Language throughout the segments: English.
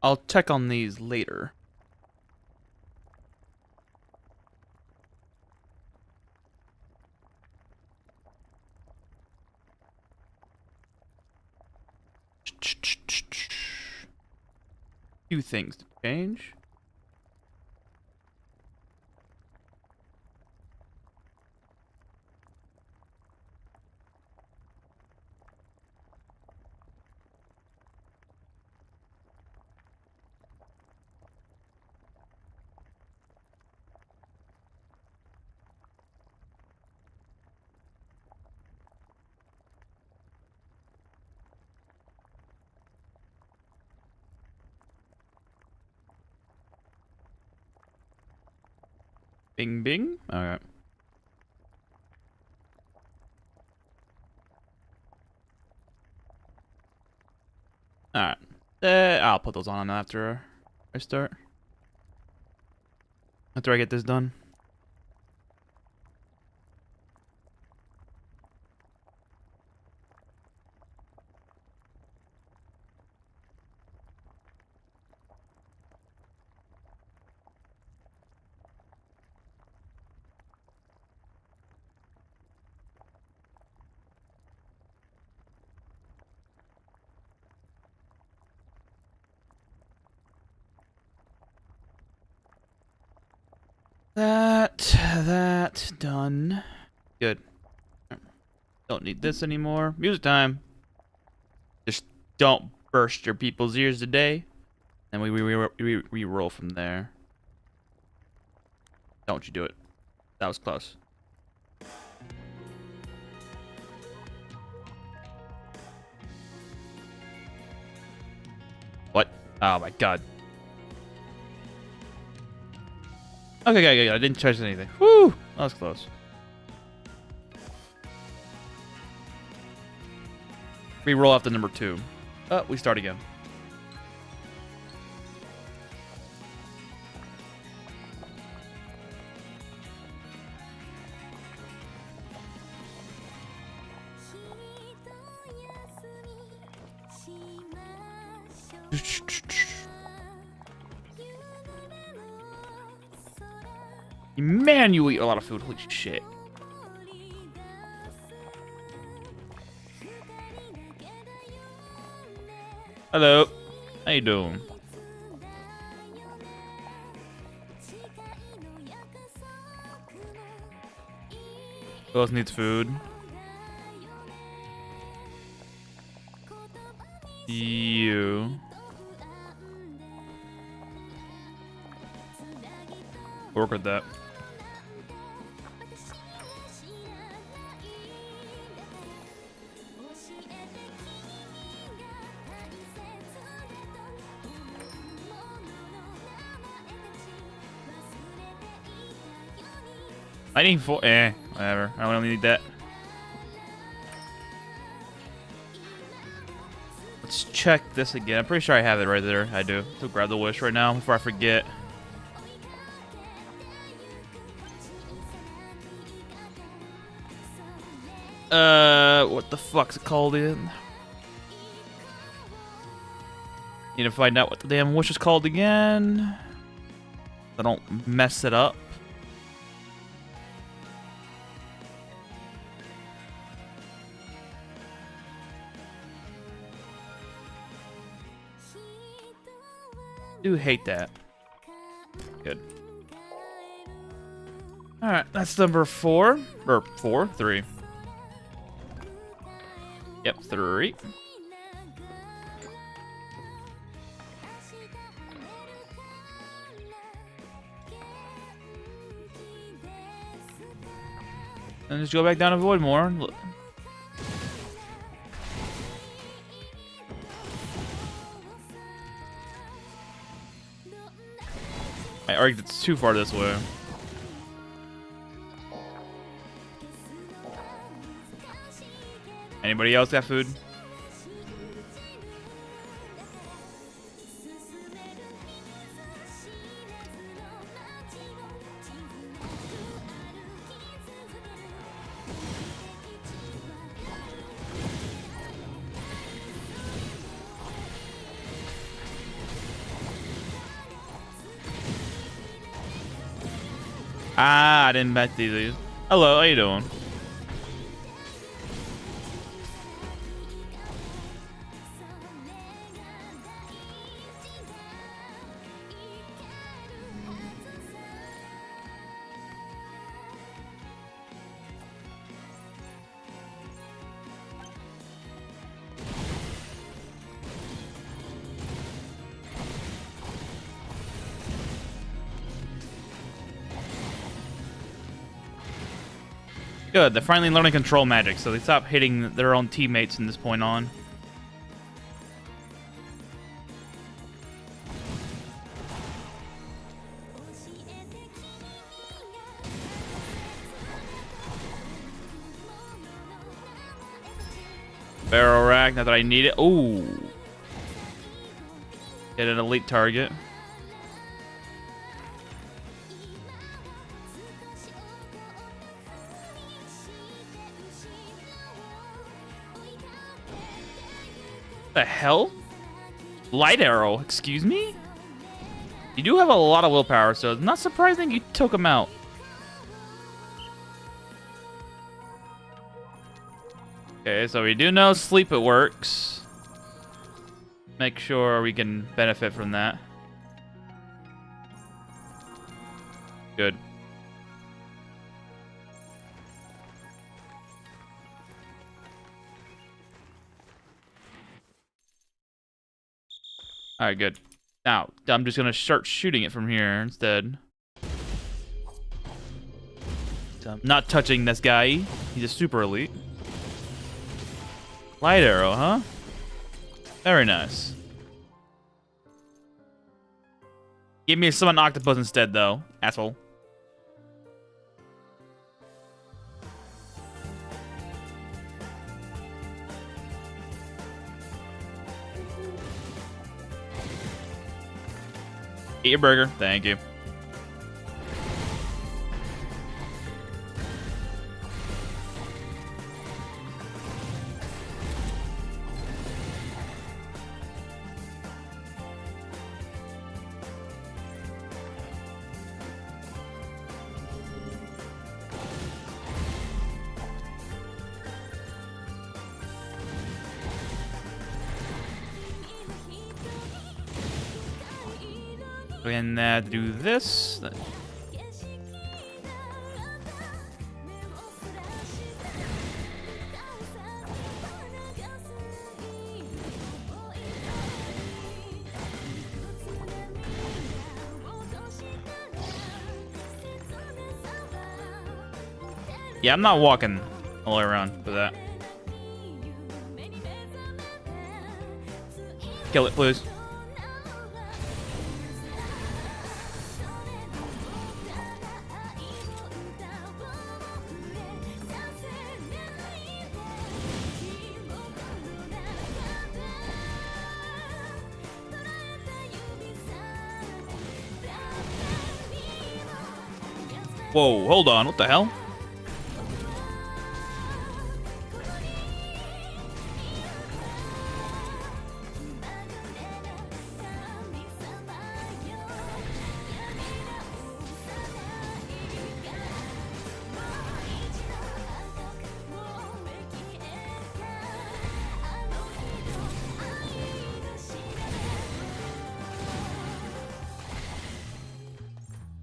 I'll check on these later. Few things to change. Bing bing. Alright. Alright. I'll put those on after I start. After I get this done. That done. Good. Don't need this anymore. Music time. Just don't burst your people's ears today. And we re-roll from there. Don't you do it. That was close. What? Oh my god. Okay, I didn't touch anything. Woo! That was close. Re-roll after number 2. Oh, we start again. Man, you eat a lot of food. Holy shit. Hello. How you doing? Who else needs food? You. Work with that. I need 4. Whatever. I don't need that. Let's check this again. I'm pretty sure I have it right there. I do. So grab the wish right now before I forget. What the fuck's it called in? Need to find out what the damn wish is called again. I don't mess it up. Do hate that. Good. Alright, that's number 4. Or 4? 3. Yep, 3. And just go back down and avoid more. I argued it's too far this way. Anybody else got food? Ah, I didn't bet these. Hello, how you doing? Good, they're finally learning control magic, so they stop hitting their own teammates from this point on. Barrel rack, not that I need it. Ooh. Hit an elite target. The hell? Light arrow, excuse me? You do have a lot of willpower, so it's not surprising you took him out. Okay, so we do know sleep it works. Make sure we can benefit from that. Good. Alright, good. Now, I'm just gonna start shooting it from here instead. So I'm not touching this guy. He's a super elite. Light arrow, huh? Very nice. Give me a summon octopus instead, though, asshole. Eat your burger. Thank you. And do this. Yeah, I'm not walking all the way around for that. Kill it, please. Whoa, hold on, what the hell?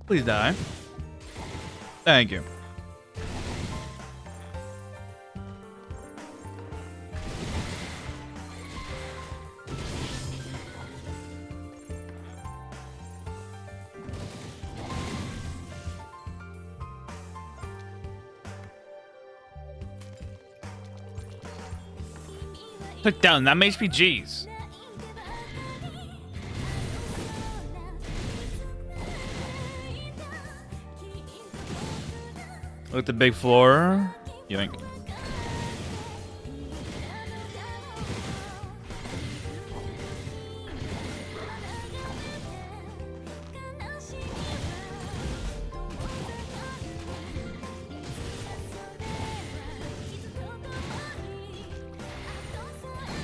Please die. Thank you. Took down that many HPGs. Look at the big floor. Yoink.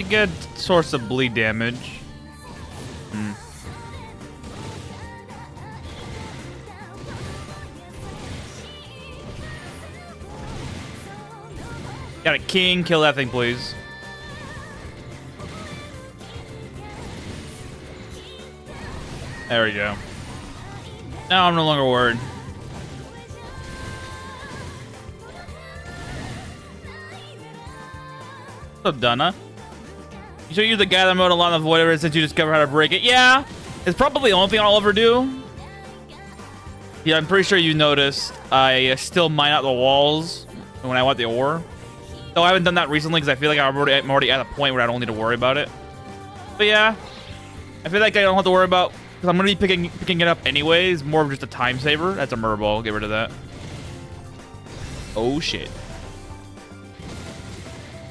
A good source of bleed damage. Got a king. Kill that thing, please. There we go. Now I'm no longer worried. What's up, Donna? You should use the gather mode along with whatever since you discover how to break it. Yeah, it's probably the only thing I'll ever do. Yeah, I'm pretty sure you noticed I still mine out the walls when I want the ore. Though I haven't done that recently because I feel like I'm already at a point where I don't need to worry about it. But yeah, I feel like I don't have to worry about because I'm gonna be picking it up anyways. More of just a time saver. That's a murder. Get rid of that. Oh shit.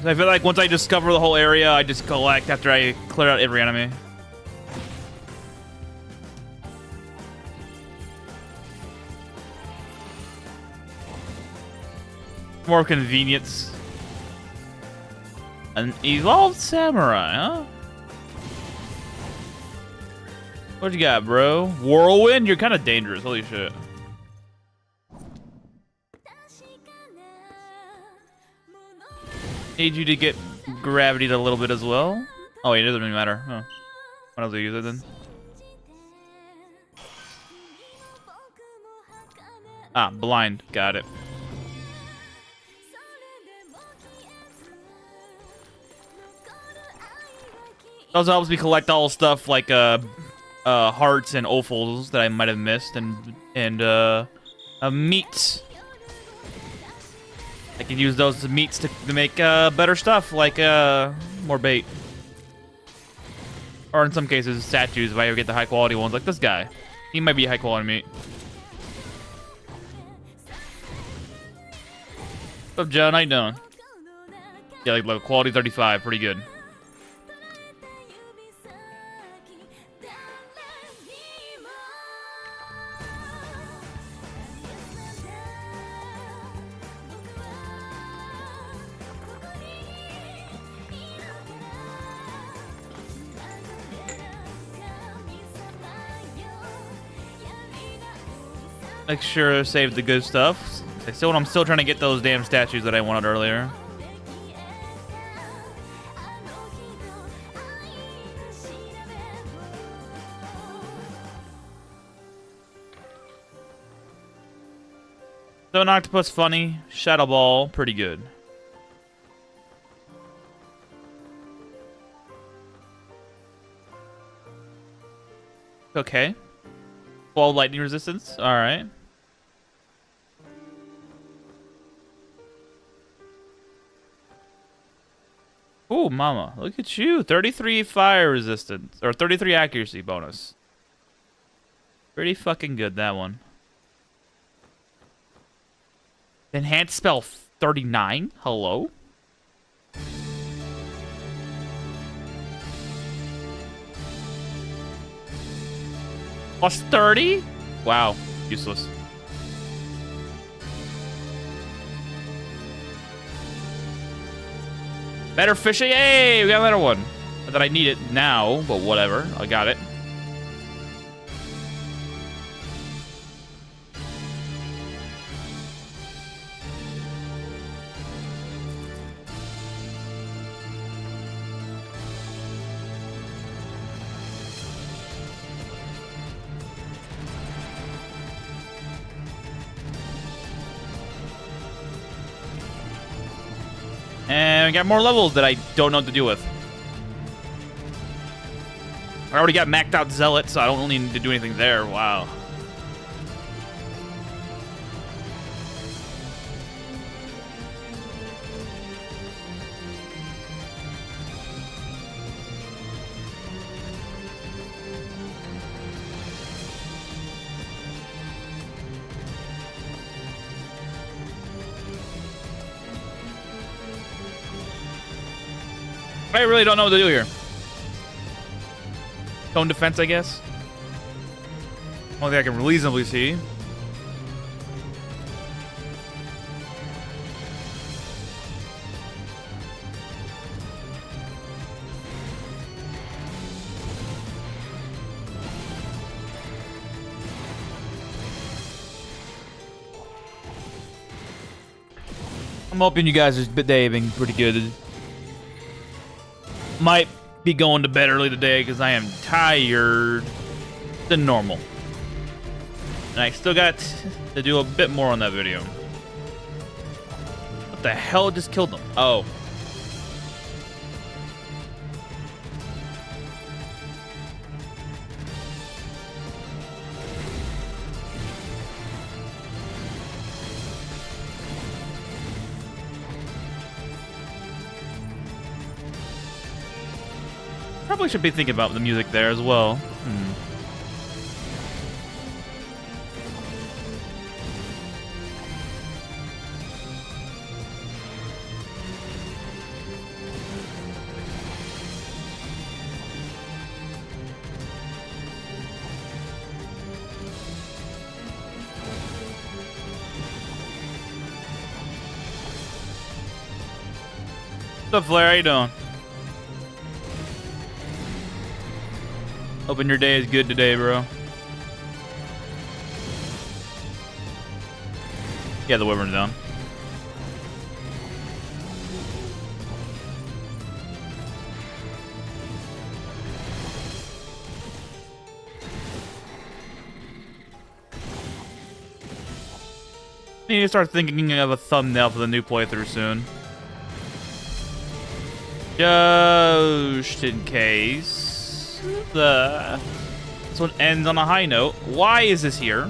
I feel like once I discover the whole area, I just collect after I clear out every enemy. More convenience. An evolved samurai, huh? What you got, bro? Whirlwind? You're kind of dangerous. Holy shit. Need you to get gravitied a little bit as well. Oh wait, it doesn't really matter. Huh. What else do you use it then? Ah, blind. Got it. It also helps me collect all stuff like hearts and offals that I might have missed, and meats. I can use those meats to make better stuff, like more bait. Or in some cases, statues if I ever get the high quality ones, like this guy. He might be high quality meat. What's up, John? How you doing? Yeah, like quality 35, pretty good. Make sure to save the good stuff. I'm still trying to get those damn statues that I wanted earlier. So an octopus funny, shadow ball pretty good. Okay. 12 lightning resistance. All right. Oh, mama. Look at you. 33 fire resistance. Or 33 accuracy bonus. Pretty fucking good, that one. Enhanced spell 39? Hello? Plus 30? Wow. Useless. Better fishing. Yay! We got another one. Not that I need it now, but whatever. I got it. And we got more levels that I don't know what to do with. I already got maxed out Zealot, so I don't really need to do anything there. Wow. I really don't know what to do here. Cone defense, I guess. Only thing I can reasonably see. I'm hoping you guys are behaving pretty good. Might be going to bed early today because I am tired than normal. And I still got to do a bit more on that video. What the hell just killed them? Oh. Probably should be thinking about the music there as well. What's up, Flair? How you doing? Hoping your day is good today, bro. Yeah, the wyvern's down. I need to start thinking of a thumbnail for the new playthrough soon. Just in case. This one ends on a high note. Why is this here?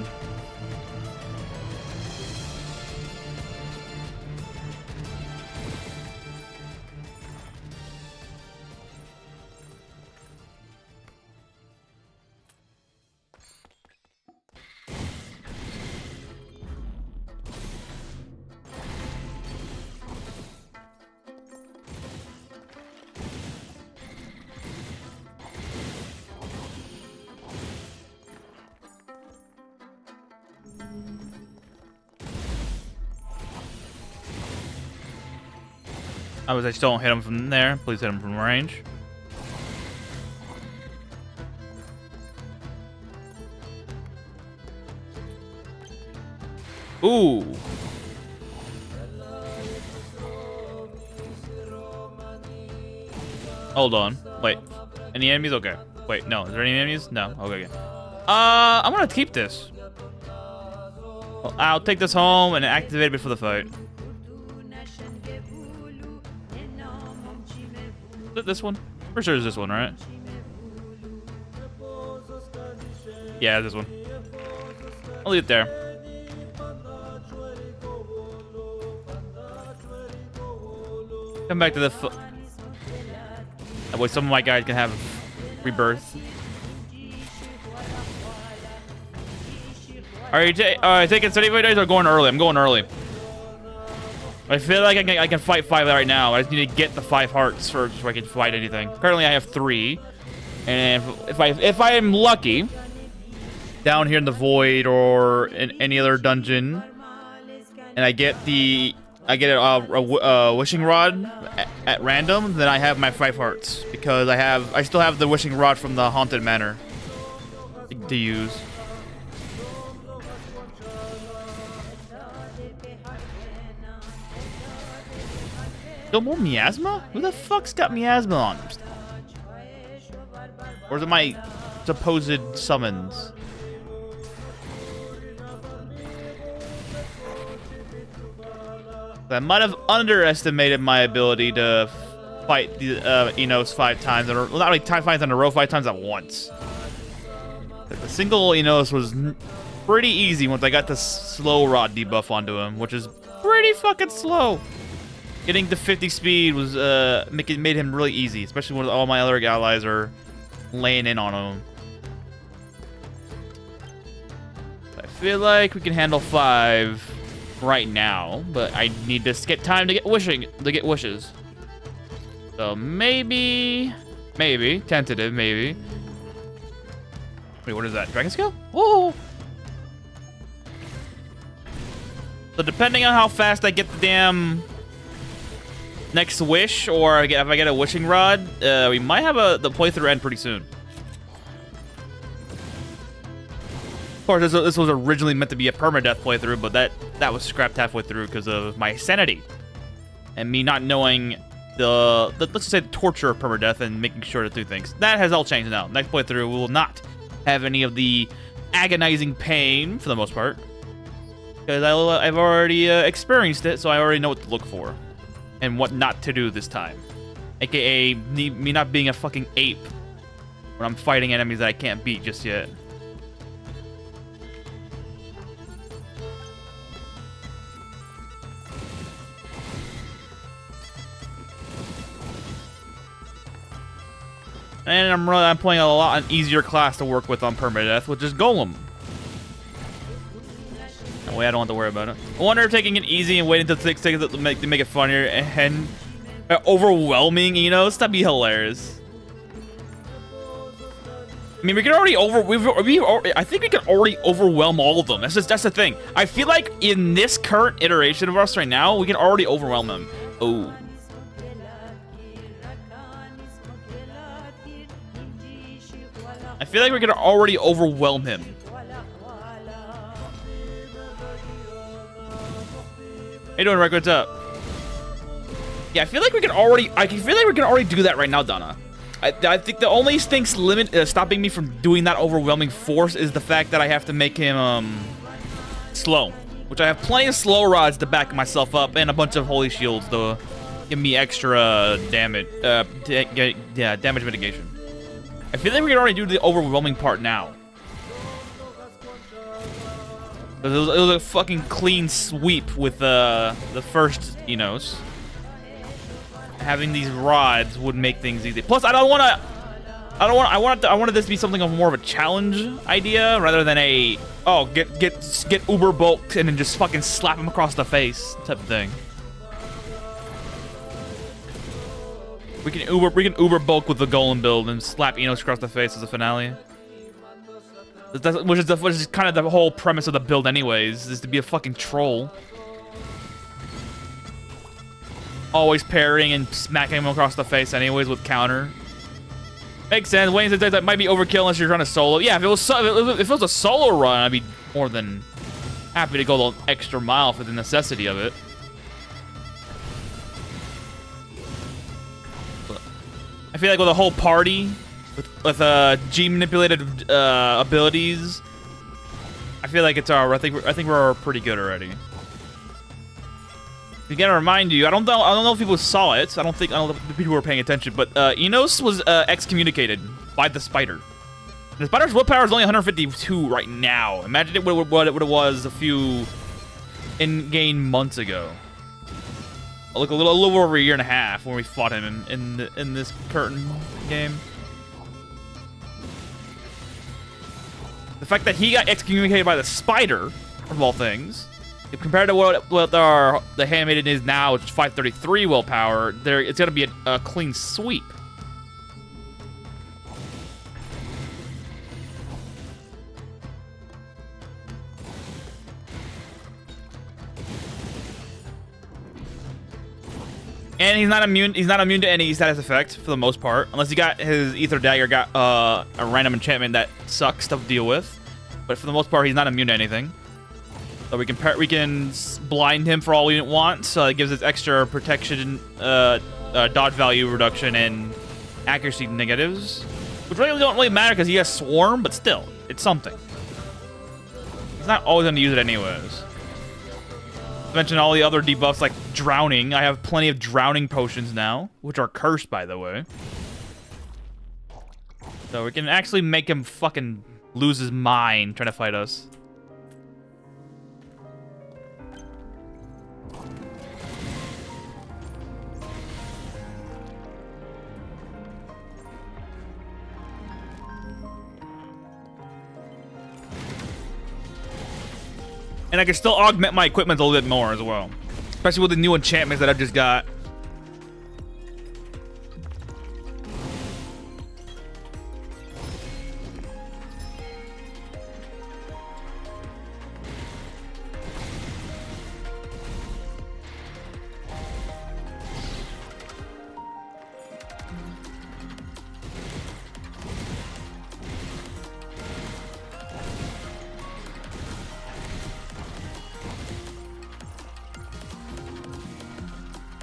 I just don't hit him from there. Please hit him from range. Ooh. Hold on. Wait. Any enemies? Okay. Wait, no. Is there any enemies? No. Okay. I'm gonna keep this. Well, I'll take this home and activate it before the fight. Is it this one? For sure it's this one, right? Yeah, this one. I'll leave it there. Come back to the that way some of my guys can have rebirth. Are you taking 75 days or going early? I'm going early. I feel like I can fight 5 right now. I just need to get the 5 hearts first before I can fight anything. Currently, I have 3, and if I am lucky, down here in the void or in any other dungeon, and I get a wishing rod at random, then I have my 5 hearts because I still have the wishing rod from the haunted manor to use. Still more miasma? Who the fuck's got miasma on them? Or is it my supposed summons? I might have underestimated my ability to fight the Innos 5 times, or not really 5 times in a row, 5 times at once. The single Innos was pretty easy once I got the slow rod debuff onto him, which is pretty fucking slow. Getting to 50 speed was made him really easy, especially when all my other allies are laying in on him. I feel like we can handle 5 right now, but I need to get time to get wishes. So maybe, tentative, maybe. Wait, what is that? Dragon Scale? Whoa! So depending on how fast I get the damn next wish, or if I get a wishing rod, we might have the playthrough end pretty soon. Of course, this was originally meant to be a permadeath playthrough, but that was scrapped halfway through because of my sanity. and me not knowing the let's just say the torture of permadeath and making sure to do things. That has all changed now. Next playthrough, we will not have any of the agonizing pain for the most part, because I've already experienced it, so I already know what to look for and what not to do this time. AKA me not being a fucking ape when I'm fighting enemies that I can't beat just yet. And I'm playing a lot an easier class to work with on permadeath, which is Golem. That way I don't have to worry about it. I wonder if taking it easy and waiting until 6 seconds to make it funnier and overwhelming Innos, that'd be hilarious. I mean, we can already I think we can already overwhelm all of them. That's the thing. I feel like in this current iteration of us right now, we can already overwhelm them. Oh. I feel like we can already overwhelm him. How you doing, Rick? What's up? Yeah, I feel like we can already do that right now, Donna. I think the only thing stopping me from doing that overwhelming force is the fact that I have to make him slow, which I have plenty of slow rods to back myself up and a bunch of holy shields to give me extra damage. Damage mitigation. I feel like we can already do the overwhelming part now. It was a fucking clean sweep with the first Innos. Having these rods would make things easy. Plus, I wanted this to be something of more of a challenge idea rather than a get uber bulked and then just fucking slap him across the face type of thing. We can uber bulk with the golem build and slap Innos across the face as a finale. Which is kind of the whole premise of the build anyways, is to be a fucking troll. Always parrying and smacking him across the face anyways with counter. Makes sense. Wayne says that might be overkill unless you're trying to solo. Yeah, if it was a solo run, I'd be more than happy to go the extra mile for the necessity of it. I feel like with a whole party, with G manipulated abilities, I feel like it's I think we're pretty good already. Again, to remind you, I don't know if people saw it. I don't know if the people were paying attention, but Innos was excommunicated by the spider. The spider's willpower is only 152 right now. Imagine what it was a few in-game months ago. Like a little over a year and a half when we fought him in this current game. The fact that he got excommunicated by the spider, of all things, compared to what the handmaiden is now, which is 533 willpower, it's gonna be a clean sweep. And he's not immune to any status effect for the most part, unless he got his Ether Dagger got a random enchantment that sucks to deal with. But for the most part, he's not immune to anything. So we can blind him for all we want, so it gives us extra protection, dodge value reduction, and accuracy negatives, which really don't really matter because he has Swarm, but still, it's something. He's not always going to use it anyways. I mentioned all the other debuffs like drowning. I have plenty of drowning potions now, which are cursed, by the way. So we can actually make him fucking lose his mind trying to fight us. And I can still augment my equipment a little bit more as well. Especially with the new enchantments that I've just got.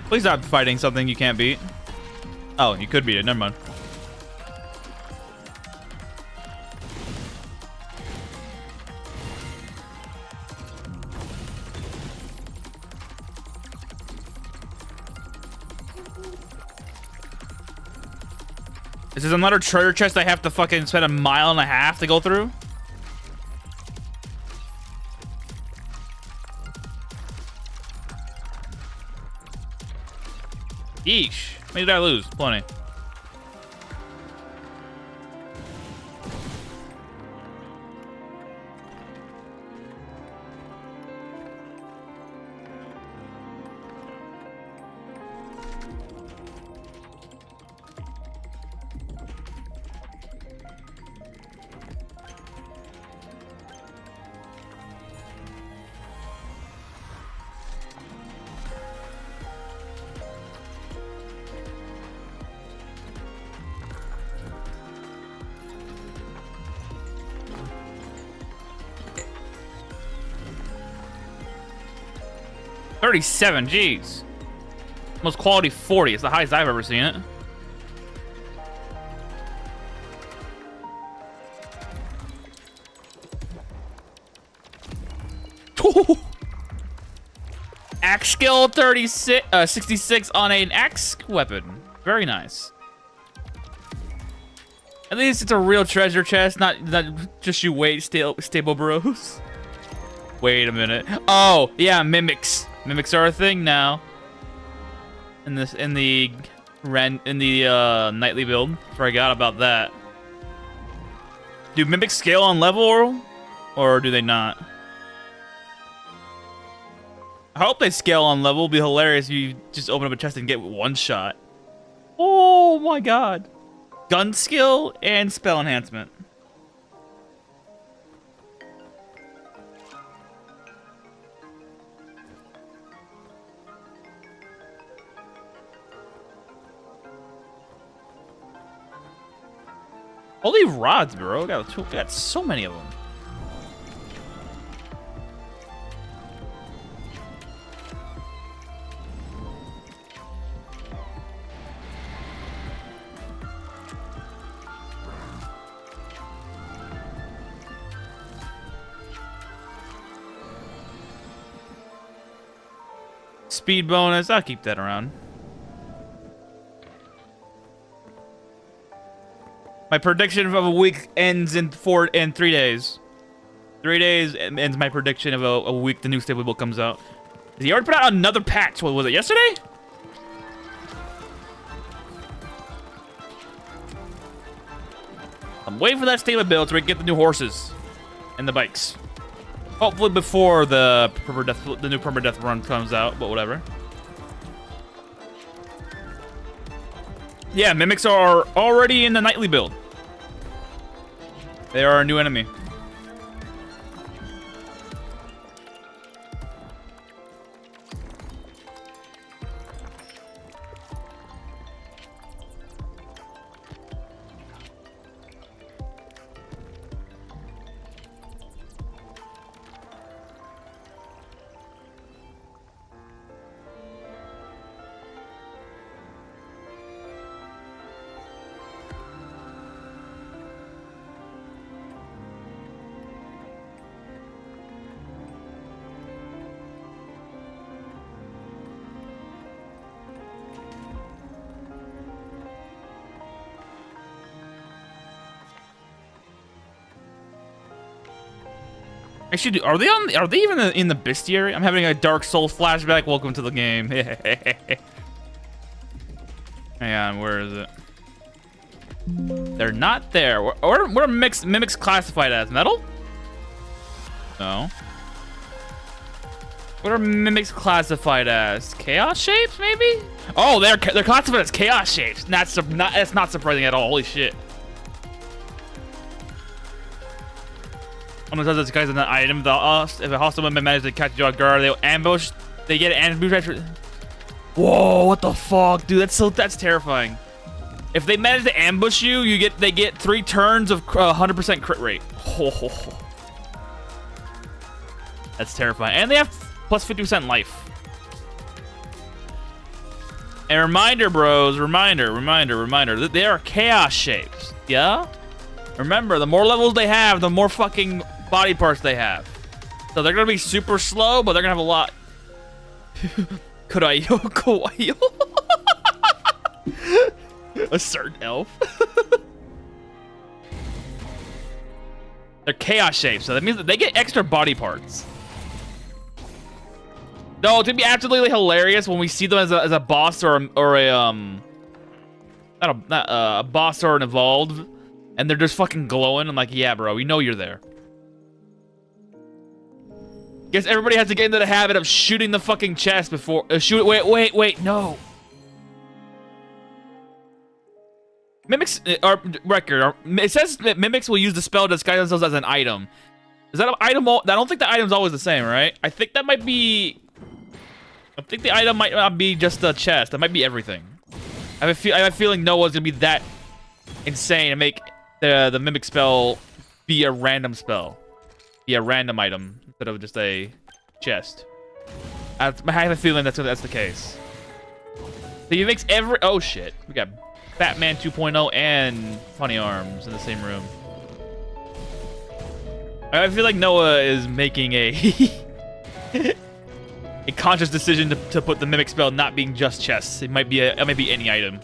Please stop fighting something you can't beat. Oh, you could beat it. Never mind. This is another treasure chest I have to fucking spend a mile and a half to go through. Yeesh. How many did I lose? Plenty. $37, jeez. Most quality 40. It's the highest I've ever seen it. Axe skill 66 on an axe weapon. Very nice. At least it's a real treasure chest, not just you wait, stable bros. Wait a minute. Oh, yeah, mimics. Mimics are a thing now. In the nightly build. Forgot about that. Do mimics scale on level or do they not? I hope they scale on level. It'd be hilarious if you just open up a chest and get one shot. Oh my god. Gun skill and spell enhancement. Holy rods, bro. Got so many of them. Speed bonus. I'll keep that around. My prediction of a week ends in 3 days. 3 days ends my prediction of a week the new stable book comes out. He already put out another patch. What was it, yesterday? I'm waiting for that stable build so we can get the new horses and the bikes. Hopefully before the new permadeath run comes out, but whatever. Yeah, mimics are already in the nightly build. They are a new enemy. Actually, are they even in the bestiary? I'm having a Dark Souls flashback. Welcome to the game. Hang on, where is it? They're not there. What are mimics classified as? Metal? No. What are mimics classified as? Chaos shapes, maybe? Oh, they're classified as chaos shapes. That's not surprising at all. Holy shit. Almost as this guy's an item. If a hostile member manages to catch you off guard, they'll ambush. They get ambush. Whoa! What the fuck, dude? That's terrifying. If they manage to ambush you, they get 3 turns of 100% crit rate. Oh. That's terrifying. And they have plus 50% life. And reminder, bros, reminder. They are chaos shapes, yeah? Remember, the more levels they have, the more fucking body parts they have. So they're gonna be super slow, but they're gonna have a lot. Kawaii. A certain elf. They're chaos shapes, so that means that they get extra body parts. No, it's gonna be absolutely hilarious when we see them as a boss or a boss or an evolved, and they're just fucking glowing. I'm like, yeah, bro, we know you're there. Guess everybody has to get into the habit of shooting the fucking chest before wait, no. Mimics are record. It says that mimics will use the spell to disguise themselves as an item. Is that an item? I don't think the item's always the same, right? I think that might be. I think the item might not be just the chest. That might be everything. I have a feeling Noah's gonna be that insane to make the mimic spell be a random spell, be a random item instead of just a chest. I have a feeling that's the case. So he makes every. Oh shit! We got Batman 2.0 and Funny Arms in the same room. I feel like Noah is making a a conscious decision to put the mimic spell not being just chests. It might be any item.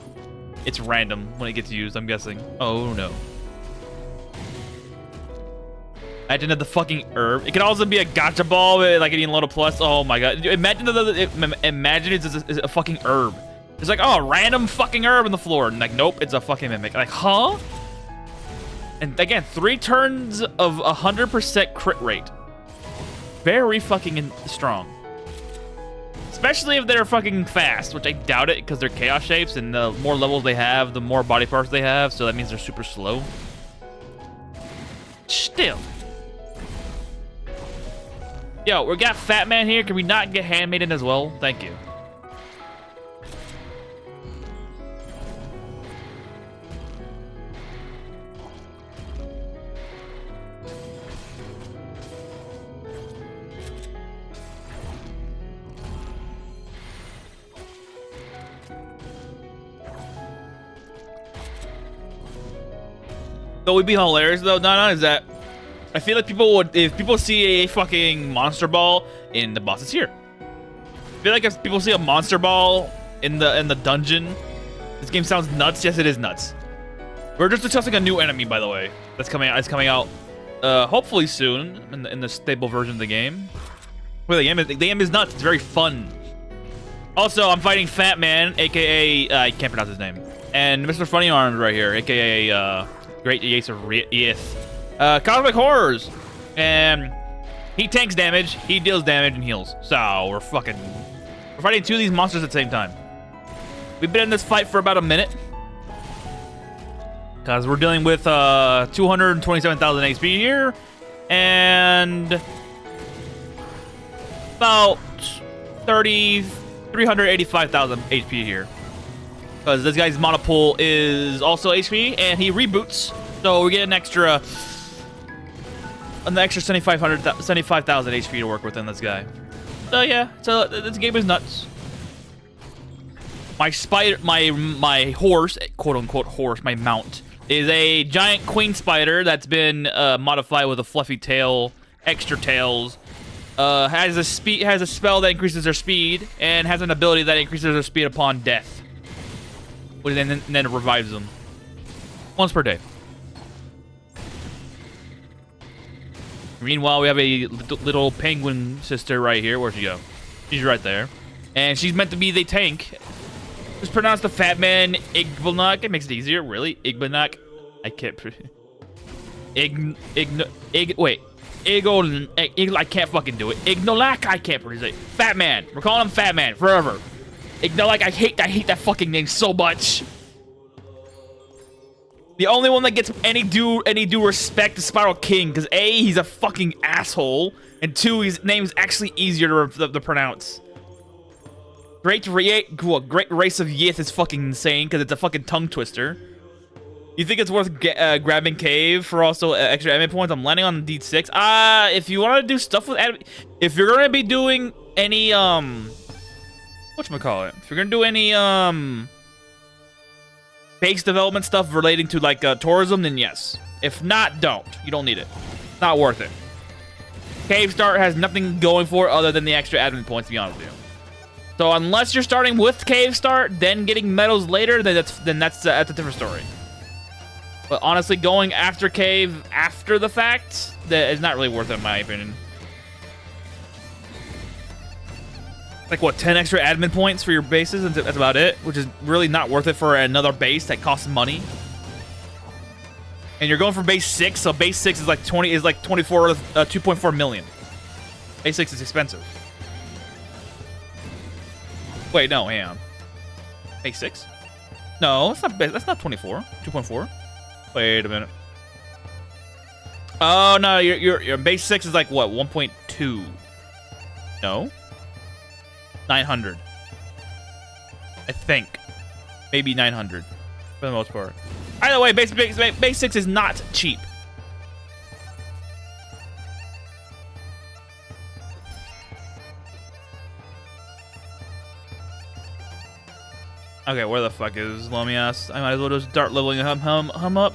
It's random when it gets used, I'm guessing. Oh no. Imagine that the fucking herb. It could also be a gotcha ball with like an elonaplus. Oh my god. Imagine it's a fucking herb. It's like, oh, a random fucking herb on the floor. And like, nope, it's a fucking mimic. Like, huh? And again, 3 turns of 100% crit rate. Very fucking strong. Especially if they're fucking fast, which I doubt it because they're chaos shapes, and the more levels they have, the more body parts they have, so that means they're super slow. Still. Yo, we got Fat Man here. Can we not get Handmaiden as well? Thank you. What would be hilarious though, Nana, is that I feel like people would, if people see a fucking monster ball in the boss is here. I feel like if people see a monster ball in the dungeon, this game sounds nuts. Yes, it is nuts. We're just discussing a new enemy, by the way. That's coming out. It's coming out hopefully soon in the stable version of the game. Well, the game is nuts. It's very fun. Also, I'm fighting Fat Man, aka I can't pronounce his name, and Mr. Funny Arms right here, aka Great Yates of Yith. Cosmic Horrors, and he tanks damage, he deals damage, and heals. So we're fighting 2 of these monsters at the same time. We've been in this fight for about a minute because we're dealing with 227,000 HP here and about 385,000 HP here. Because this guy's mana pool is also HP, and he reboots, so we get an extra 75,000 HP to work with in this guy. So yeah, so this game is nuts. My spider, my horse, quote unquote horse, my mount, is a giant queen spider that's been modified with a fluffy tail, extra tails. Has a spell that increases their speed, and has an ability that increases their speed upon death. And then it revives them once per day. Meanwhile, we have a little penguin sister right here. Where'd she go? She's right there. And she's meant to be the tank. Just pronounce the Fat Man Igbalnak. It makes it easier. Really? Igbalnak? I can't... I can't fucking do it. Ignolak? I can't pronounce it. Fat Man. We're calling him Fat Man forever. Ignolak, I hate that fucking name so much. The only one that gets any due respect is Spiral King, because A, he's a fucking asshole, and 2, his name's actually easier to pronounce. Great Race of Yith is fucking insane, because it's a fucking tongue twister. You think it's worth grabbing Cave for also extra enemy points? I'm landing on D6. If you want to do stuff with... If you're going to be doing any, whatchamacallit, if you're gonna do any base development stuff relating to like tourism, then yes. If not, don't. You don't need it. Not worth it. Cave Start has nothing going for it other than the extra admin points, to be honest with you. So unless you're starting with Cave Start, then getting medals later, then that's a different story. But honestly, going after Cave after the fact, that is not really worth it in my opinion. Like what, 10 extra admin points for your bases, and that's about it, which is really not worth it for another base that costs money. And you're going for base 6, so base 6 is like 2.4 million. Base 6 is expensive. Wait, no, hang on. Base 6? No, that's not 24. 2.4. Wait a minute. Oh no, your base 6 is like what, 1.2? No? 900. I think. Maybe 900 for the most part. Either way, base 6 is not cheap. Okay, where the fuck is Lomias? I might as well just start leveling hum up.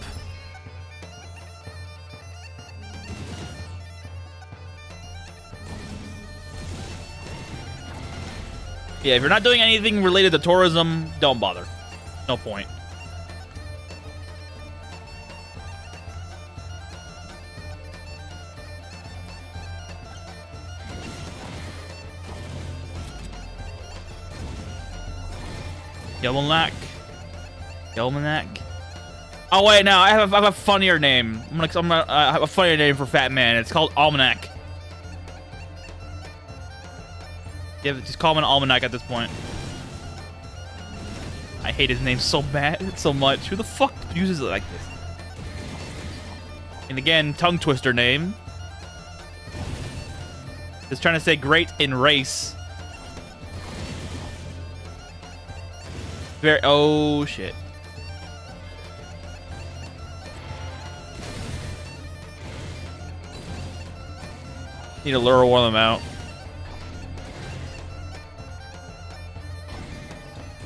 Yeah, if you're not doing anything related to tourism, don't bother. No point. Yelmanak. Oh wait, no, I have a funnier name. I'm gonna have a funnier name for Fat Man. It's called Almanac. Yeah, just call him an Almanac at this point. I hate his name so much. Who the fuck uses it like this? And again, tongue twister name. Just trying to say great in race. Oh shit. Need to lure one of them out.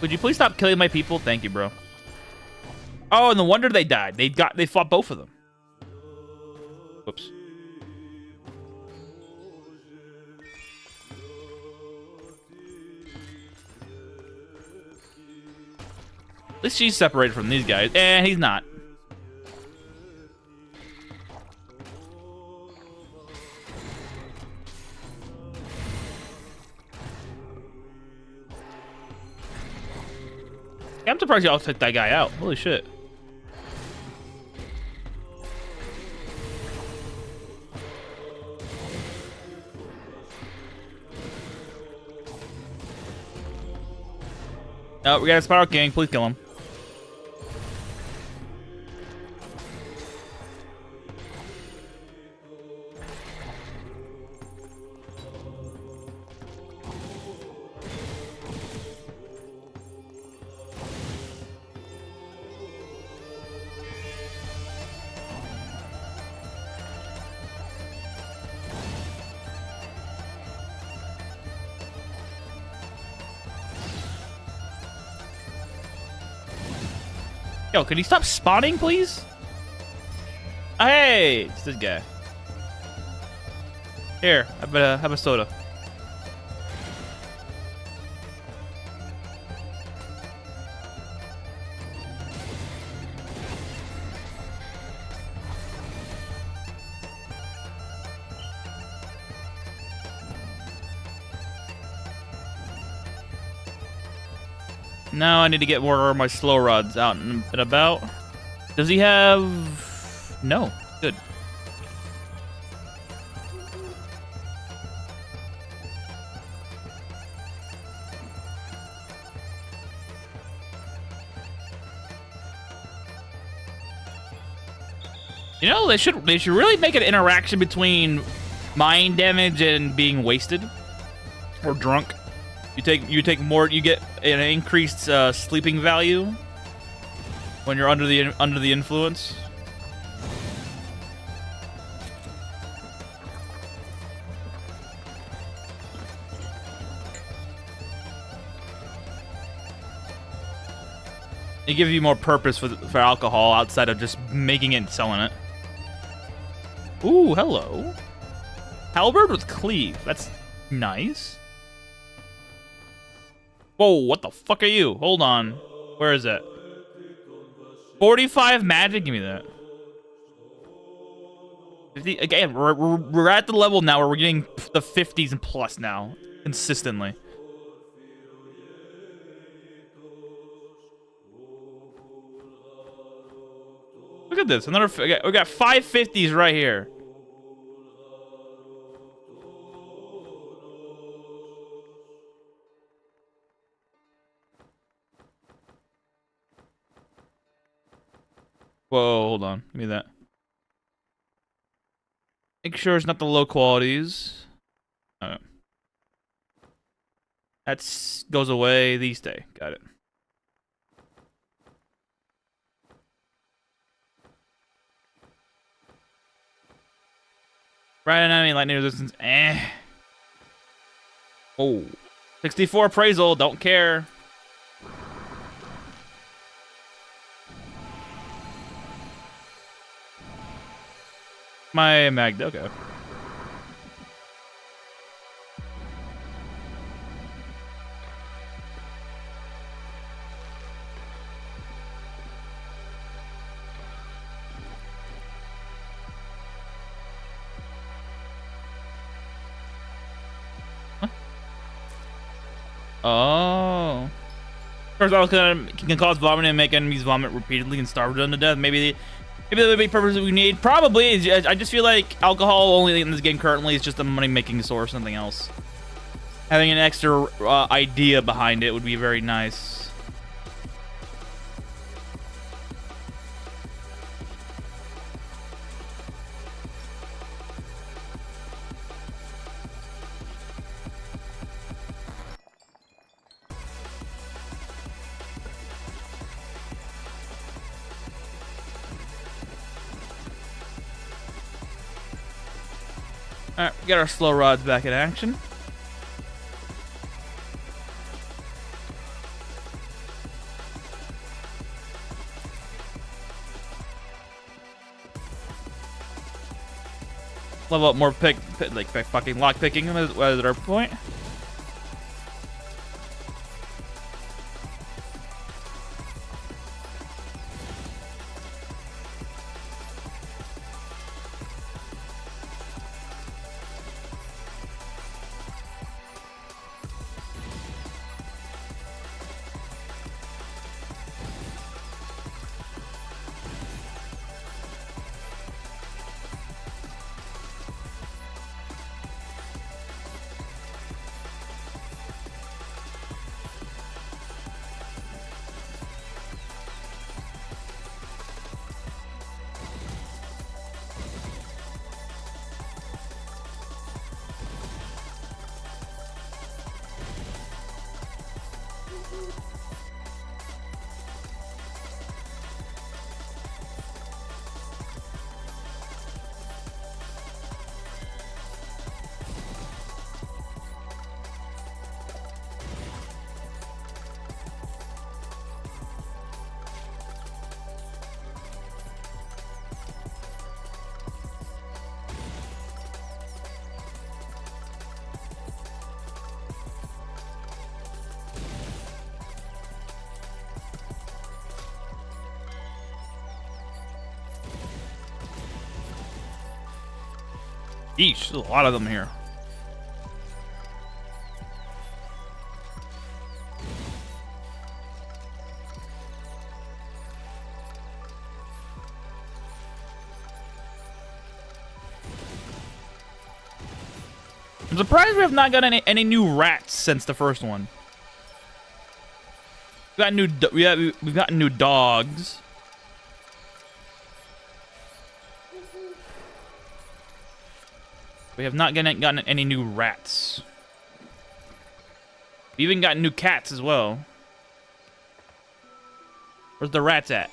Would you please stop killing my people? Thank you, bro. Oh, and no wonder they died. They fought both of them. Whoops. At least she's separated from these guys. Eh, he's not. I'm surprised y'all took that guy out. Holy shit. Oh, we got a Spiral King. Please kill him. Yo, can he stop spawning, please? Hey, it's this guy. Here, have a soda. Now I need to get more of my slow rods out and about. Does he have... No. Good. You know, they should really make an interaction between mind damage and being wasted or drunk. You take more. You get an increased sleeping value when you're under the influence. It gives you more purpose for alcohol outside of just making it and selling it. Ooh, hello. Halberd with cleave. That's nice. Whoa, what the fuck are you? Hold on. Where is it? 45 magic? Give me that. 50, again, we're at the level now where we're getting the 50s and plus now. Consistently. Look at this. Another. We got 550s right here. Whoa, hold on. Give me that. Make sure it's not the low qualities. That goes away. These stay. Got it. Right enemy lightning resistance. Oh. 64 appraisal. Don't care. My Magda. Okay. Oh. First alcohol can cause vomiting and make enemies vomit repeatedly and starve them to death. Maybe that would be the purpose that we need. Probably. I just feel like alcohol only in this game currently is just a money-making source, nothing else. Having an extra idea behind it would be very nice. Alright, we got our slow rods back in action. Level up more fucking lock picking at our point. Eesh, there's a lot of them here. I'm surprised we have not got any new rats since the first one. We've gotten new dogs. We have not gotten any new rats. We even got new cats as well. Where's the rats at?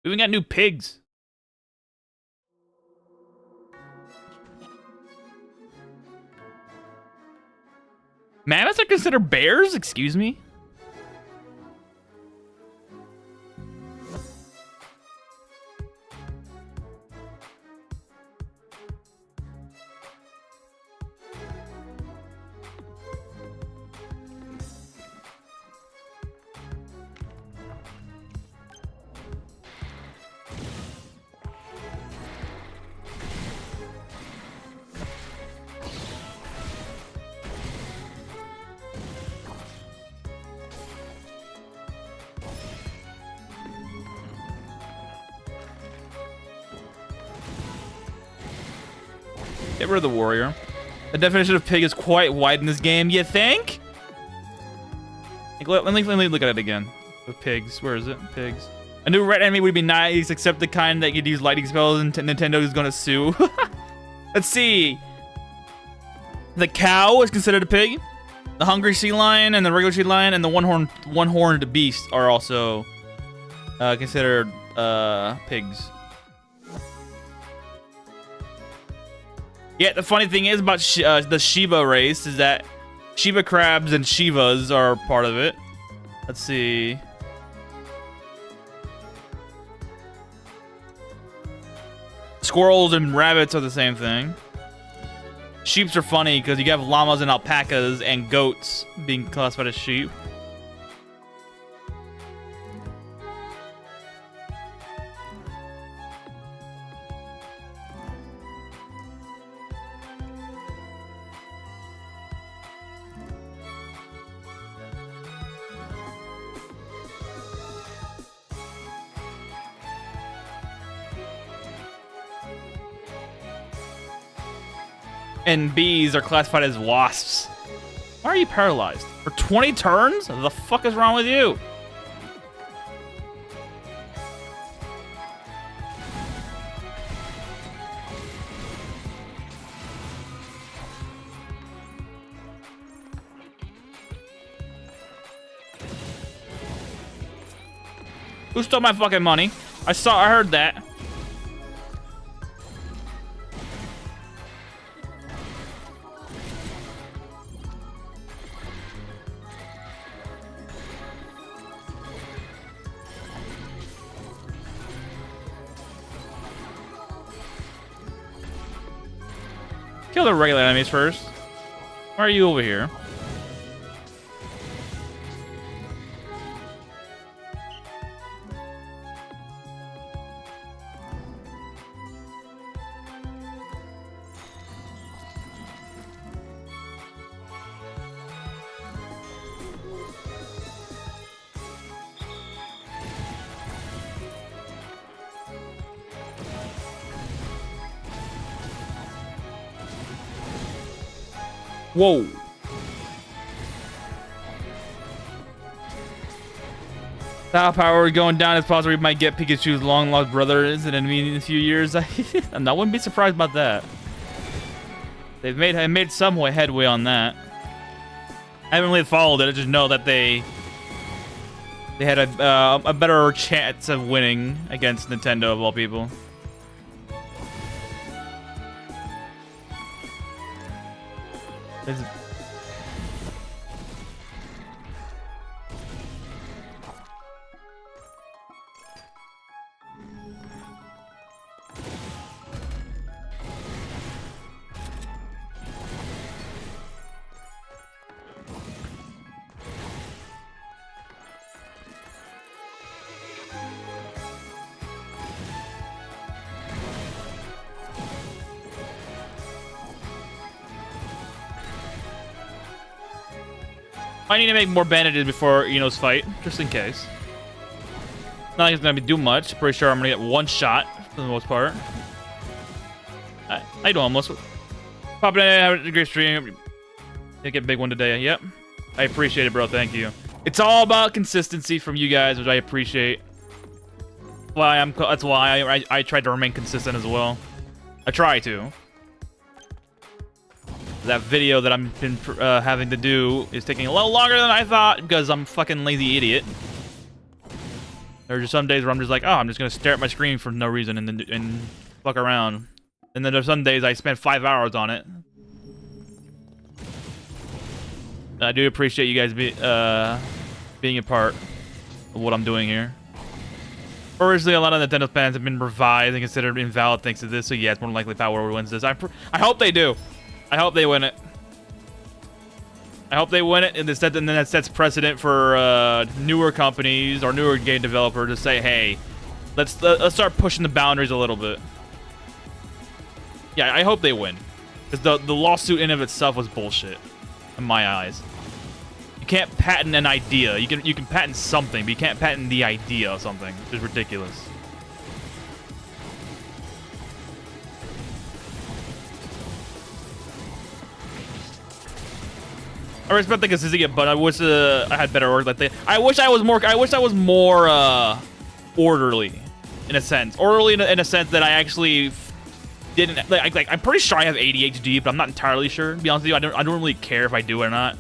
We even got new pigs. Mammoths are considered bears? Excuse me? Get rid of the warrior. The definition of pig is quite wide in this game, you think? Like, let me look at it again. With pigs. Where is it? Pigs. A new red enemy would be nice, except the kind that could use lightning spells and Nintendo is gonna sue. Let's see. The cow is considered a pig. The hungry sea lion and the regular sea lion and the one-horned beast are also considered pigs. Yeah, the funny thing is about the Shiva race is that Shiva crabs and Shivas are part of it. Let's see. Squirrels and rabbits are the same thing. Sheeps are funny because you have llamas and alpacas and goats being classified as sheep. And bees are classified as wasps. Why are you paralyzed? For 20 turns? What the fuck is wrong with you? Who stole my fucking money? I heard that. Kill the regular enemies first. Why are you over here? Whoa. Style power going down. It's possible we might get Pikachu's long lost brother as an enemy in a few years. I wouldn't be surprised about that. They've made some headway on that. I haven't really followed it. I just know that they had a better chance of winning against Nintendo of all people. I need to make more bandages before Innos fight, just in case. Not like it's gonna do much. Pretty sure I'm gonna get one shot for the most part. I do almost. Popping in, have a great stream. Gonna get a big one today. Yep. I appreciate it, bro. Thank you. It's all about consistency from you guys, which I appreciate. That's why I tried to remain consistent as well. I try to. That video that I've been having to do is taking a little longer than I thought because I'm a fucking lazy idiot. There are just some days where I'm just like, oh, I'm just gonna stare at my screen for no reason and fuck around. And then there's some days I spend 5 hours on it. I do appreciate you guys being a part of what I'm doing here. Originally, a lot of Nintendo fans have been revised and considered invalid thanks to this, so yeah, it's more likely Power wins this. I hope they do. I hope they win it. I hope they win it, and then that sets precedent for newer companies or newer game developers to say, hey, let's start pushing the boundaries a little bit. Yeah, I hope they win, because the lawsuit in of itself was bullshit, in my eyes. You can't patent an idea. You can patent something, but you can't patent the idea of something. It's ridiculous. I respect the consistency, but I wish I had better work. I wish I was more orderly, in a sense. Orderly in a sense that I actually didn't like. I'm pretty sure I have ADHD, but I'm not entirely sure. To be honest with you, I don't really care if I do or not.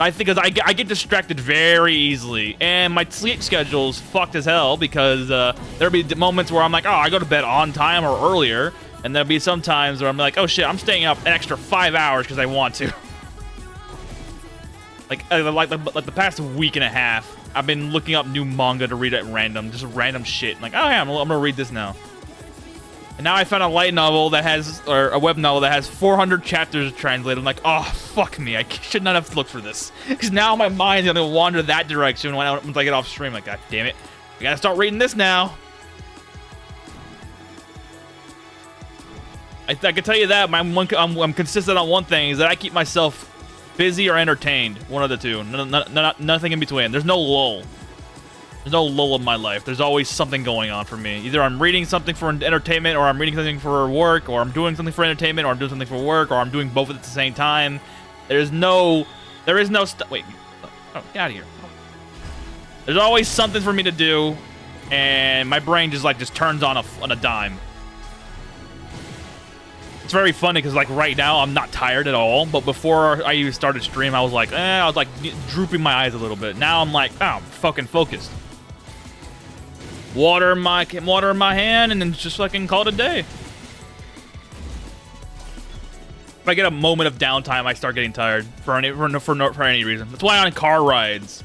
I think because I get distracted very easily, and my sleep schedule's fucked as hell because there'll be moments where I'm like, oh, I go to bed on time or earlier, and there'll be some times where I'm like, oh shit, I'm staying up an extra 5 hours because I want to. Like the past week and a half, I've been looking up new manga to read at random, just random shit. I'm like, oh yeah, I'm gonna read this now. And now I found a light novel that has, or a web novel that has 400 chapters translated. I'm like, oh fuck me, I should not have looked for this, because now my mind's gonna wander that direction once I get off stream. Like, god damn it, I gotta start reading this now. I can tell you that I'm consistent on one thing, is that I keep myself busy or entertained, one of the two. Nothing in between. There's no lull. There's no lull in my life. There's always something going on for me. Either I'm reading something for entertainment, or I'm reading something for work, or I'm doing something for entertainment, or I'm doing something for work, or I'm doing both at the same time. There is no wait. Oh, get out of here. There's always something for me to do, and my brain just turns on a dime. It's very funny because like right now I'm not tired at all, but before I even started stream, I was like drooping my eyes a little bit. Now I'm like, oh, I'm fucking focused. Water in my hand, and then just fucking call it a day. If I get a moment of downtime, I start getting tired for any reason. That's why on car rides,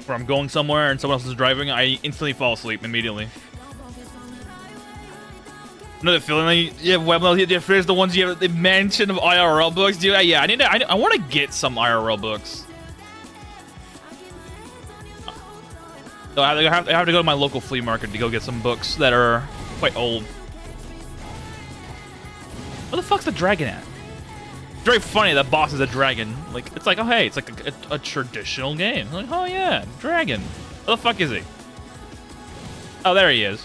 where I'm going somewhere and someone else is driving, I instantly fall asleep immediately. Another feeling like, yeah, well, there's the ones you have the mention of IRL books, dude. Yeah, I want to get some IRL books. So I have to go to my local flea market to go get some books that are quite old. Where the fuck's the dragon at? It's very funny that boss is a dragon. Like, it's like, oh hey, it's like a traditional game. I'm like, oh yeah, dragon. Where the fuck is he? Oh, there he is.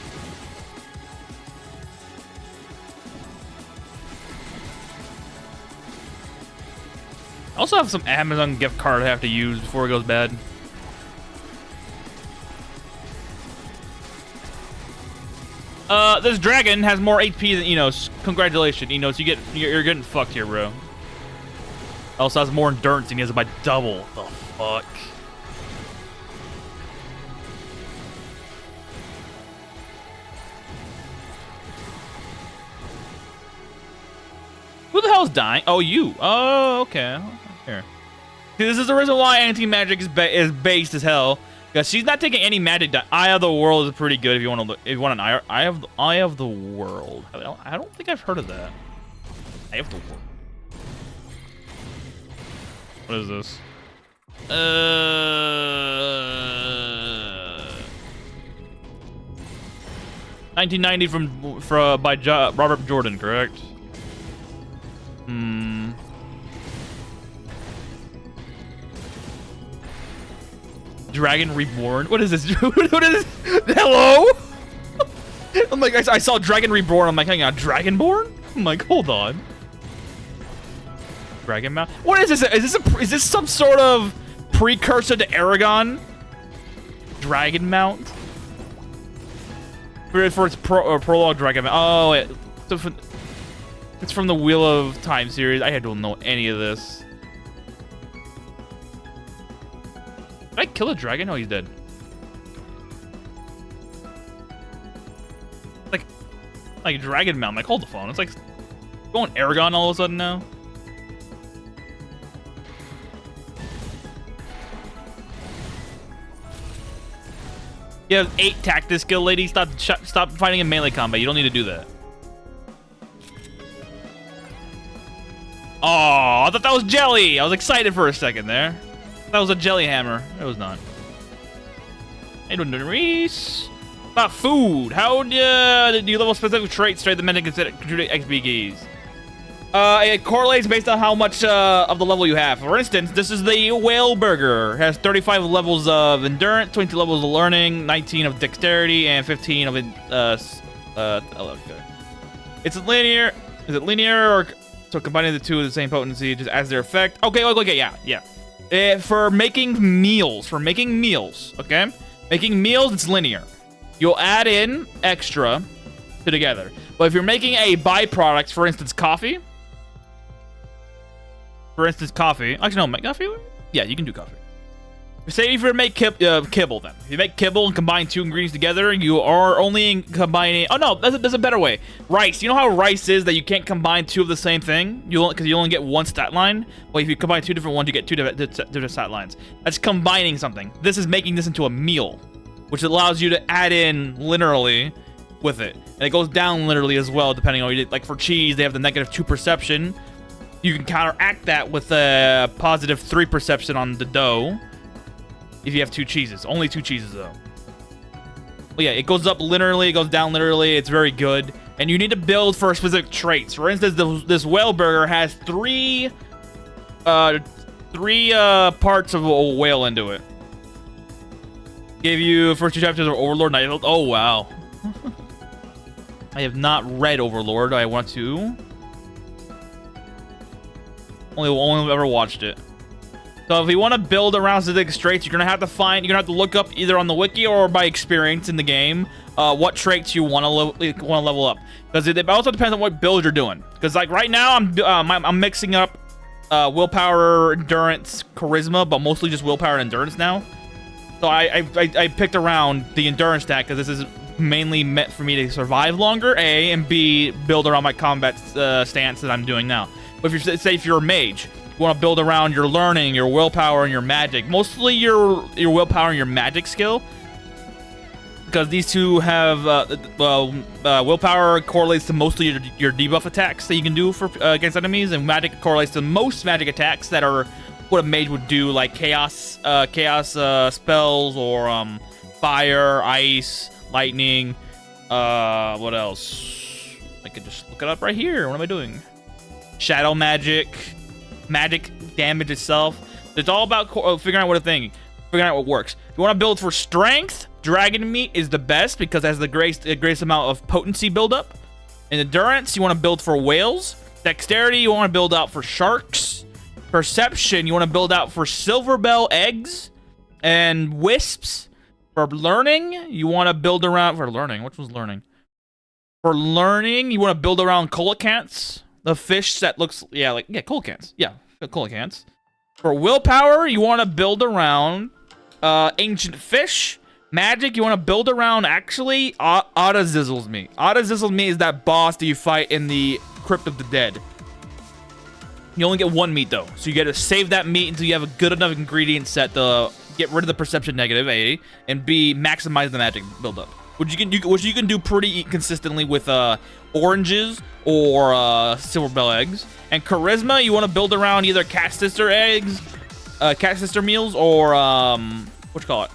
I also have some Amazon gift card I have to use before it goes bad. This dragon has more HP than Innos. Congratulations, Innos. You're getting fucked here, bro. Also has more endurance and he has it by double. The fuck? Who the hell's dying? Oh, you. Oh, okay. Here. See, this is the reason why anti-magic is based as hell. Because she's not taking any magic. Eye of the World is pretty good if you want to look. If you want an Eye of the World. I don't think I've heard of that. Eye of the World. What is this? 1990 by Robert Jordan, correct? Hmm. Dragon Reborn? What is this? What is this? Hello? I'm like, I saw Dragon Reborn. I'm like, hang on, Dragonborn? I'm like, hold on. Dragon Mount? What is this? Is this some sort of precursor to Aragon? Dragon Mount? For its prologue Dragon Mount. Oh, it's from the Wheel of Time series. I don't know any of this. Did I kill a dragon? Oh, he's dead. Like Dragon Mount. Like, hold the phone. It's like going Aragon all of a sudden now. You have 8 tactics skill, lady. Stop fighting in melee combat. You don't need to do that. Oh, I thought that was jelly. I was excited for a second there. That was a jelly hammer. It was not. Hey, doing Reese. About food. How do you level specific traits straight the men to consider XP keys? It correlates based on how much of the level you have. For instance, this is the whale burger. It has 35 levels of endurance, 20 levels of learning, 19 of dexterity, and 15 of it's linear. Is it linear or so combining the two of the same potency just adds their effect? Okay, yeah. For making meals, okay? Making meals, it's linear. You'll add in extra together. But if you're making a byproduct, for instance, coffee. Actually, no, make coffee? Yeah, you can do coffee. Say if you make kibble, then. If you make kibble and combine 2 ingredients together, you are only combining... Oh, no, that's a better way. Rice. You know how rice is that you can't combine 2 of the same thing? Because you only get 1 stat line? Well, if you combine 2 different ones, you get 2 different stat lines. That's combining something. This is making this into a meal, which allows you to add in linearly with it. And it goes down linearly as well, depending on what you did. Like for cheese, they have the -2 perception. You can counteract that with a +3 perception on the dough. If you have 2 cheeses. Only 2 cheeses, though. Well, yeah, it goes up linearly, it goes down linearly. It's very good. And you need to build for specific traits. For instance, this whale burger has 3 parts of a whale into it. Gave you first 2 chapters of Overlord. And oh, wow. I have not read Overlord. I want to. Only ever watched it. So if you want to build around specific traits, you're gonna have to look up either on the wiki or by experience in the game what traits you want to level up. Because it also depends on what build you're doing. Because like right now I'm mixing up willpower, endurance, charisma, but mostly just willpower and endurance now. So I picked around the endurance stat because this is mainly meant for me to survive longer, A, and B, build around my combat stance that I'm doing now. But if you're a mage, you want to build around your learning, your willpower, and your magic. Mostly your willpower and your magic skill. Because these two have... willpower correlates to mostly your debuff attacks that you can do for against enemies. And magic correlates to most magic attacks that are what a mage would do. Like chaos spells or fire, ice, lightning. What else? I could just look it up right here. What am I doing? Shadow magic damage itself. It's all about figuring out figuring out what works. If you want to build for strength, dragon meat is the best because it has the greatest amount of potency buildup. In endurance, you want to build for whales. Dexterity, you want to build out for sharks. Perception, you want to build out for silverbell eggs and wisps. For learning, you want to build around Which one's learning? For learning, you want to build around coelacanths. The fish that looks, coelacanths. Yeah, coelacanths. For willpower, you want to build around ancient fish. Magic, you want to build around, actually, Ottazizzle's meat. Ottazizzle's meat is that boss that you fight in the Crypt of the Dead. You only get 1 meat, though. So you got to save that meat until you have a good enough ingredient set to get rid of the perception negative, A, and B, maximize the magic buildup. Which you can do pretty consistently with oranges or silverbell eggs. And charisma, you want to build around either cat sister eggs, cat sister meals, or what you call it,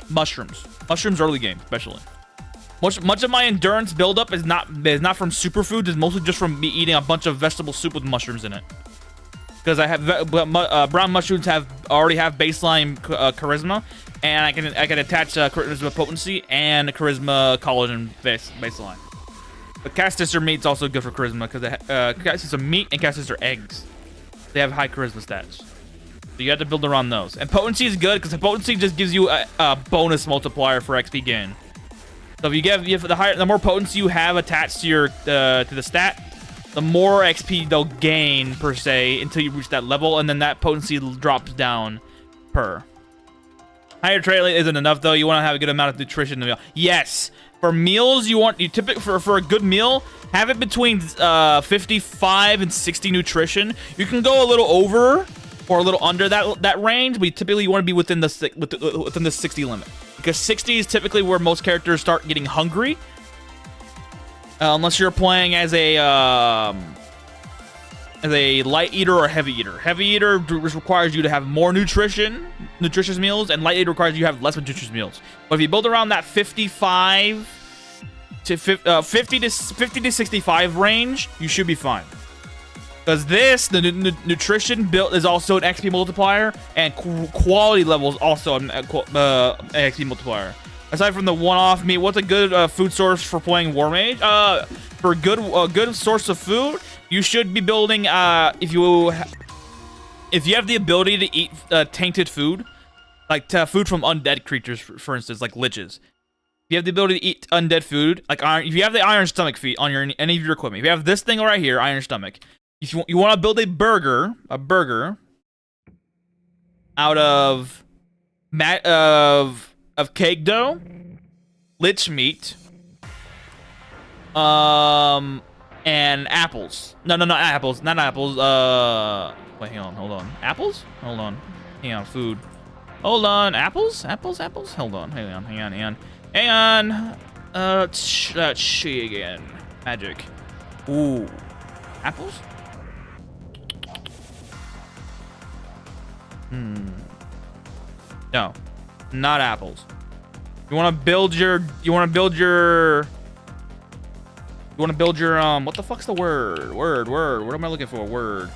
mushrooms. Mushrooms early game, especially. Much of my endurance buildup is not from superfoods. It's mostly just from me eating a bunch of vegetable soup with mushrooms in it. Because I have brown mushrooms already have baseline charisma. And I can attach charisma potency and charisma collagen baseline. But cat sister meat's also good for charisma because cat sister meat and cat sister eggs, they have high charisma stats. So you have to build around those. And potency is good because the potency just gives you a bonus multiplier for XP gain. So if you have the more potency you have attached to your to the stat, the more XP they'll gain per se until you reach that level, and then that potency drops down per. Higher trait isn't enough though. You want to have a good amount of nutrition in the meal. Yes, for meals you typically for a good meal have it between 55 and 60 nutrition. You can go a little over or a little under that range, but typically you want to be within the 60 limit because 60 is typically where most characters start getting hungry. Unless you're playing as a light eater or heavy eater. Heavy eater requires you to have more nutritious meals, and light eater requires you to have less nutritious meals. But if you build around that 50 to 65 range, you should be fine. Because the nutrition built is also an XP multiplier, and quality level is also an XP multiplier. Aside from the one-off meat, what's a good food source for playing War Mage? For a good source of food, you should be building, if you have the ability to eat tainted food, like food from undead creatures, for instance, like liches. If you have the ability to eat undead food, like iron, if you have the iron stomach feat on any of your equipment, if you have this thing right here, iron stomach, if you want to build a burger out of cake dough, lich meat, and apples. No, not apples. Wait, hang on, hold on. Apples? Hold on. Hang on, food. Hold on, apples? Hold on, hang on. Let's see again. Magic. Ooh. Apples? No. Not apples. You want to build your what the fuck's the word? Word. What am I looking for? Word.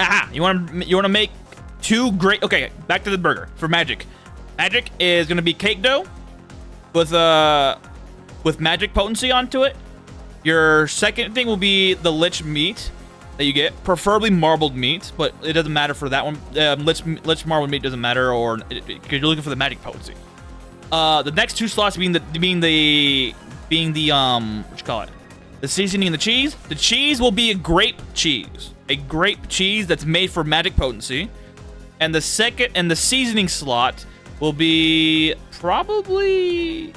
Aha! You want to make two great. Okay, back to the burger for magic. Magic is going to be cake dough with magic potency onto it. Your second thing will be the lich meat that you get, preferably marbled meat, but it doesn't matter for that one. Lich marbled meat doesn't matter, or because you're looking for the magic potency. The next two slots being the what you call it, the seasoning and the cheese. The cheese will be a grape cheese that's made for magic potency, and the seasoning slot will be probably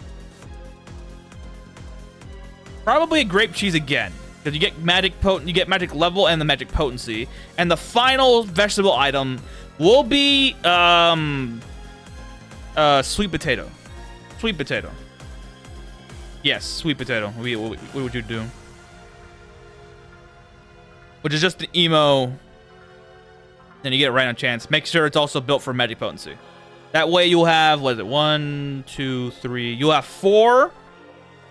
a grape cheese again. Because you get magic level and the magic potency. And the final vegetable item will be sweet potato. Sweet potato. Yes, sweet potato. What would you do? Which is just an emo. Then you get it right on chance. Make sure it's also built for magic potency. That way you'll have, what is it? 1, 2, 3. You'll have four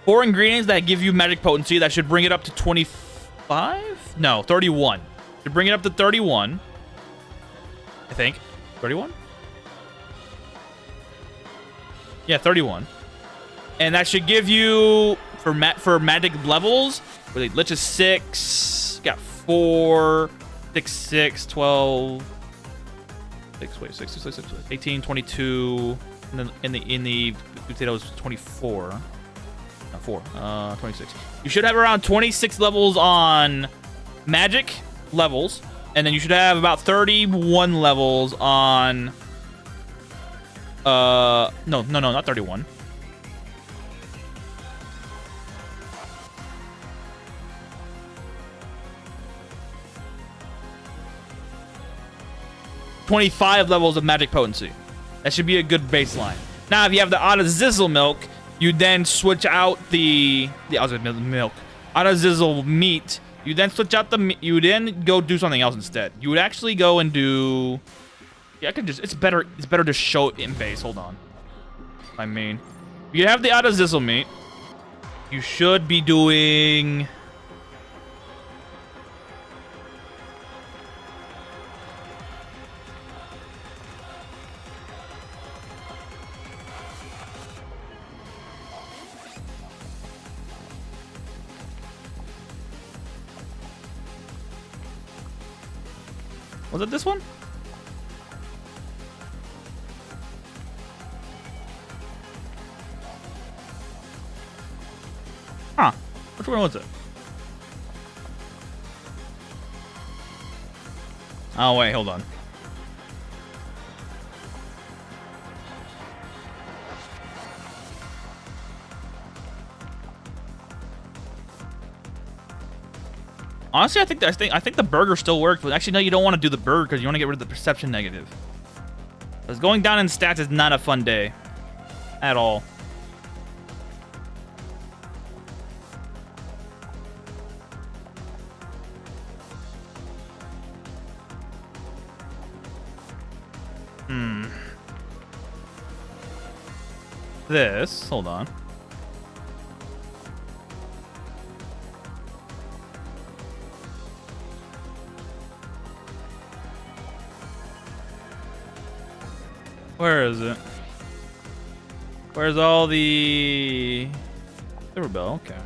ingredients that give you magic potency. That should bring it up to 25? No, 31. Should bring it up to 31. I think. 31? Yeah, 31. And that should give you, for magic levels, Lich is 6, got 4, 6, 12, 6, 18, 22, and then in the potatoes 24. 26. You should have around 26 levels on magic levels, and then you should have about 31 levels on no, not 31. $25 levels of magic potency. That should be a good baseline. Now, if you have the Zizzle milk, you then switch out the milk. Zizzle meat. You then switch out the meat. You then go do something else instead. You would actually go and do. Yeah, I could just. It's better to show it in base. Hold on. I mean, you have the Zizzle meat. You should be doing. Was it this one? Huh. Which one was it? Oh, wait, hold on. Honestly, I think the burger still works, but actually, no, you don't want to do the burger because you want to get rid of the perception negative. Because going down in stats is not a fun day. At all. This, hold on. Where is it? Where's all the silver bell? Okay.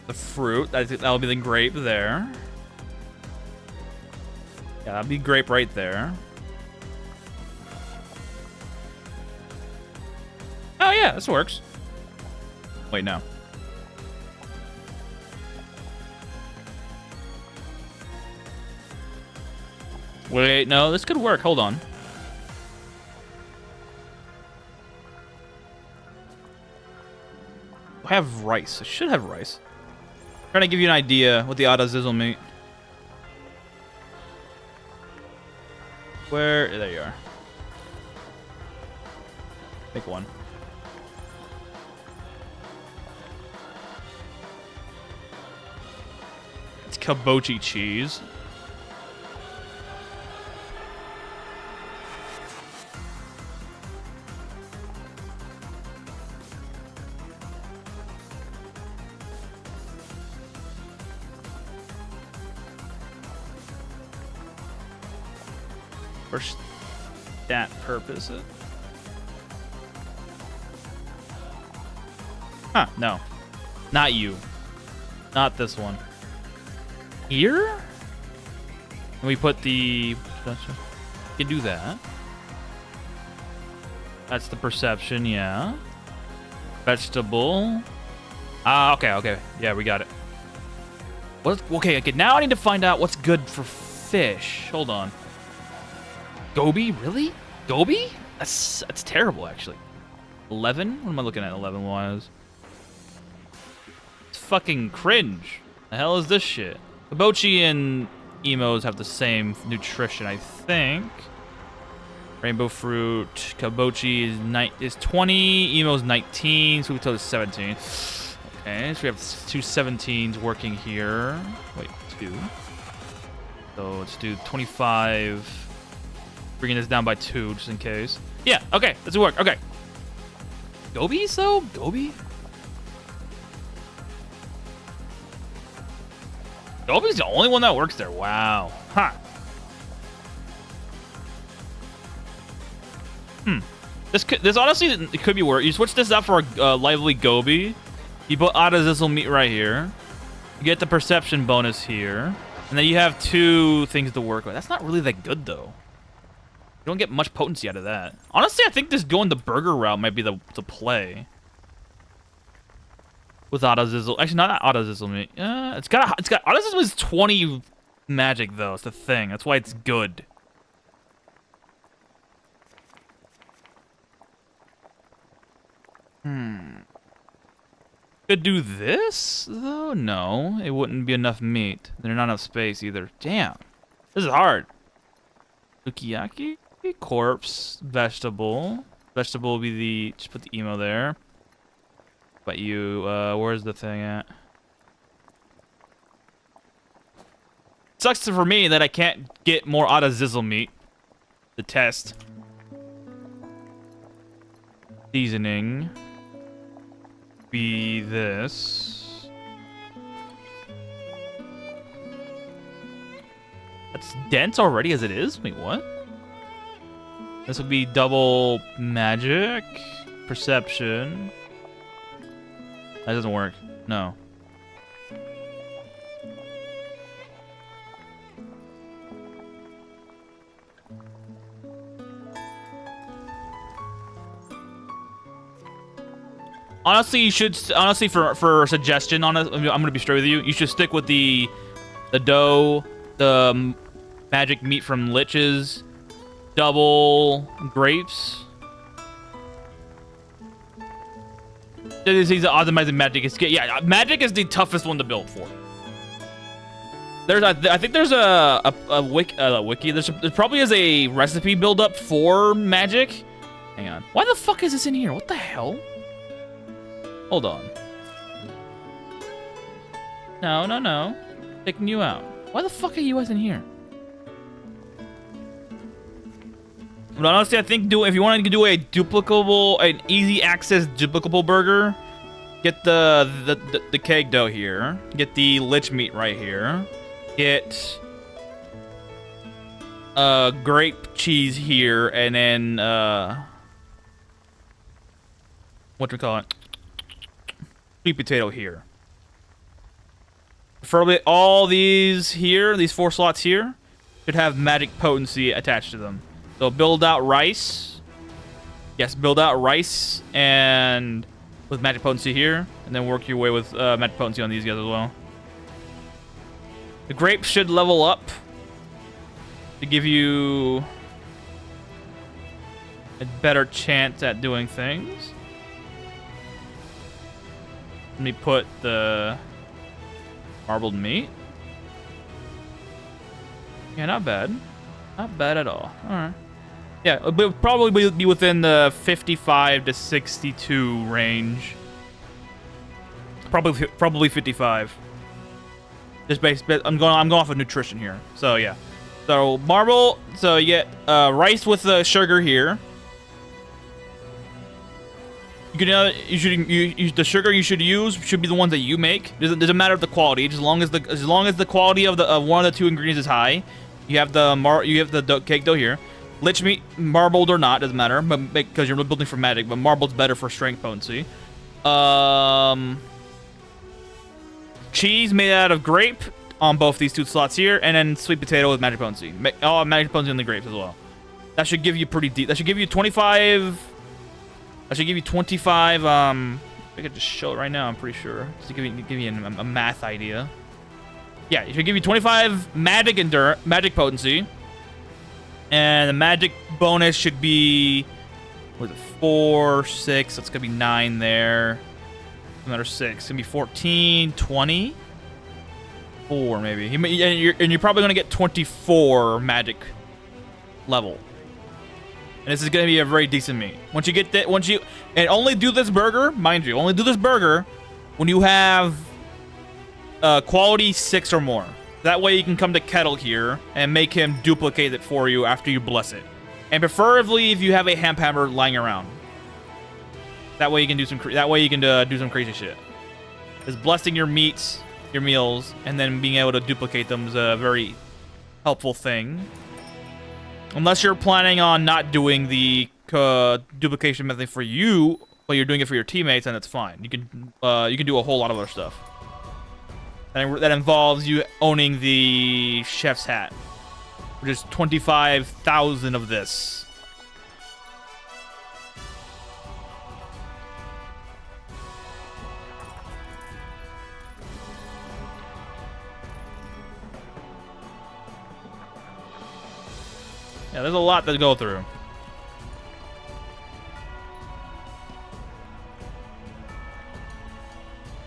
The fruit, that'll be the grape there. Yeah, that'll be grape right there. Oh yeah, this works. Wait, no. Wait, no, this could work. Hold on. I have rice. I should have rice. I'm trying to give you an idea what the autozizzle meat. Where? There you are. Pick one. It's kabochi cheese. For that purpose. Huh, no. Not you. Not this one. Here? And we put the... You can do that. That's the perception, yeah. Vegetable. Ah, okay. Yeah, we got it. Okay, now I need to find out what's good for fish. Hold on. Goby? Really? Goby? That's terrible, actually. 11? What am I looking at 11 wise? It's fucking cringe. The hell is this shit? Kabochi and emos have the same nutrition, I think. Rainbow fruit. Kabochi is 20. Emo's 19. Sweet potato is 17. Okay, so we have two 17s working here. Wait, two. So let's do 25. Bringing this down by 2, just in case. Yeah, okay, this will work. Okay. Goby, so? Goby? Goby's the only one that works there. Wow. Huh. This honestly, it could be worse. You switch this out for a lively Goby. You put autozizzle meat right here. You get the perception bonus here. And then you have 2 things to work with. That's not really that good, though. You don't get much potency out of that. Honestly, I think this going the burger route might be the play. With autozizzle. Actually, not autozizzle meat. It's got autozizzle is 20 magic, though. It's the thing. That's why it's good. Could do this, though? No, it wouldn't be enough meat. There's not enough space either. Damn. This is hard. Sukiyaki? Corpse, vegetable. Vegetable will be the... Just put the emo there. But you... where's the thing at? Sucks for me that I can't get more autozizzle meat. The test. Seasoning. Be this. That's dense already as it is? Wait, what? This would be double magic, perception. That doesn't work. No. Honestly, you should. Honestly, for a suggestion on it, I'm gonna be straight with you. You should stick with the dough, the magic meat from liches. Double grapes. He's optimizing magic. Yeah, magic is the toughest one to build for. I think there's a wiki. There probably is a recipe build up for magic. Hang on. Why the fuck is this in here? What the hell? Hold on. No. Taking you out. Why the fuck are you guys in here? But honestly, I think if you want to do an easy access duplicable burger, get the keg dough here. Get the lich meat right here. Get grape cheese here, and then whatchamacallit? Sweet potato here. Preferably all these here, these 4 slots here, should have magic potency attached to them. So build out rice. Yes, build out rice and with magic potency here, and then work your way with magic potency on these guys as well. The grapes should level up to give you a better chance at doing things. Let me put the marbled meat. Yeah, not bad. Not bad at all. Alright. Yeah, it'll probably be within the 55 to 62 range. Probably 55. Just I'm going off of nutrition here. So yeah. So marble. So you get rice with the sugar here. You can the sugar you should use should be the ones that you make. Doesn't matter the quality, as long as the quality of one of the 2 ingredients is high. You have the cake dough here. Lich meat, marbled or not, doesn't matter, but because you're building for magic. But marbled's better for strength potency. Cheese made out of grape on both these 2 slots here, and then sweet potato with magic potency. Magic potency on the grapes as well. That should give you pretty deep. That should give you 25. That should give you 25. I could just show it right now. I'm pretty sure, just to give you a math idea. Yeah, it should give you 25 magic potency. And the magic bonus should be, what is it, 4, 6, that's gonna be 9 there. Another 6, it's gonna be 14, 20, 4 maybe. And you're probably gonna get 24 magic level. And this is gonna be a very decent meat. Once you get that, and only do this burger, mind you, only do this burger when you have quality 6 or more. That way you can come to Kettle here and make him duplicate it for you after you bless it. And preferably if you have a hammer lying around. That way you can do some do some crazy shit. Because blessing your meats, your meals, and then being able to duplicate them is a very helpful thing. Unless you're planning on not doing the duplication method for you, but you're doing it for your teammates, then it's fine. You can do a whole lot of other stuff. That involves you owning the chef's hat, which is 25,000 of this. Yeah, there's a lot to go through.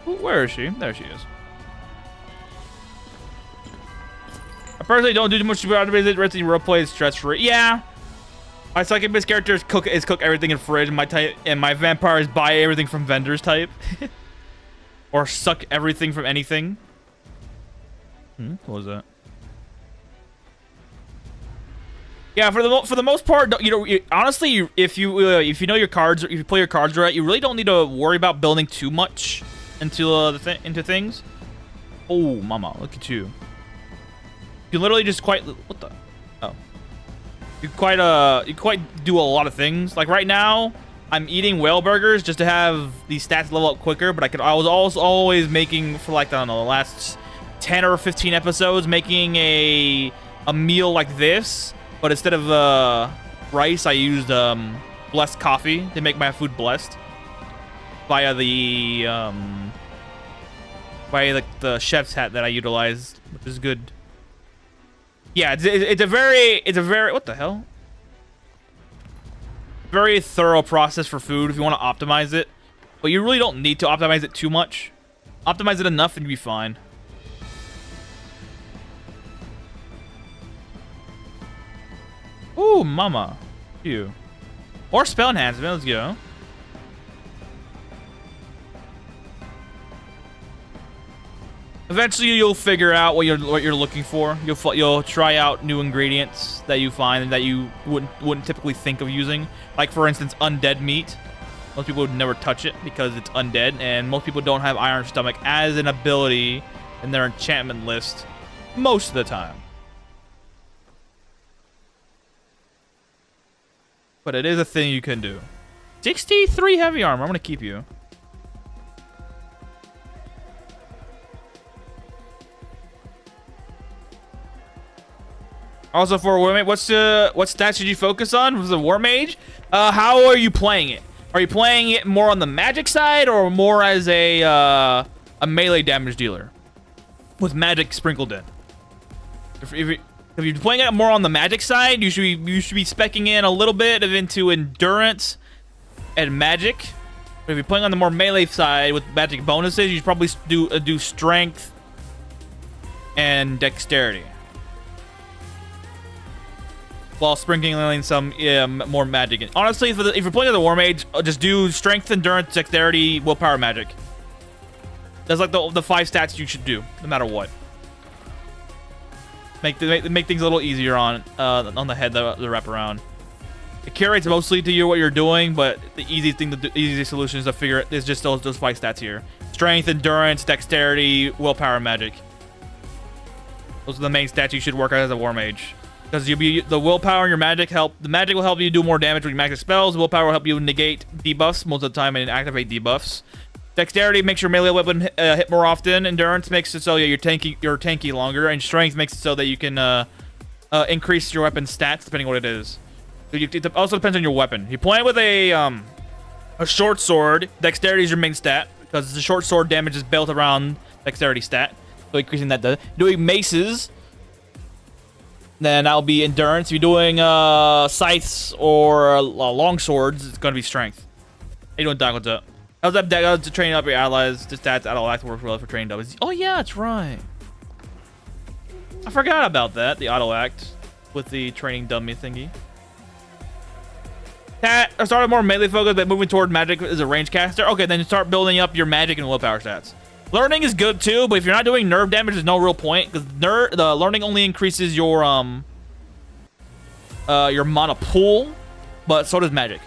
Where is she? There she is. I personally don't do too much to Resident roleplay. It's stress-free. Yeah. My Succubus character is cook everything in fridge. And my vampires buy everything from vendors type. Or suck everything from anything. What was that? Yeah, for the most part, honestly, if you know your cards, if you play your cards right, you really don't need to worry about building too much into things. Oh, mama, look at you. You can literally just what the? Oh. You quite do a lot of things. Like right now, I'm eating whale burgers just to have these stats level up quicker, but I was also always making, for like, I don't know, the last 10 or 15 episodes, making a meal like this, but instead of rice, I used blessed coffee to make my food blessed via the chef's hat that I utilized, which is good. Yeah, it's a very what the hell? Very thorough process for food if you want to optimize it, but you really don't need to optimize it too much. Optimize it enough and you'll be fine. Ooh, mama. You. Or spell enhancement. Let's go. Eventually, you'll figure out what you're looking for. You'll try out new ingredients that you find that you wouldn't typically think of using. Like, for instance, undead meat. Most people would never touch it because it's undead, and most people don't have Iron Stomach as an ability in their enchantment list most of the time. But it is a thing you can do. 63 heavy armor. I'm gonna keep you. Also, for War Mage, what stats should you focus on? Was it War Mage? How are you playing it? Are you playing it more on the magic side or more as a melee damage dealer with magic sprinkled in? If you're playing it more on the magic side, you should be speccing in a little bit into endurance and magic. But if you're playing on the more melee side with magic bonuses, you should probably do strength and dexterity, while sprinkling in some more magic. And honestly, if you're playing as a War Mage, just do strength, endurance, dexterity, willpower, magic. That's like the 5 stats you should do, no matter what. Make things a little easier on the head the wrap around. It curates mostly to you what you're doing, but the easy solution is to figure it is just those 5 stats here: strength, endurance, dexterity, willpower, magic. Those are the main stats you should work on as a War Mage. Because the willpower and your magic help. The magic will help you do more damage with your magic spells. Willpower will help you negate debuffs most of the time and activate debuffs. Dexterity makes your melee weapon hit more often. Endurance makes it so you're tanky longer, and strength makes it so that you can increase your weapon stats depending on what it is. So it also depends on your weapon. If you're playing with a short sword, dexterity is your main stat because the short sword damage is built around dexterity stat, so increasing that. Doing maces, then that'll be endurance. If you're doing scythes or long swords, it's gonna be strength. How you doing, Doc? What's up? How's that to training up your allies? Just stats auto-act works well for training doubles. Oh yeah, that's right. I forgot about that. The auto-act with the training dummy thingy. I started more melee focused, but moving toward magic as a range caster. Okay, then you start building up your magic and willpower stats. Learning is good too, but if you're not doing nerve damage, there's no real point because the learning only increases your mana pool, but so does magic.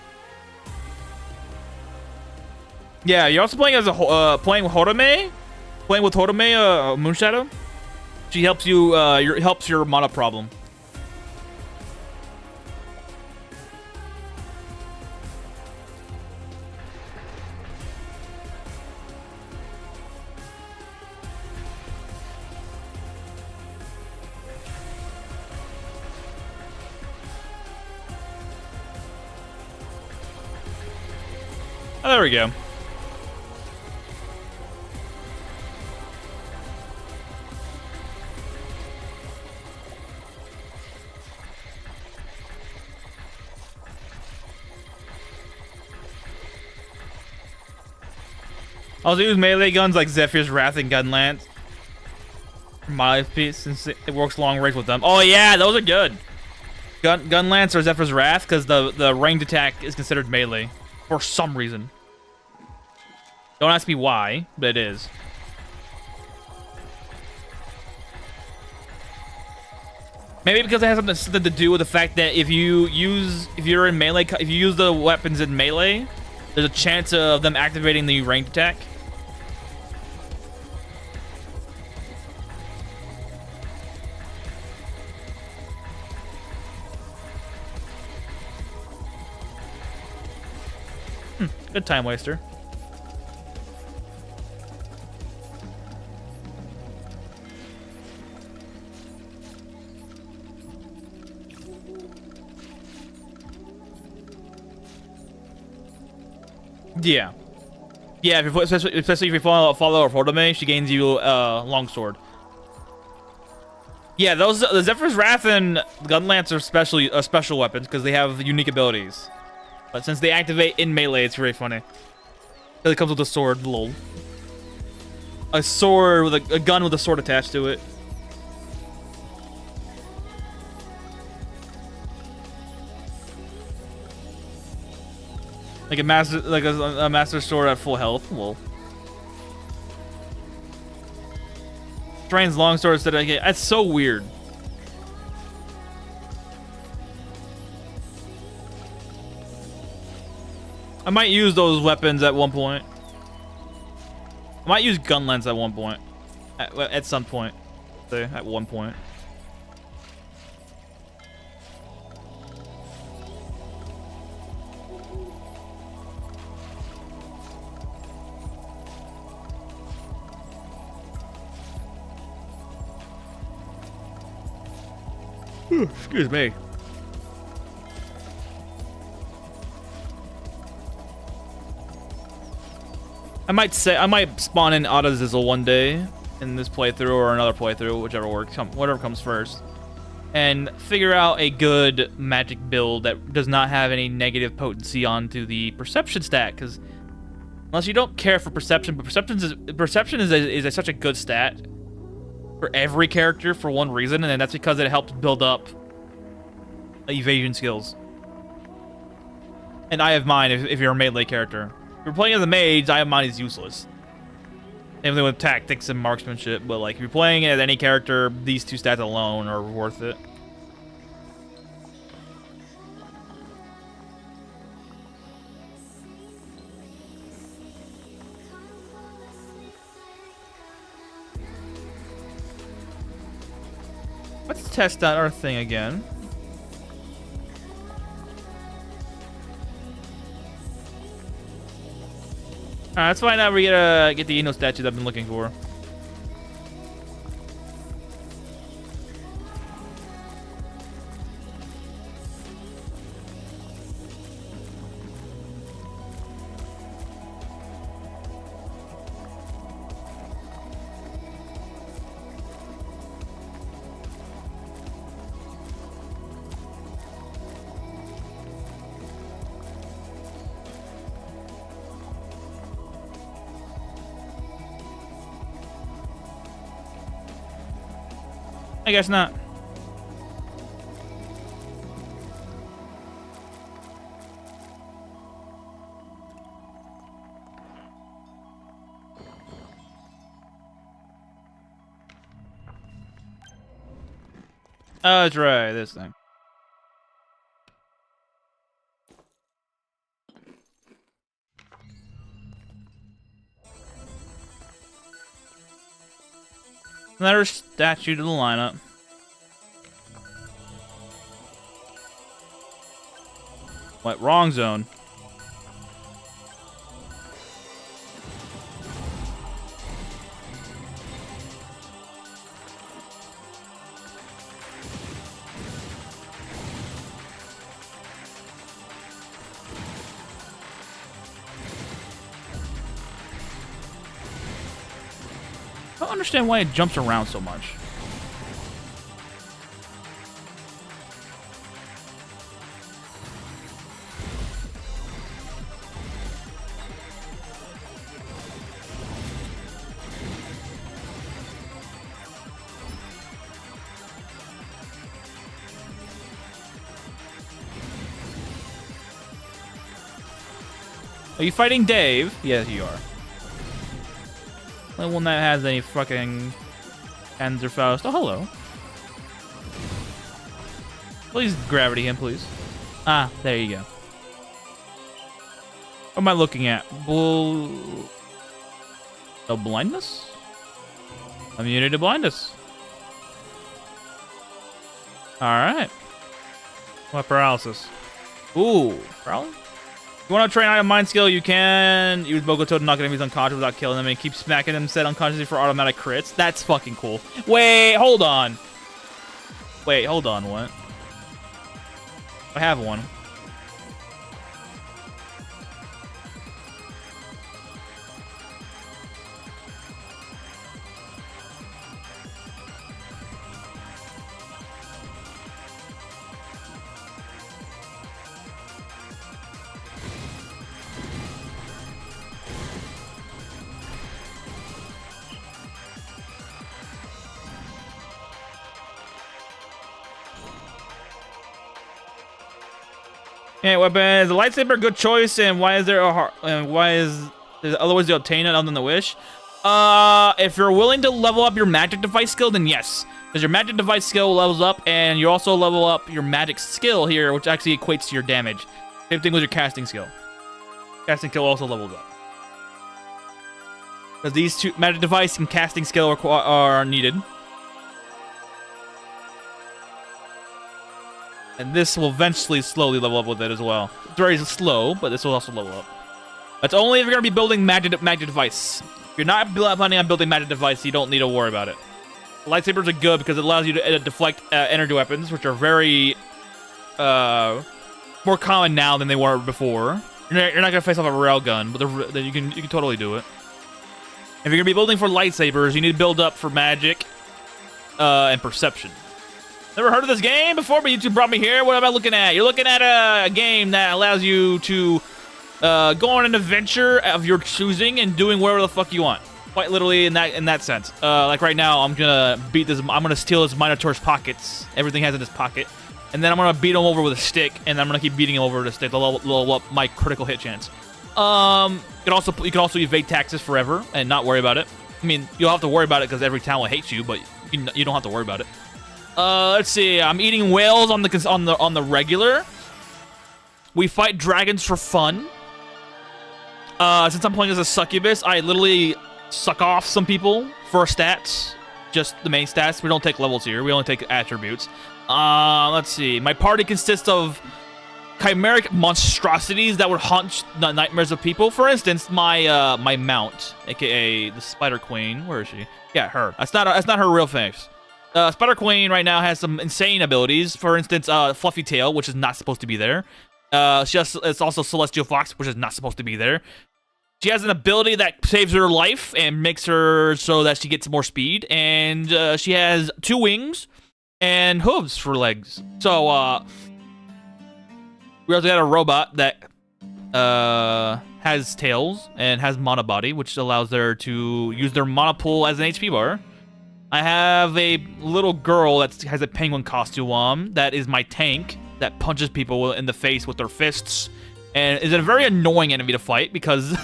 Yeah, you're also playing as a playing with Horome, Moonshadow. She helps you. Helps your mana problem. Oh, there we go. Also use melee guns like Zephyr's Wrath and Gunlance for my piece since it works long range with them. Oh yeah, those are good. Gunlance or Zephyr's Wrath because the ranged attack is considered melee for some reason. Don't ask me why, but it is. Maybe because it has something to do with the fact that if you use the weapons in melee, there's a chance of them activating the ranged attack. Good time waster. Yeah. Yeah, especially if you follow Horome, she gains you longsword. Yeah, the Zephyr's Wrath and Gunlance are special weapons because they have unique abilities. But since they activate in melee, it's very funny. It comes with a sword, lol. A sword with a gun with a sword attached to it. Like a master sword at full health. Well, trains long sword instead of that's so weird. I might use those weapons at one point. I might use gun lens at one point. At some point. Say, at one point. Excuse me. I might spawn in Auto Zizzle one day in this playthrough or another playthrough, whichever works, whatever comes first, and figure out a good magic build that does not have any negative potency onto the perception stat. Because unless you don't care for perception, but perception is such a good stat for every character for one reason, and that's because it helps build up evasion skills. And I have mine if you're a melee character. If you're playing as a mage, I have mine is useless. Same thing with tactics and marksmanship, but like if you're playing as any character, these two stats alone are worth it. Let's test out our thing again. Alright, let's find out where we get the Innos statue that I've been looking for. I guess not. Oh, that's right, this thing. Another statue to the lineup. What? Wrong zone. I don't understand why it jumps around so much. Are you fighting Dave? Yes, you are. The one that has any fucking Panzerfaust. Oh, hello. Please gravity him, please. Ah, there you go. What am I looking at? Oh, blindness? Immunity to blindness. Alright. What paralysis? Ooh, paralysis? If you want to train item mind skill, you can use Bogoto to knock enemies unconscious without killing them and keep smacking them set unconsciously for automatic crits. That's fucking cool. Wait, hold on. Wait, hold on, what? I have one. Okay, weapons. The lightsaber, good choice. And why is there a heart? And why is there other ways to obtain it other than the wish? If you're willing to level up your magic device skill, then yes. Because your magic device skill levels up, and you also level up your magic skill here, which actually equates to your damage. Same thing with your casting skill. Casting skill also levels up. Because these two, magic device and casting skill, are needed. And this will eventually slowly level up with it as well. It's very slow, but this will also level up. That's only if you're going to be building magic device. If you're not planning on building magic device, you don't need to worry about it. Lightsabers are good because it allows you to deflect energy weapons, which are very more common now than they were before. You're not going to face off a railgun, but you can totally do it. If you're going to be building for lightsabers, you need to build up for magic and perception. Never heard of this game before, but YouTube brought me here. What am I looking at? You're looking at a game that allows you to go on an adventure of your choosing and doing whatever the fuck you want. Quite literally in that sense. Like right now, I'm gonna beat this. I'm gonna steal this Minotaur's pockets. Everything has in his pocket, and then I'm gonna beat him over with a stick, and I'm gonna keep beating him over with a stick to level up my critical hit chance. You can also evade taxes forever and not worry about it. I mean, you'll have to worry about it because every town will hate you, but you don't have to worry about it. Let's see. I'm eating whales on the regular. We fight dragons for fun. Since I'm playing as a succubus, I literally suck off some people for stats. Just the main stats. We don't take levels here. We only take attributes. Let's see. My party consists of chimeric monstrosities that would haunt the nightmares of people. For instance, my my mount, aka the Spider Queen. Where is she? Yeah, her. That's not her real face. Spider Queen right now has some insane abilities. For instance, Fluffy Tail, which is not supposed to be there. It's also Celestial Fox, which is not supposed to be there. She has an ability that saves her life and makes her so that she gets more speed. And she has 2 wings and hooves for legs. So, we also got a robot that has tails and has monobody, which allows her to use their monopool as an HP bar. I have a little girl that has a penguin costume on. That is my tank that punches people in the face with their fists, and is a very annoying enemy to fight because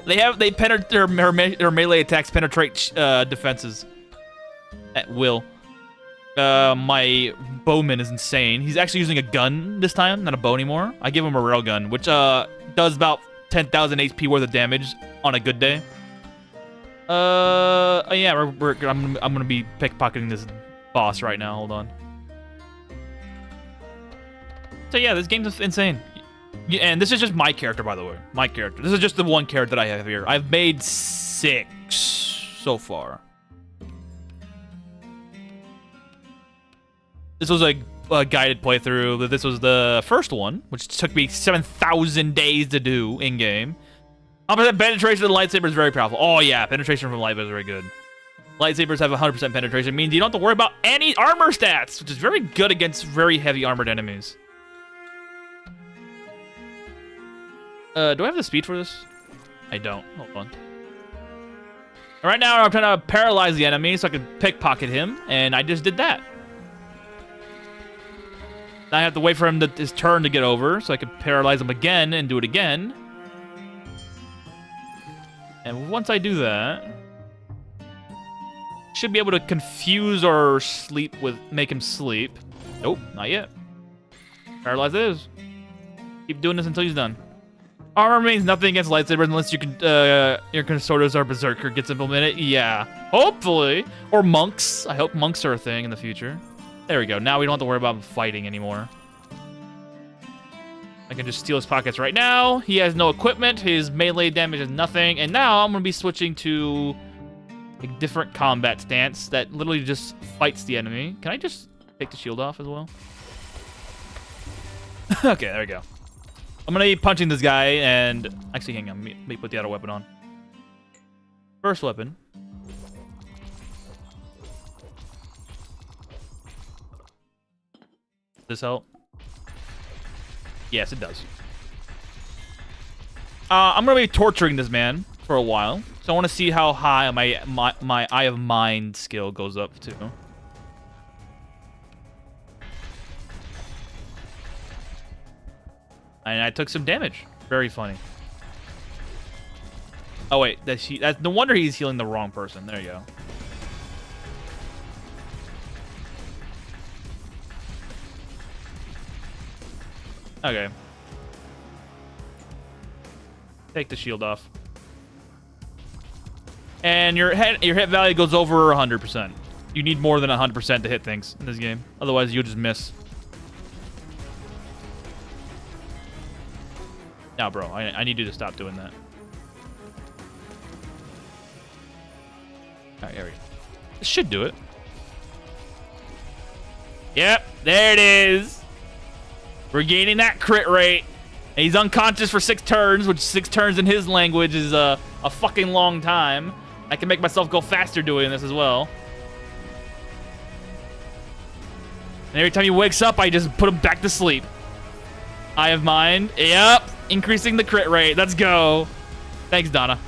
their melee attacks penetrate defenses at will. My bowman is insane. He's actually using a gun this time, not a bow anymore. I give him a rail gun, which does about 10,000 HP worth of damage on a good day. Yeah, I'm gonna be pickpocketing this boss right now. Hold on. So yeah, this game's insane. And this is just my character, by the way. My character. This is just the one character that I have here. I've made 6 so far. This was a guided playthrough, but this was the first one, which took me 7,000 days to do in-game. Penetration of the lightsaber is very powerful. Oh yeah, penetration from lightsabers is very good. Lightsabers have 100% penetration. It means you don't have to worry about any armor stats, which is very good against very heavy armored enemies. Do I have the speed for this? I don't. Hold on. Right now, I'm trying to paralyze the enemy so I can pickpocket him, and I just did that. Now I have to wait for his turn to get over so I can paralyze him again and do it again. And once I do that, should be able to confuse or make him sleep. Nope, not yet. Paralyze is. Keep doing this until he's done. Armor means nothing against lightsabers unless your consorters or berserker gets implemented. Yeah, hopefully. Or monks. I hope monks are a thing in the future. There we go. Now we don't have to worry about fighting anymore. I can just steal his pockets right now. He has no equipment. His melee damage is nothing. And now I'm going to be switching to a different combat stance that literally just fights the enemy. Can I just take the shield off as well? Okay, there we go. I'm going to be punching this guy and... Actually, hang on. Let me put the other weapon on. First weapon. Does this help? Yes, it does. I'm going to be torturing this man for a while. So I want to see how high my Eye of Mind skill goes up to. And I took some damage. Very funny. Oh wait, that's no wonder he's healing the wrong person. There you go. Okay. Take the shield off. And your hit value goes over 100%. You need more than 100% to hit things in this game. Otherwise, you'll just miss. Now, bro, I need you to stop doing that. Alright, here we go. This should do it. Yep, there it is. We're gaining that crit rate. And he's unconscious for 6 turns, which 6 turns in his language is a fucking long time. I can make myself go faster doing this as well. And every time he wakes up, I just put him back to sleep. Eye of Mind. Yep. Increasing the crit rate. Let's go. Thanks, Donna.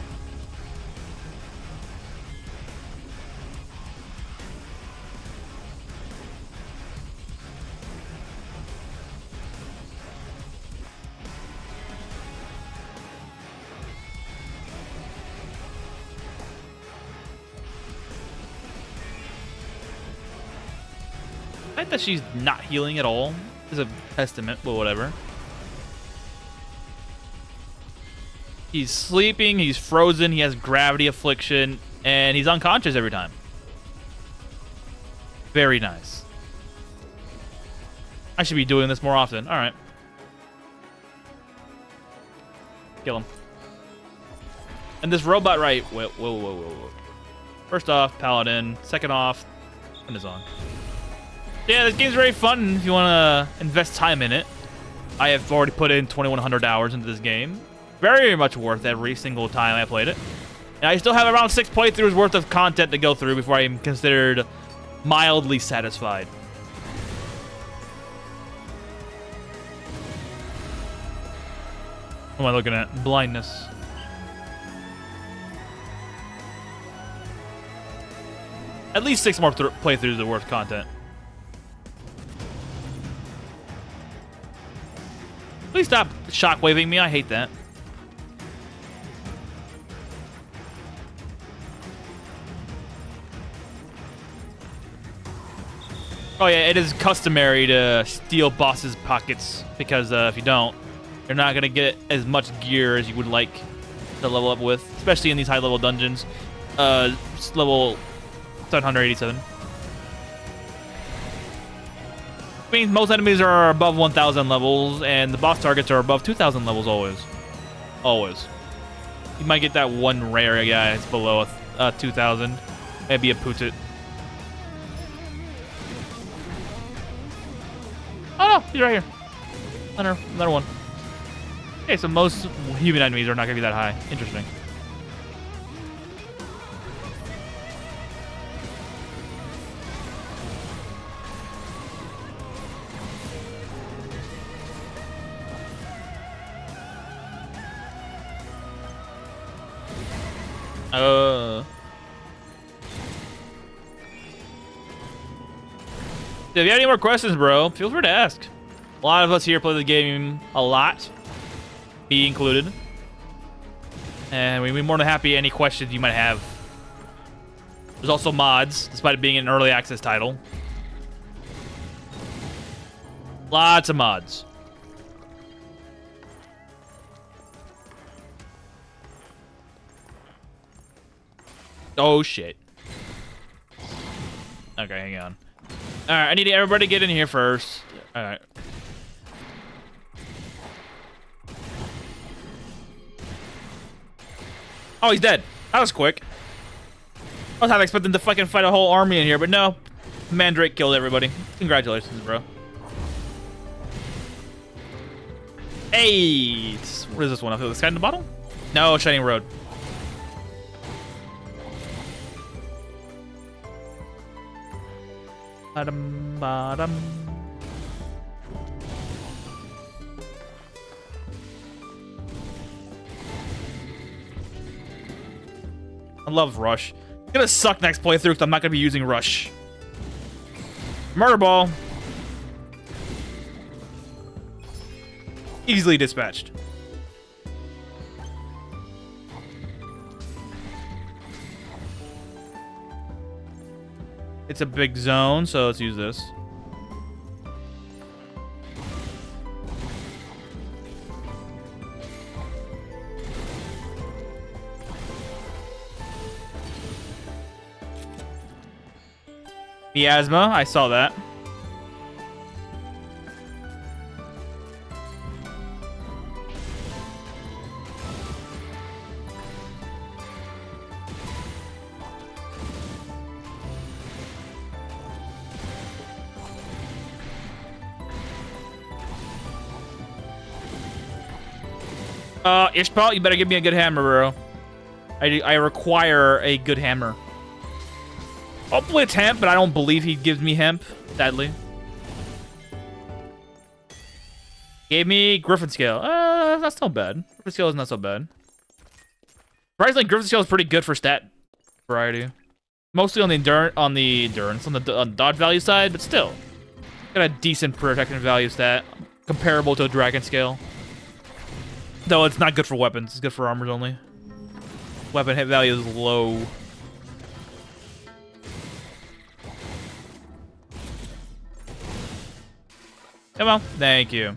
The fact that she's not healing at all is a testament, but whatever. He's sleeping, he's frozen, he has gravity affliction, and he's unconscious every time. Very nice. I should be doing this more often. Alright. Kill him. And this robot right... Whoa. First off, Paladin. Second off, turn this on. Yeah, this game's very fun if you want to invest time in it. I have already put in 2,100 hours into this game. Very much worth every single time I played it. And I still have around 6 playthroughs worth of content to go through before I am considered mildly satisfied. What am I looking at? Blindness. At least 6 more playthroughs are worth content. Please stop shockwaving me. I hate that. Oh yeah, it is customary to steal bosses' pockets because if you don't, you're not gonna get as much gear as you would like to level up with, especially in these high-level dungeons. Level 787. Means most enemies are above 1,000 levels, and the boss targets are above 2,000 levels always. Always. You might get that one rare guy that's below 2,000. Maybe a Pootit. Oh no, he's right here. Another one. Okay, so most human enemies are not going to be that high. Interesting. If you have any more questions, bro, feel free to ask. A lot of us here play the game a lot, me included. And we'd be more than happy any questions you might have. There's also mods, despite it being an early access title. Lots of mods. Oh, shit. Okay, hang on. Alright, I need everybody to get in here first. Alright. Oh, he's dead. That was quick. I was half expecting to fucking fight a whole army in here, but no. Mandrake killed everybody. Congratulations, bro. Hey! What is this one? I feel this guy in the bottom? No, Shining Road. Bottom. I love Rush. It's gonna suck next playthrough because I'm not gonna be using Rush. Murder Ball. Easily dispatched. It's a big zone, so let's use this. Miasma, I saw that. Ishbal, you better give me a good hammer, bro. I require a good hammer. Hopefully it's hemp, but I don't believe he gives me hemp, sadly. Gave me Griffin Scale. That's not bad. Griffin Scale is not so bad. Surprisingly, Griffin Scale is pretty good for stat variety. Mostly on the endurance, on the dodge value side, but still. Got a decent protection value stat, comparable to a Dragon Scale. Though it's not good for weapons, it's good for armors only. Weapon hit value is low. Come on, thank you.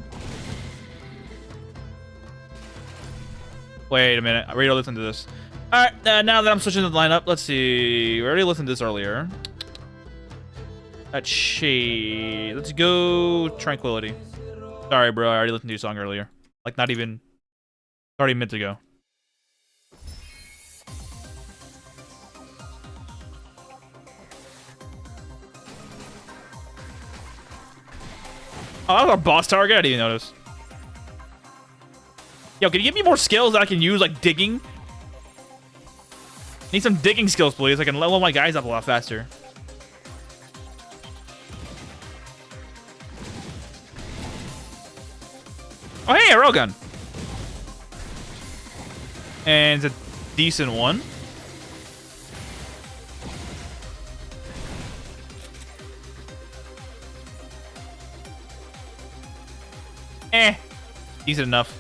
Wait a minute, I already listened to this. Alright, now that I'm switching the lineup, let's see. We already listened to this earlier. That shade. Let's go Tranquility. Sorry, bro, I already listened to your song earlier. Like, not even 30 minutes ago. Oh, that was our boss target? I didn't even notice. Yo, can you give me more skills that I can use, like digging? Need some digging skills, please. I can level my guys up a lot faster. Oh, hey, a railgun. And it's a decent one. Decent enough.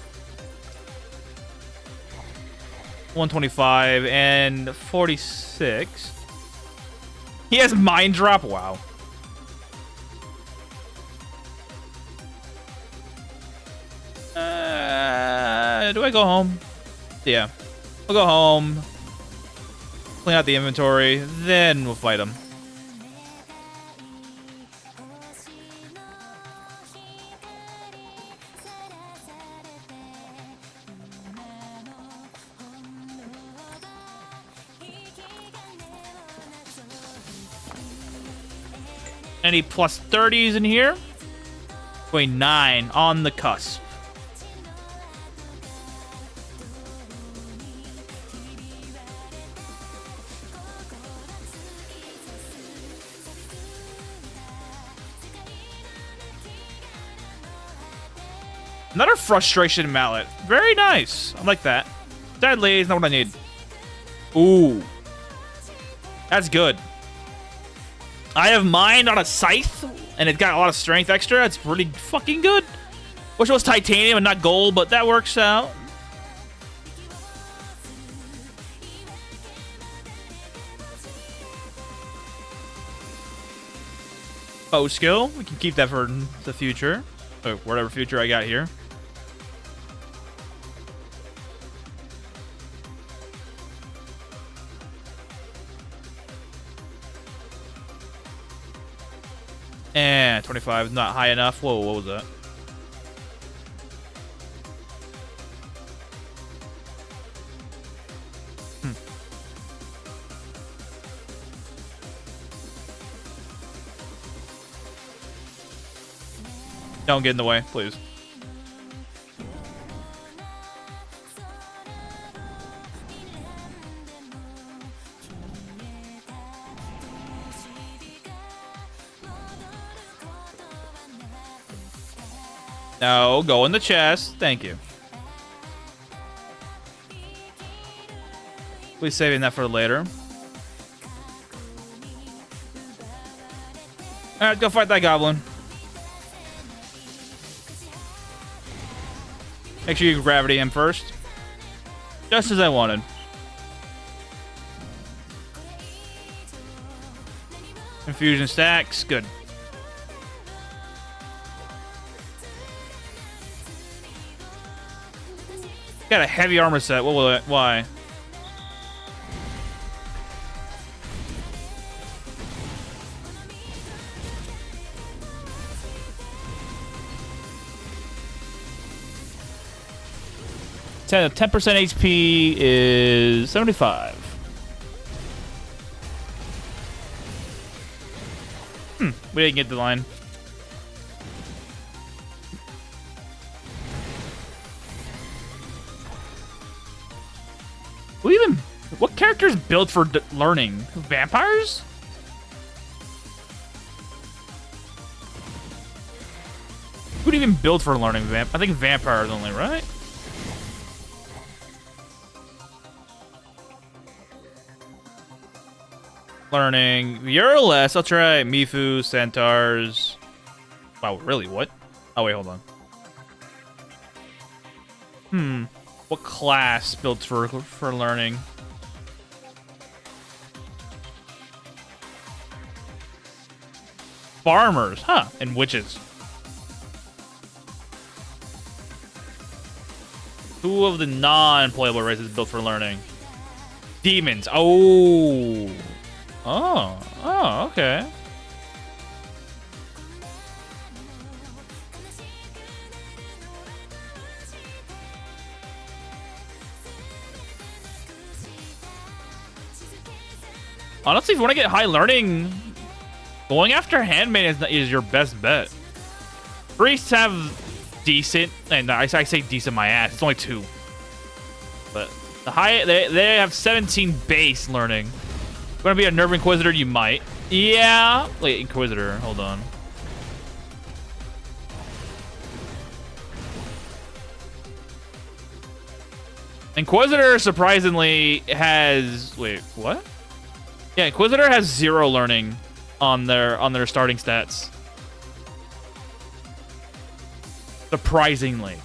125 and 46. He has Mind Drop? Wow. Do I go home? Yeah. We'll go home. Clean out the inventory. Then we'll fight him. Any plus 30s in here? 29 on the cusp. Another frustration mallet. Very nice. I like that. Deadly is not what I need. Ooh. That's good. I have mine on a scythe, and it got a lot of strength extra. It's really fucking good. Wish it was titanium and not gold, but that works out. Bow skill. We can keep that for the future. Or whatever future I got here. And 25 is not high enough. Whoa, what was that? Don't get in the way, please. No, go in the chest. Thank you. We're saving that for later. Alright, go fight that goblin. Make sure you gravity him first. Just as I wanted. Infusion stacks, good. Got a heavy armor set. What will it? Why? Ten 10% HP is 75. We didn't get the line. What character is built for learning? Vampires? Who'd even build for learning? I think vampires only, right? Learning. Urles, that's right. Mifu, centaurs. Wow, really? What? Oh, wait, hold on. What class built for learning? Farmers, huh? And witches. Who of the non-playable races built for learning? Demons. Oh. Oh, okay. Honestly, if you want to get high learning, going after handmaid is your best bet. Priests have decent, and I say decent my ass. It's only 2. But the high they have 17 base learning. Gonna be a Nerve Inquisitor, you might. Yeah. Wait, Inquisitor, hold on. Inquisitor surprisingly has what? Yeah, Inquisitor has 0 learning on their starting stats. Surprisingly.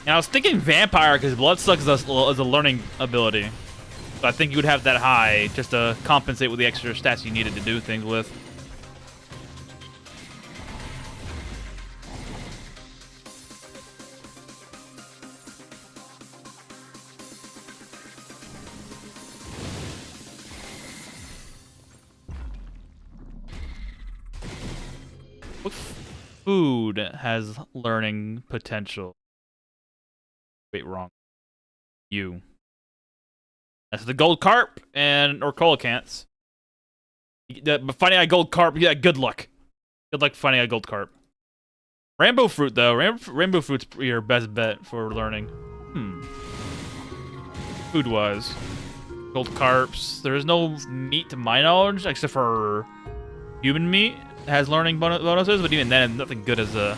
And I was thinking Vampire because Bloodsuck is a learning ability. So I think you would have that high just to compensate with the extra stats you needed to do things with. What food has learning potential? Wait, wrong. You. That's the gold carp or coelacanths. But finding a gold carp, yeah, good luck. Good luck finding a gold carp. Rainbow fruit, though. Rainbow fruit's your best bet for learning. Food-wise. Gold carps. There is no meat to my knowledge, except for human meat. It has learning bonuses, but even then, nothing good as the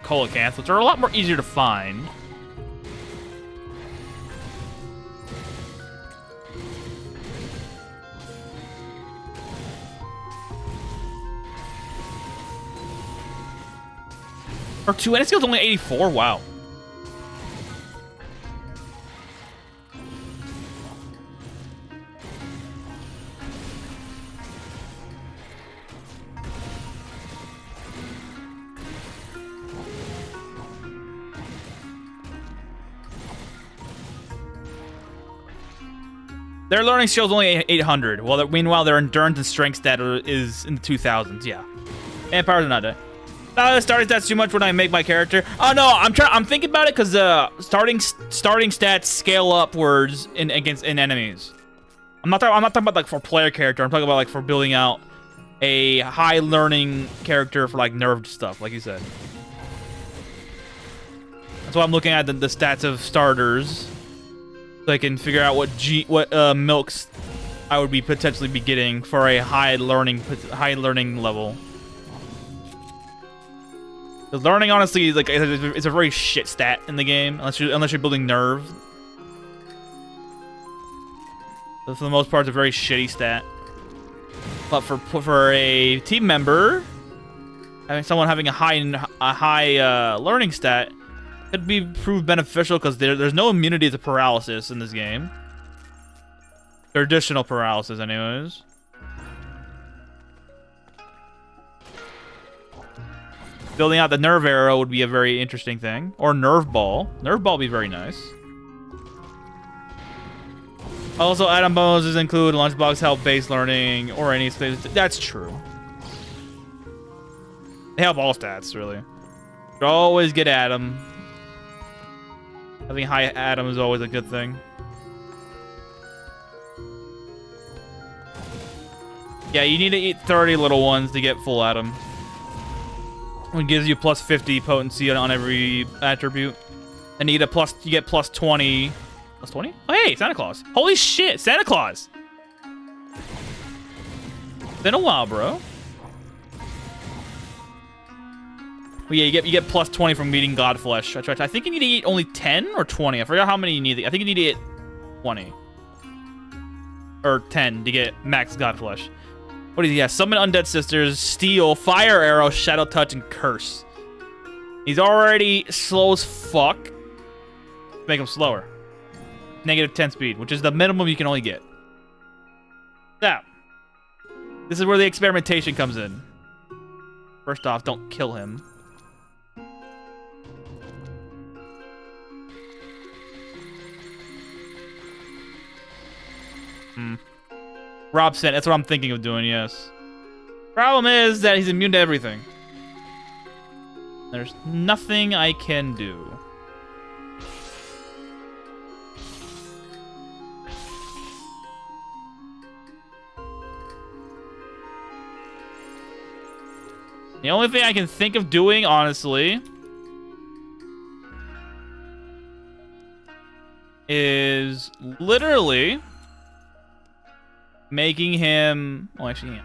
coelacanths, which are a lot more easier to find. Or 2, and it skill's only 84. Wow. Their learning skill's only 800. Well, meanwhile, their endurance and strength stat is in the 2000s. Yeah. And powers are not dead. Starting stats too much when I make my character. Oh no, I'm thinking about it because starting stats scale upwards in enemies. I'm not talking about like for player character. I'm talking about like for building out a high learning character for like nerfed stuff, like you said. That's why I'm looking at the stats of starters, so I can figure out what milks I would potentially be getting for a high learning level. The learning, honestly, is like it's a very shit stat in the game, unless you're building nerve. So for the most part, it's a very shitty stat. But for a team member, having a high learning stat could be proved beneficial because there's no immunity to paralysis in this game. Traditional paralysis, anyways. Building out the nerve arrow would be a very interesting thing. Or nerve ball. Nerve ball would be very nice. Also, item bonuses include lunchbox help base learning or any space. That's true. They help all stats, really. You always get Atom. Having high Atom is always a good thing. Yeah, you need to eat 30 little ones to get full Atom. It gives you plus 50 potency on every attribute. And you get plus 20. Plus 20? Oh, hey, Santa Claus. Holy shit, Santa Claus. Been a while, bro. Well, yeah, you get plus 20 from eating God Flesh. I think you need to eat only 10 or 20. I forgot how many you need. I think you need to eat 20. Or 10 to get max God Flesh. What is he? Yeah, Summon Undead Sisters, Steel, Fire Arrow, Shadow Touch, and Curse. He's already slow as fuck. Make him slower. Negative 10 speed, which is the minimum you can only get. Now, this is where the experimentation comes in. First off, don't kill him. Rob sent. That's what I'm thinking of doing, yes. Problem is that he's immune to everything. There's nothing I can do. The only thing I can think of doing, honestly, is literally making him... Oh, actually, yeah.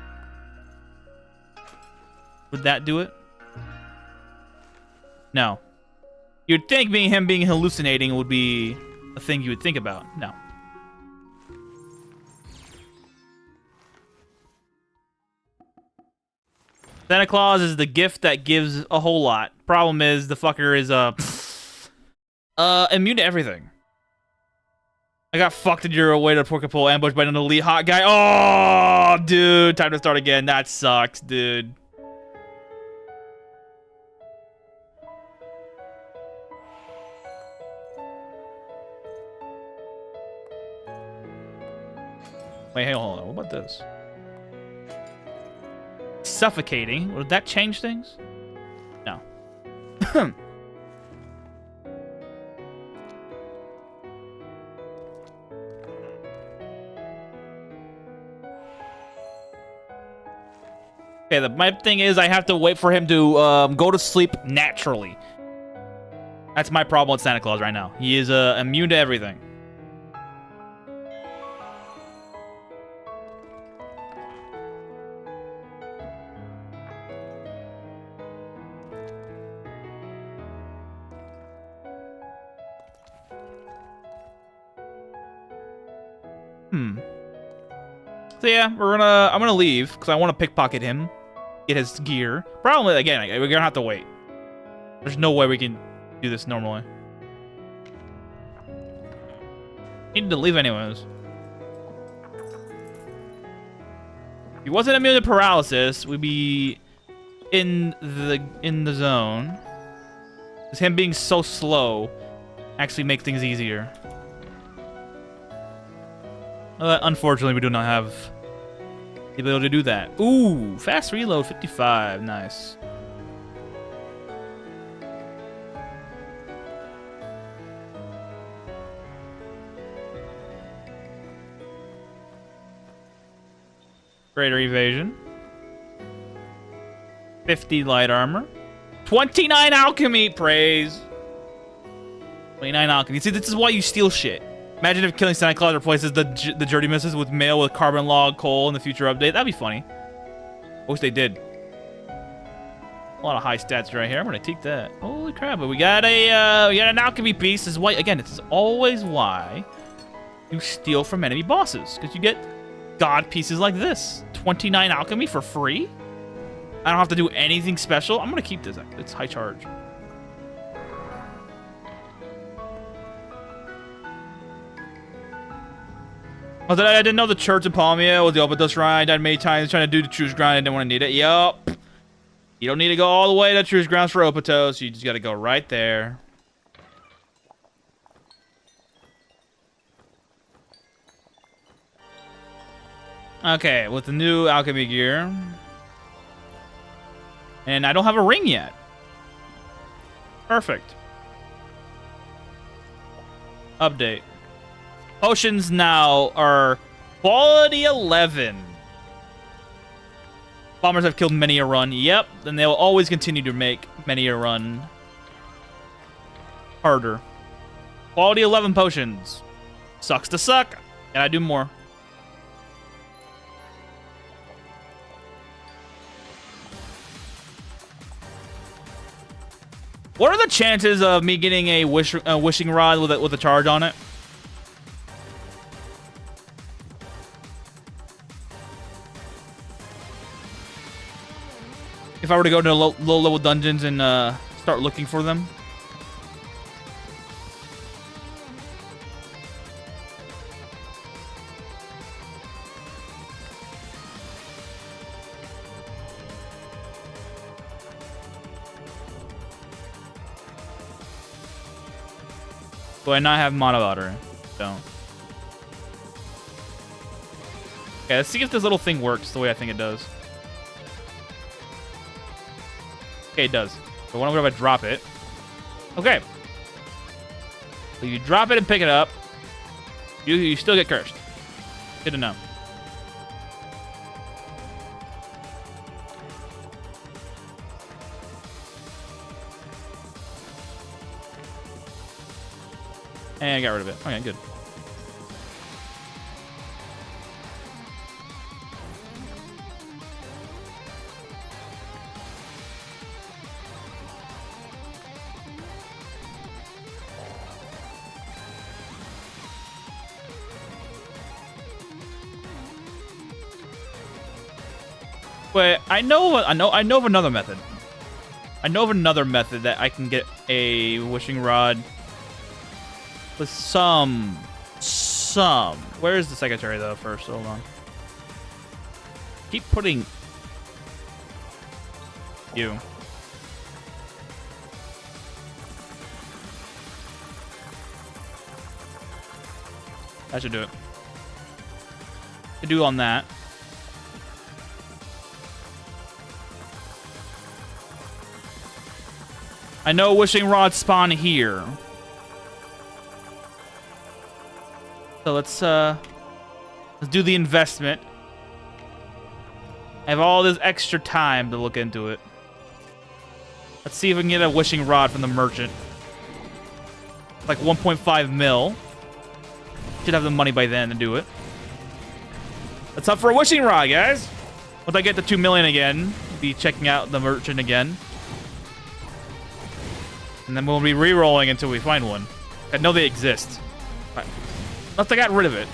Would that do it? No. You'd think him being hallucinating would be a thing you would think about. No. Santa Claus is the gift that gives a whole lot. Problem is, the fucker is, immune to everything. I got fucked in your way to Porcupole ambush by an elite hot guy. Oh, dude. Time to start again. That sucks, dude. Wait, hey, hold on. What about this? Suffocating. Would that change things? No. Okay, my thing is I have to wait for him to go to sleep naturally. That's my problem with Santa Claus right now. He is immune to everything. So yeah, I'm gonna leave because I want to pickpocket him, get his gear. Probably again, we're gonna have to wait. There's no way we can do this normally. Needed to leave anyways. If he wasn't immune to paralysis, we'd be in the zone. Because him being so slow actually makes things easier. Unfortunately, we do not have the ability to do that. Ooh, fast reload, 55. Nice. Greater evasion. 50 light armor. 29 alchemy, praise. 29 alchemy. See, this is why you steal shit. Imagine if killing Santa Claus replaces the Dirty Misses with mail with carbon log coal in the future update. That'd be funny. I wish they did. A lot of high stats right here. I'm gonna take that. Holy crap! But we got an alchemy piece. This is why, again, it's always why you steal from enemy bosses, because you get god pieces like this. 29 alchemy for free. I don't have to do anything special. I'm gonna keep this. It's high charge. I didn't know the Church of Palmia was the Obito Shrine. I died many times trying to do the Truce Grind. I didn't want to need it. Yup. You don't need to go all the way to Truce Grounds for Obito, so you just gotta go right there. Okay, with the new alchemy gear. And I don't have a ring yet. Perfect. Update. Potions now are quality 11. Bombers have killed many a run. Yep, and they will always continue to make many a run harder. Quality 11 potions. Sucks to suck. Gotta do more. What are the chances of me getting a wishing rod with a charge on it? If I were to go to low level dungeons and start looking for them. Do I not have mana water? Don't. Okay, let's see if this little thing works the way I think it does. Okay, it does. But what if I drop it? Okay. So you drop it and pick it up. You still get cursed. Good to know. And I got rid of it. Okay, good. Wait, I know of another method. I know of another method that I can get a wishing rod with some. Where is the secretary though? First, hold on. Keep putting you. That should do it. To do on that. I know wishing rods spawn here. So let's do the investment. I have all this extra time to look into it. Let's see if we can get a wishing rod from the merchant. Like 1.5 mil. Should have the money by then to do it. Let's up for a wishing rod, guys. Once I get to 2 million again, be checking out the merchant again. And then we'll be re-rolling until we find one. I know they exist. Unless I got rid of it.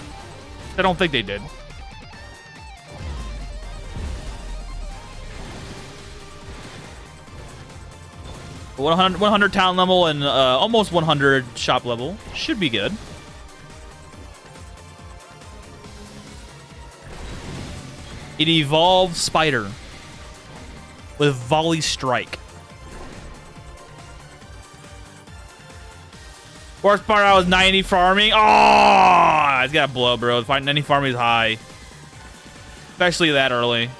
I don't think they did. But 100 town level and almost 100 shop level. Should be good. It evolved Spider with Volley Strike. Worst part, I was 90 farming. Oh, it's got to blow, bro. Any farming is high. Especially that early.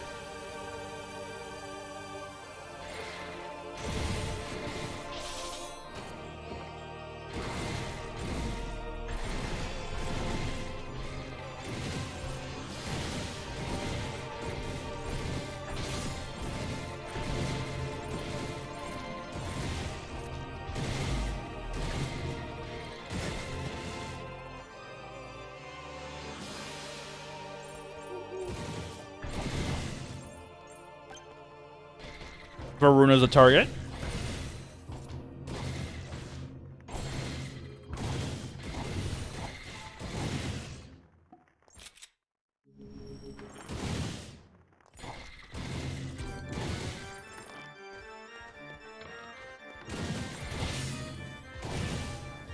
Varuna's a target.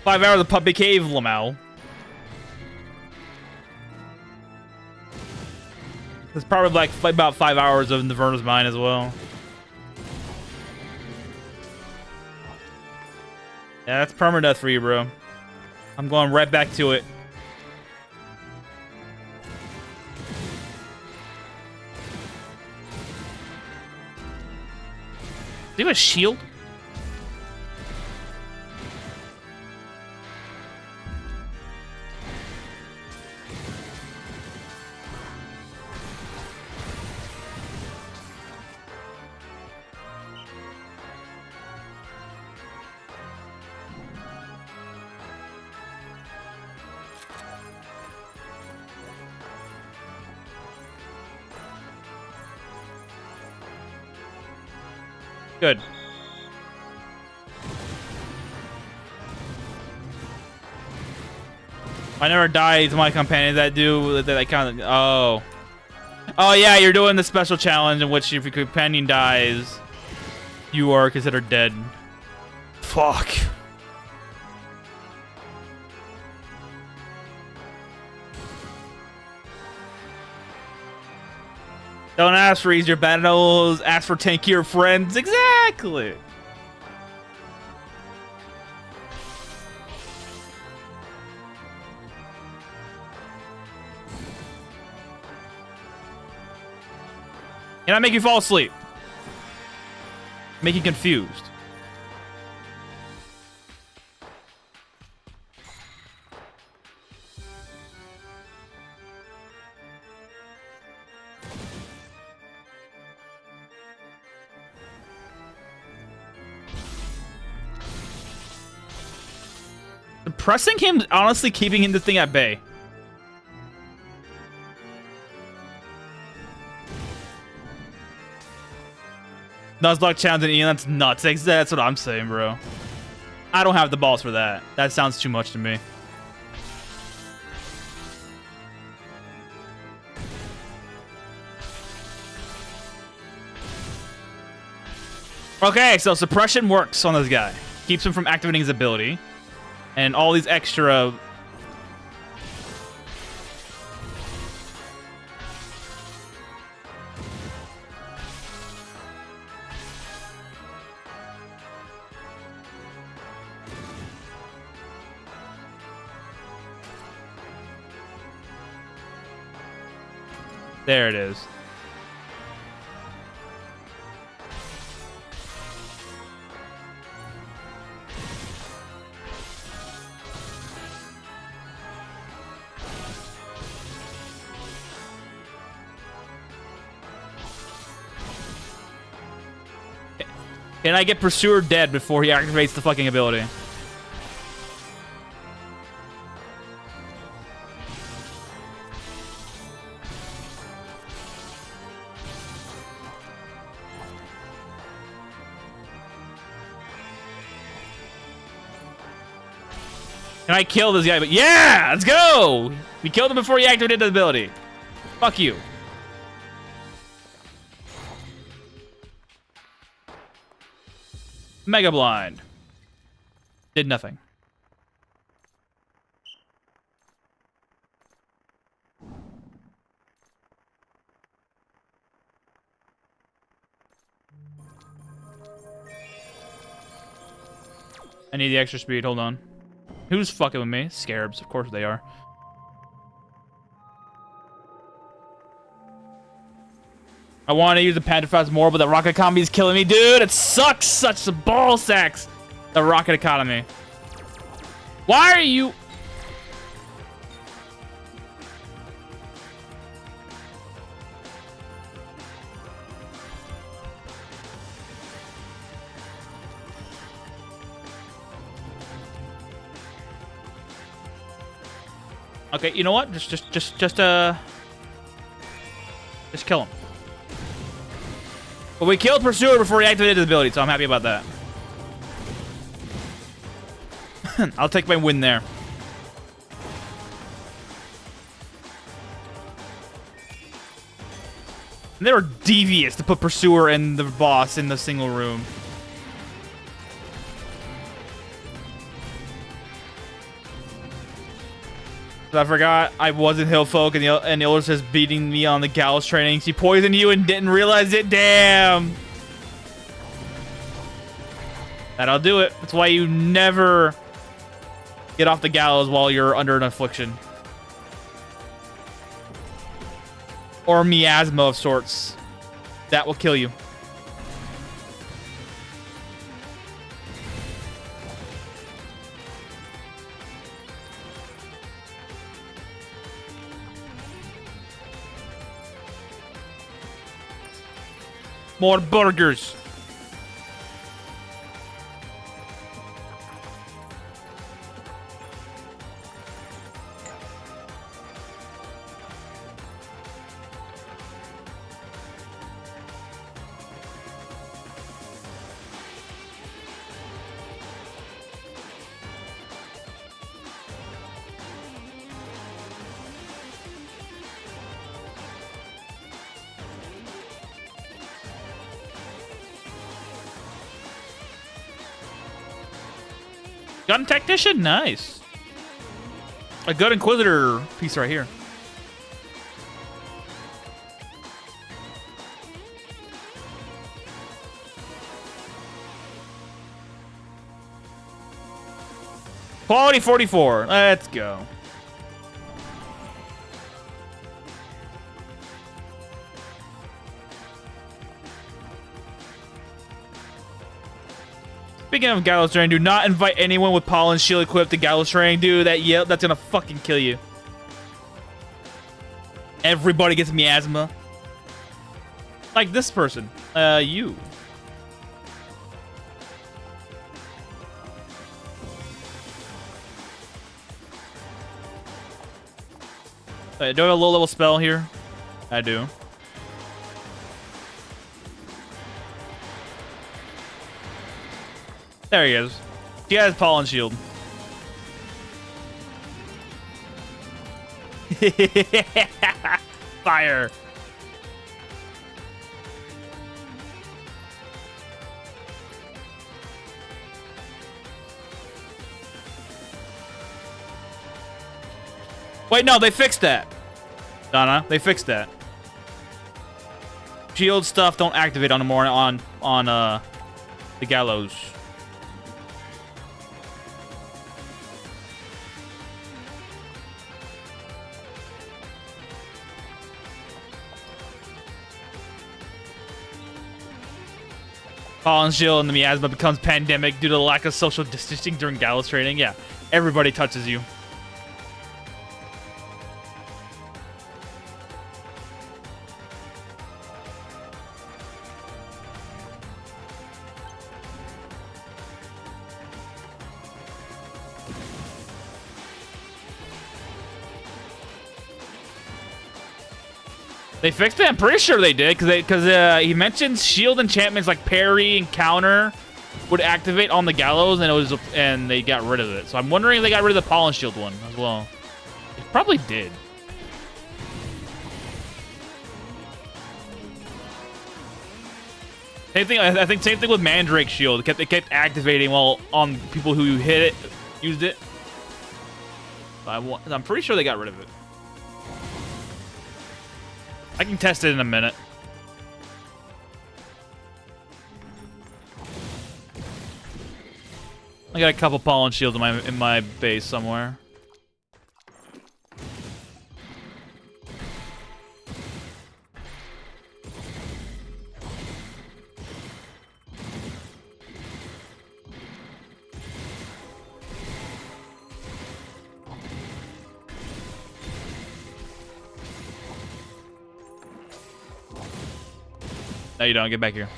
Five hours of Puppy Cave, Lamau. There's probably like about 5 hours of Nirvana's Mine as well. Yeah, that's permadeath for you, bro. I'm going right back to it. Do you have a shield? Good. I never died to my companions that do that kind of. Oh yeah, you're doing the special challenge in which if your companion dies, you are considered dead. Fuck. Don't ask for easier battles, ask for tankier friends. Exactly. Can I make you fall asleep? Make you confused. Pressing him, honestly, keeping him the thing at bay. Nuzlocke challenge Ian, that's nuts. That's what I'm saying, bro. I don't have the balls for that. That sounds too much to me. Okay, so suppression works on this guy. Keeps him from activating his ability. And all these extra... There it is. Can I get Pursuer dead before he activates the fucking ability? Can I kill this guy? But yeah, let's go! We killed him before he activated the ability. Fuck you. Mega Blind. Did nothing. I need the extra speed. Hold on. Who's fucking with me? Scarabs. Of course they are. I want to use the Pantophaz more, but the rocket economy is killing me. Dude, it sucks such a ball sacks. The rocket economy. Why are you... Okay, you know what? Just kill him. But we killed Pursuer before he activated his ability, so I'm happy about that. I'll take my win there. They were devious to put Pursuer and the boss in the single room. I forgot I wasn't Hillfolk and Ilus is beating me on the gallows training. She poisoned you and didn't realize it. Damn. That'll do it. That's why you never get off the gallows while you're under an affliction. Or miasma of sorts. That will kill you. More burgers. Gun technician, nice. A good Inquisitor piece right here. Quality 44. Let's go. Speaking of gallows training, do not invite anyone with pollen shield equipped to gallows training, dude. That's gonna fucking kill you. Everybody gets miasma. Like this person. You. Wait, do I have a low level spell here? I do. There he is. He has pollen shield. Fire. Wait, no, they fixed that. Donna, they fixed that. Shield stuff don't activate on the more on the gallows. Pollen shield and the miasma becomes pandemic due to the lack of social distancing during gallows training. Yeah, everybody touches you. They fixed it? I'm pretty sure they did, because he mentions shield enchantments like parry and counter would activate on the gallows, and they got rid of it. So I'm wondering if they got rid of the pollen shield one as well. They probably did. Same thing. I think same thing with Mandrake shield. It kept activating while on people who hit it, used it. I'm pretty sure they got rid of it. I can test it in a minute. I got a couple pollen shields in my base somewhere. No, you don't. Get back here.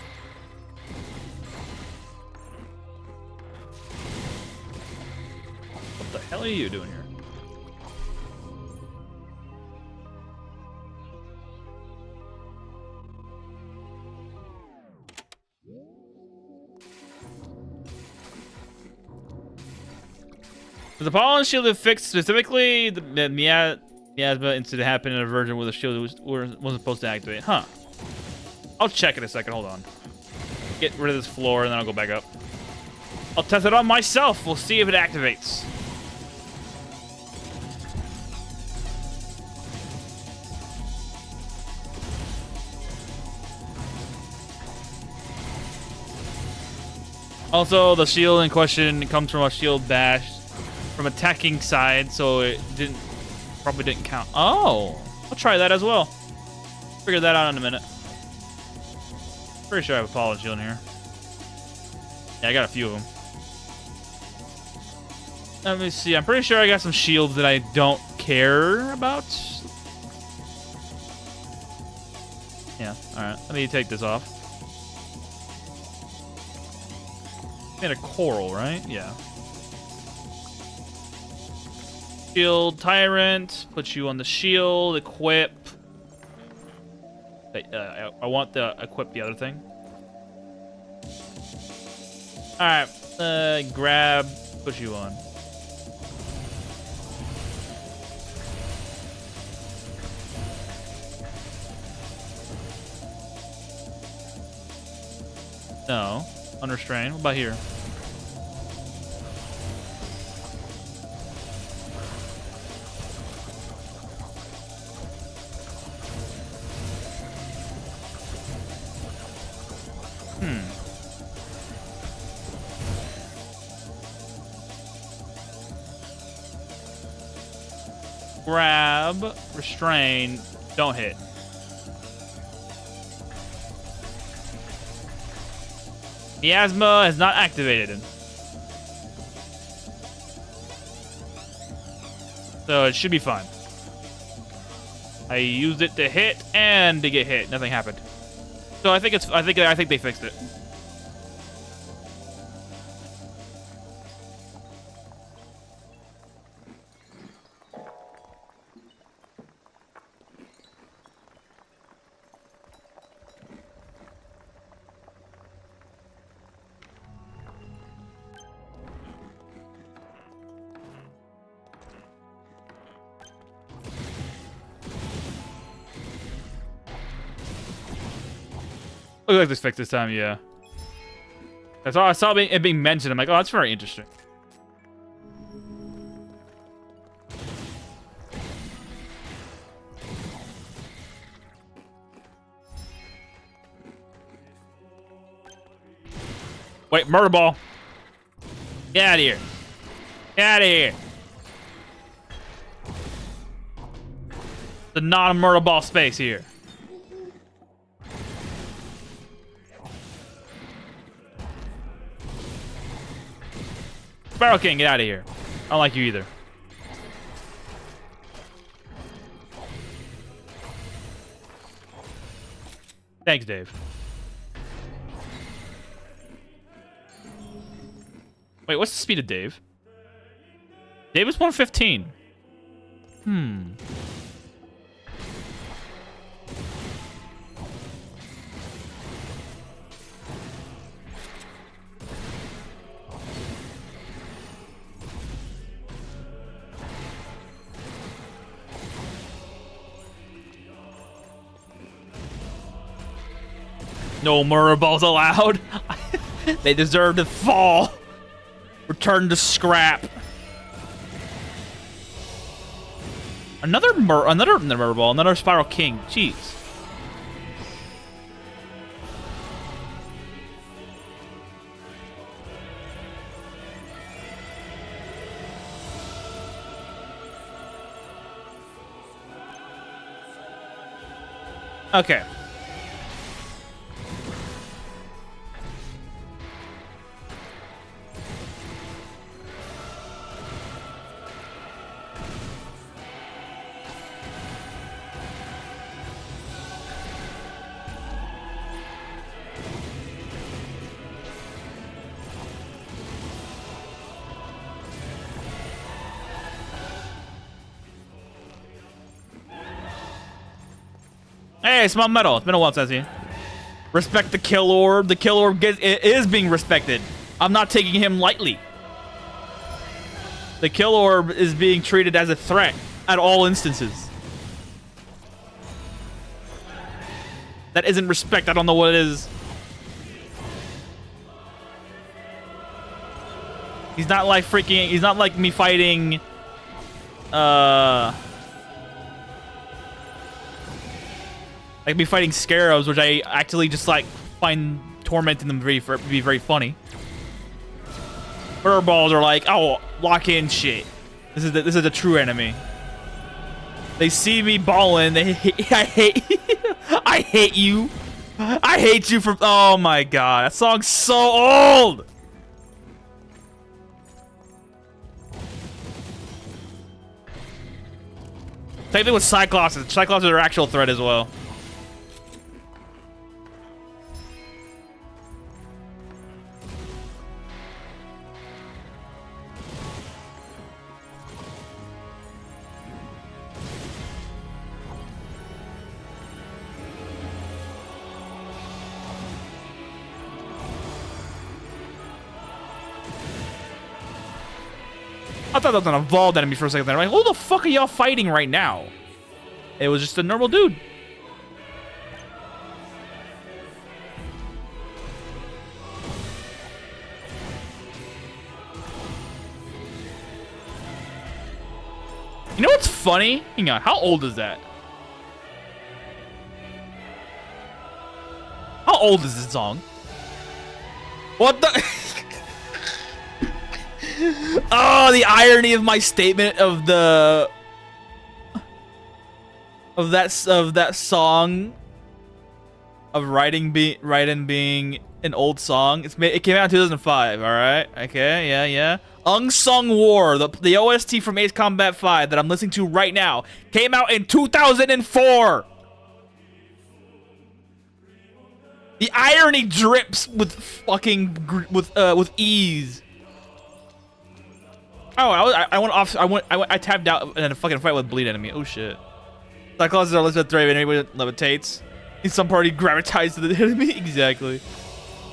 What the hell are you doing here? The pollen shield is fixed specifically. The miasma incident happened in a version where the shield wasn't supposed to activate. Huh. I'll check in a second. Hold on. Get rid of this floor, and then I'll go back up. I'll test it on myself. We'll see if it activates. Also, the shield in question comes from a shield bash from attacking side, so it probably didn't count. Oh, I'll try that as well. Figure that out in a minute. Pretty sure I have a pollen shield in here. Yeah, I got a few of them. Let me see. I'm pretty sure I got some shields that I don't care about. Yeah, alright. Let me take this off. Made a coral, right? Yeah. Shield Tyrant. Put you on the shield. Equip. I want to equip the other thing. Alright. Grab. Put you on. No. Unrestrained. What about here? Grab, restrain, don't hit. Miasma has not activated. So it should be fine. I used it to hit and to get hit. Nothing happened. So I think it's I think they fixed it. Looks like this fixed this time, yeah. I saw it being mentioned. I'm like, oh, that's very interesting. Wait, murder ball. Get out of here. Get out of here. The non-murder ball space here. Sparrow King, get out of here. I don't like you either. Thanks, Dave. Wait, what's the speed of Dave? Dave was 115. No murder balls allowed. They deserve to fall. Return to scrap. Another murder ball. Another Spiral King. Jeez. Okay. Hey, small metal. It's been a while since I've seen. Respect the kill orb. The kill orb is being respected. I'm not taking him lightly. The kill orb is being treated as a threat at all instances. That isn't respect. I don't know what it is. He's not like freaking... He's not like me fighting... Like me fighting scarabs, which I actually just like find tormenting them to be very funny. Furballs are like, oh, lock in shit. This is a true enemy. They see me balling. I hate I hate you. I hate you for... Oh my god, that song's so old. Same thing with Cyclopses. Cyclopses are actual threat as well. I thought that was an evolved enemy for a second there. I'm like, who the fuck are y'all fighting right now? It was just a normal dude. You know what's funny? Hang on, how old is that? How old is this song? What the... Oh, the irony of my statement of the that song of Raiden being an old song. It came out in 2005. All right, okay, yeah. Unsung War, the OST from Ace Combat 5 that I'm listening to right now, came out in 2004. The irony drips with fucking with ease. Oh, I tapped out in a fucking fight with Bleed Enemy. Oh shit. Cyclopses are listed with anybody that levitates. In some party gravitates to the enemy. Exactly.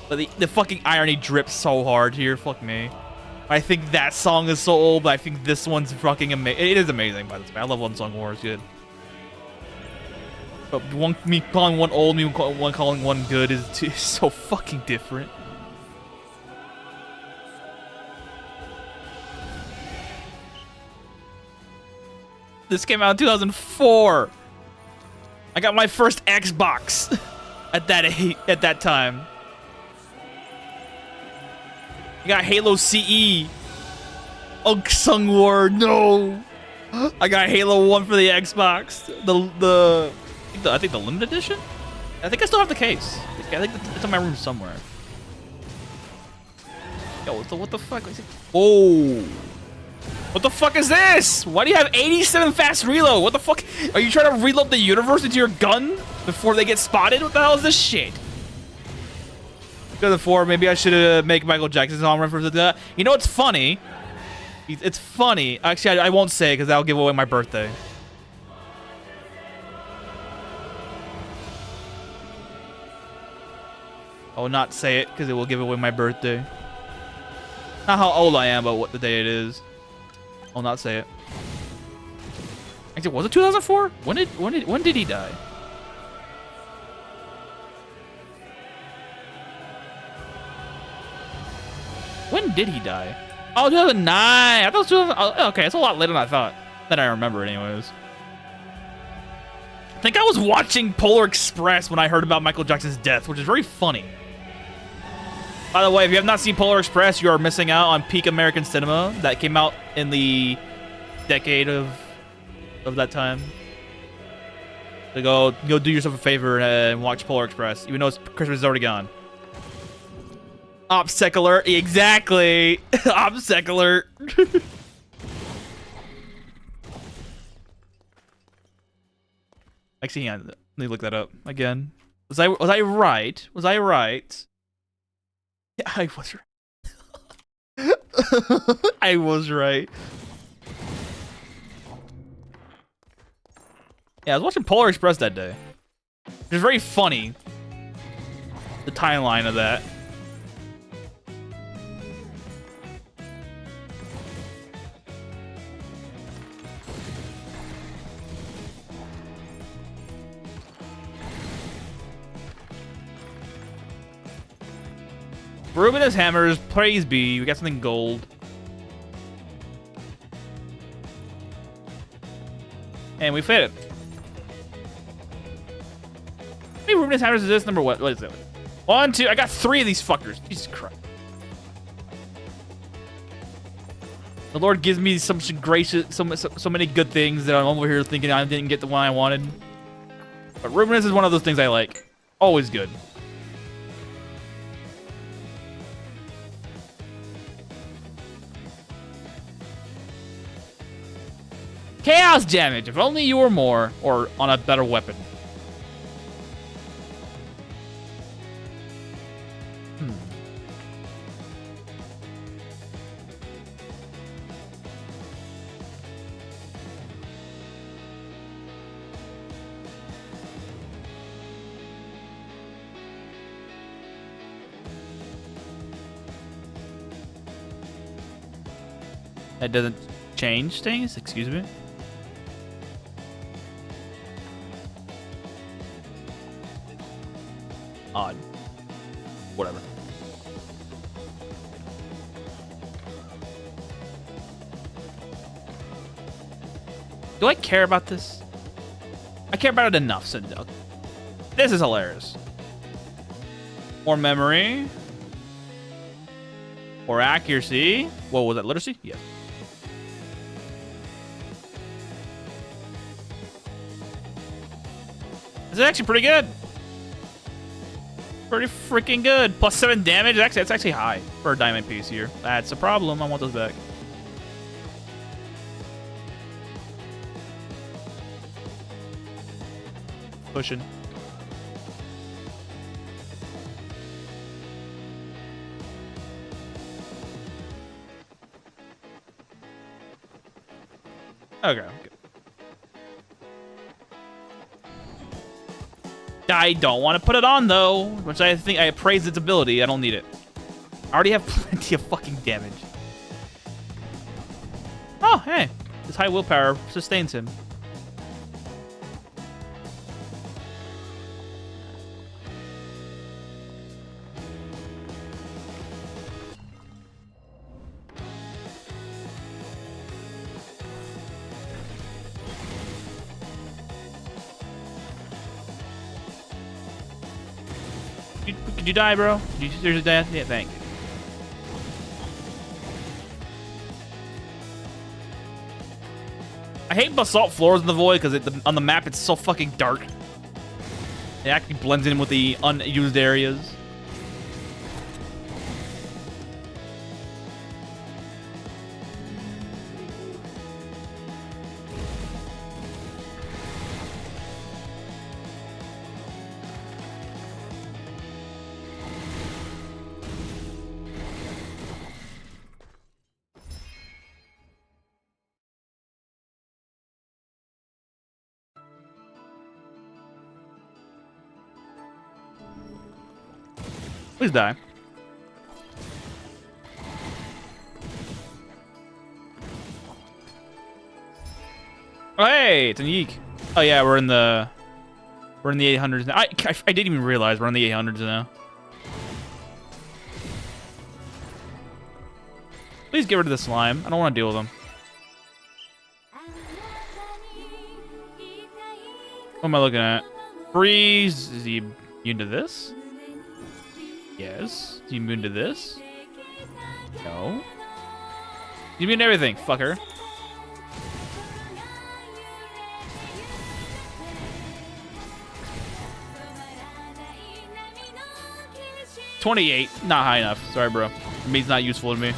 But the fucking irony drips so hard here. Fuck me. I think that song is so old, but I think this one's fucking amazing. It is amazing, by the way. I love One Song War. It's good. But me calling one old, me calling one good is so fucking different. This came out in 2004. I got my first Xbox at that time. I got Halo CE. Unsung War, no. I got Halo 1 for the Xbox. I think the limited edition? I think I still have the case. I think it's in my room somewhere. Yo, what the fuck? Oh. What the fuck is this? Why do you have 87 fast reload? What the fuck? Are you trying to reload the universe into your gun before they get spotted? What the hell is this shit? 2004, maybe I should make Michael Jackson's song reference to that. You know what's funny? It's funny. Actually, I won't say it because that'll give away my birthday. I will not say it because it will give away my birthday. Not how old I am, but what the day it is. I'll not say it. Actually, was it 2004? When did he die? When did he die? Oh, 2009. I thought it was 2000. Oh, okay, it's a lot later than I thought. Than I remember, anyways. I think I was watching Polar Express when I heard about Michael Jackson's death, which is very funny. By the way, if you have not seen Polar Express, you are missing out on peak American cinema that came out in the decade of that time. So go do yourself a favor and watch Polar Express, even though Christmas is already gone. OPSEC alert, exactly. OPSEC alert. Actually, hang on. Let me look that up again. Was I right? Was I right? Yeah, I was right. I was right. Yeah, I was watching Polar Express that day. It was very funny. The timeline of that. Ruminous hammers, praise be. We got something gold. And we fit it. How many ruminous hammers is this? Number what? What is it? 1, 2. I got 3 of these fuckers. Jesus Christ. The Lord gives me some gracious, so many good things that I'm over here thinking I didn't get the one I wanted. But ruminous is one of those things I like. Always good. Chaos damage. If only you were more, or on a better weapon. That doesn't change things? Excuse me? Odd. Whatever. Do I care about this? I care about it enough, so this is hilarious. More memory. More accuracy. What was that? Literacy? Yeah. This is actually pretty good. Pretty freaking good. Plus 7 damage. That's actually high for a diamond piece here. That's a problem. I want those back. Pushing. Okay. I don't want to put it on, though, which I think I praise its ability. I don't need it. I already have plenty of fucking damage. Oh, hey. This high willpower sustains him. Could you die, bro? Did you seriously die? Yeah, thank you. I hate basalt floors in the void because on the map it's so fucking dark. It actually blends in with the unused areas. Please die. Oh, hey, it's an yeek. Oh yeah, we're in the 800s now. I didn't even realize we're in the 800s now. Please get rid of the slime. I don't want to deal with them. What am I looking at? Freeze. Is he immune to this? Yes. Is he immune to this? No. He's immune to everything, fucker. $28. Not high enough. Sorry, bro. It means not useful to me.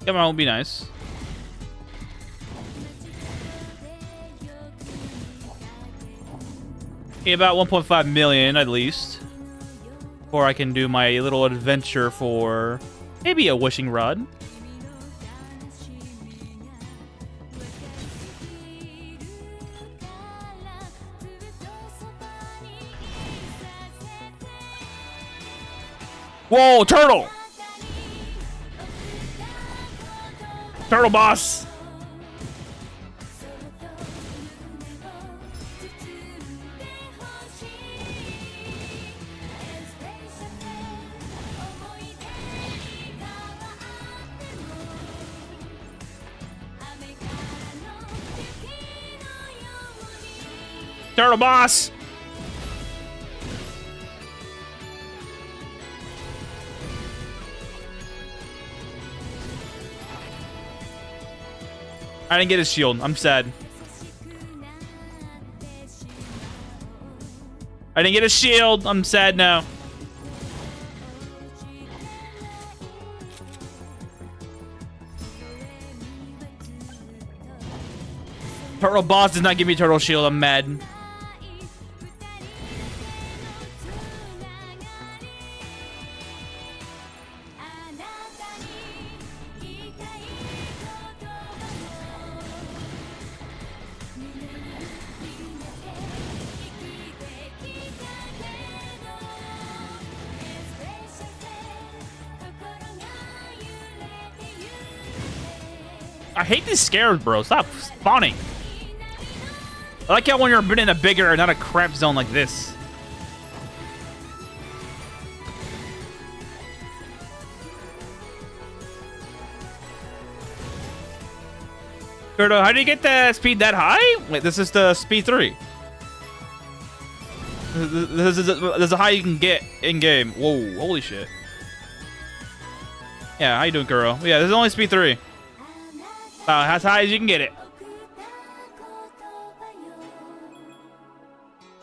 Come on, be nice. Yeah, about 1.5 million at least. Or I can do my little adventure for maybe a wishing rod. Whoa, turtle! Turtle boss! Turtle boss! I didn't get his shield. I'm sad. I didn't get his shield. I'm sad now. Turtle boss did not give me turtle shield. I'm mad. I hate these scares, bro. Stop spawning. I like how when you're in a bigger, not a crap zone like this. Kurdo, how do you get the speed that high? Wait, this is the speed 3. This is a high you can get in game. Whoa, holy shit. Yeah, how you doing, Kuro? Yeah, this is only speed 3. As high as you can get it.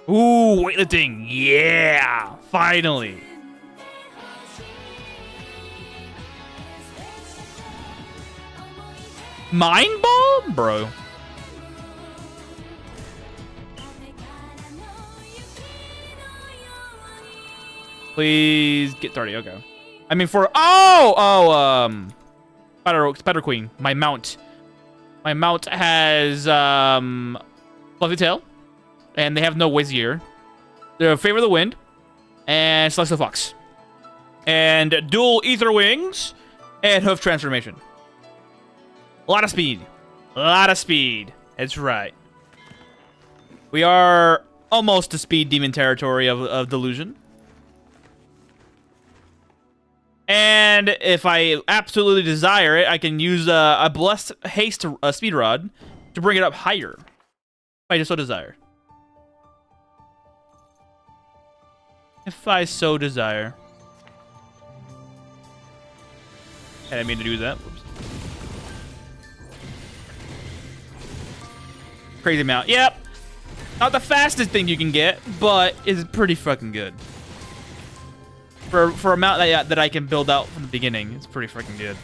Ooh, weightlifting. Yeah, finally. Mind ball? Bro. Please get 30, okay. I mean for Spider Queen, my mount. My mount has Fluffy Tail, and they have no Whizzier. They're Favor of the Wind, and Celestial Fox. And dual Ether Wings, and Hoof Transformation. A lot of speed. A lot of speed. That's right. We are almost to speed demon territory of Delusion. And if I absolutely desire it, I can use a Blessed Haste Speed Rod to bring it up higher. If I just so desire. If I so desire. I didn't mean to do that. Whoops. Crazy amount. Yep. Not the fastest thing you can get, but it's pretty fucking good. For a mount that I can build out from the beginning, it's pretty freaking good.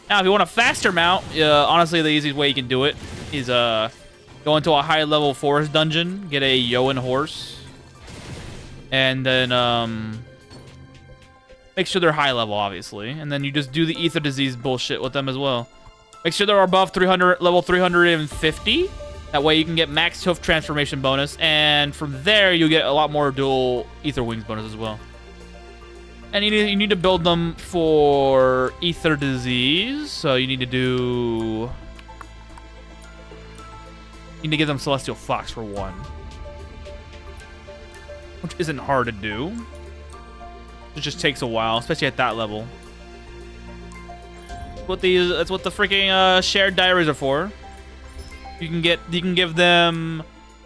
Now, if you want a faster mount, honestly, the easiest way you can do it is go into a high-level forest dungeon, get a Yoan horse, and then make sure they're high-level, obviously, and then you just do the Ether Disease bullshit with them as well. Make sure they're above 300, level 350. That way you can get max hoof transformation bonus, and from there you get a lot more dual ether wings bonus as well. And you need to build them for ether disease, so you need to give them celestial fox for 1, which isn't hard to do. It just takes a while, especially at that level. That's what the freaking shared diaries are for. You can give them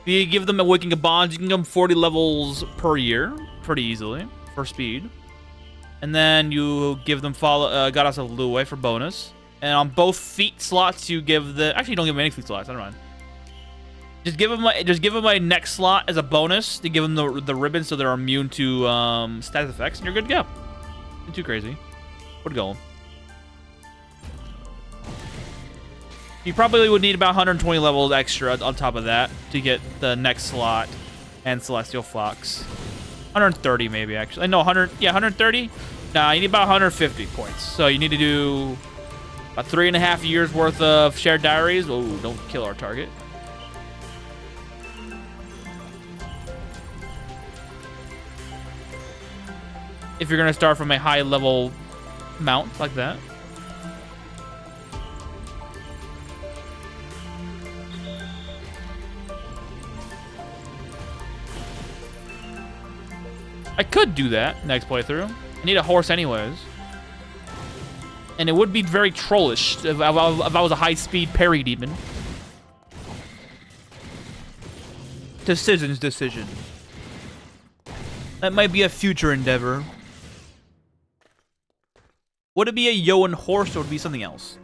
Awakening of Bonds. You can give them 40 levels per year, pretty easily, for speed. And then you give them Goddess of Lue for bonus. And on both feat slots, you give the... Actually, you don't give them any feat slots. Never mind. Just give them a neck slot as a bonus to give them the ribbon so they're immune to status effects, and you're good to go. Not too crazy. Where'd it go? You probably would need about 120 levels extra on top of that to get the next slot and Celestial Fox. 130 maybe, actually. No, 100. Yeah, 130. Nah, you need about 150 points. So you need to do about 3.5 years worth of shared diaries. Oh, don't kill our target. If you're gonna start from a high level mount like that. I could do that next playthrough. I need a horse anyways. And it would be very trollish if I was a high-speed parry demon. Decision. That might be a future endeavor. Would it be a Yoan horse or would it be something else?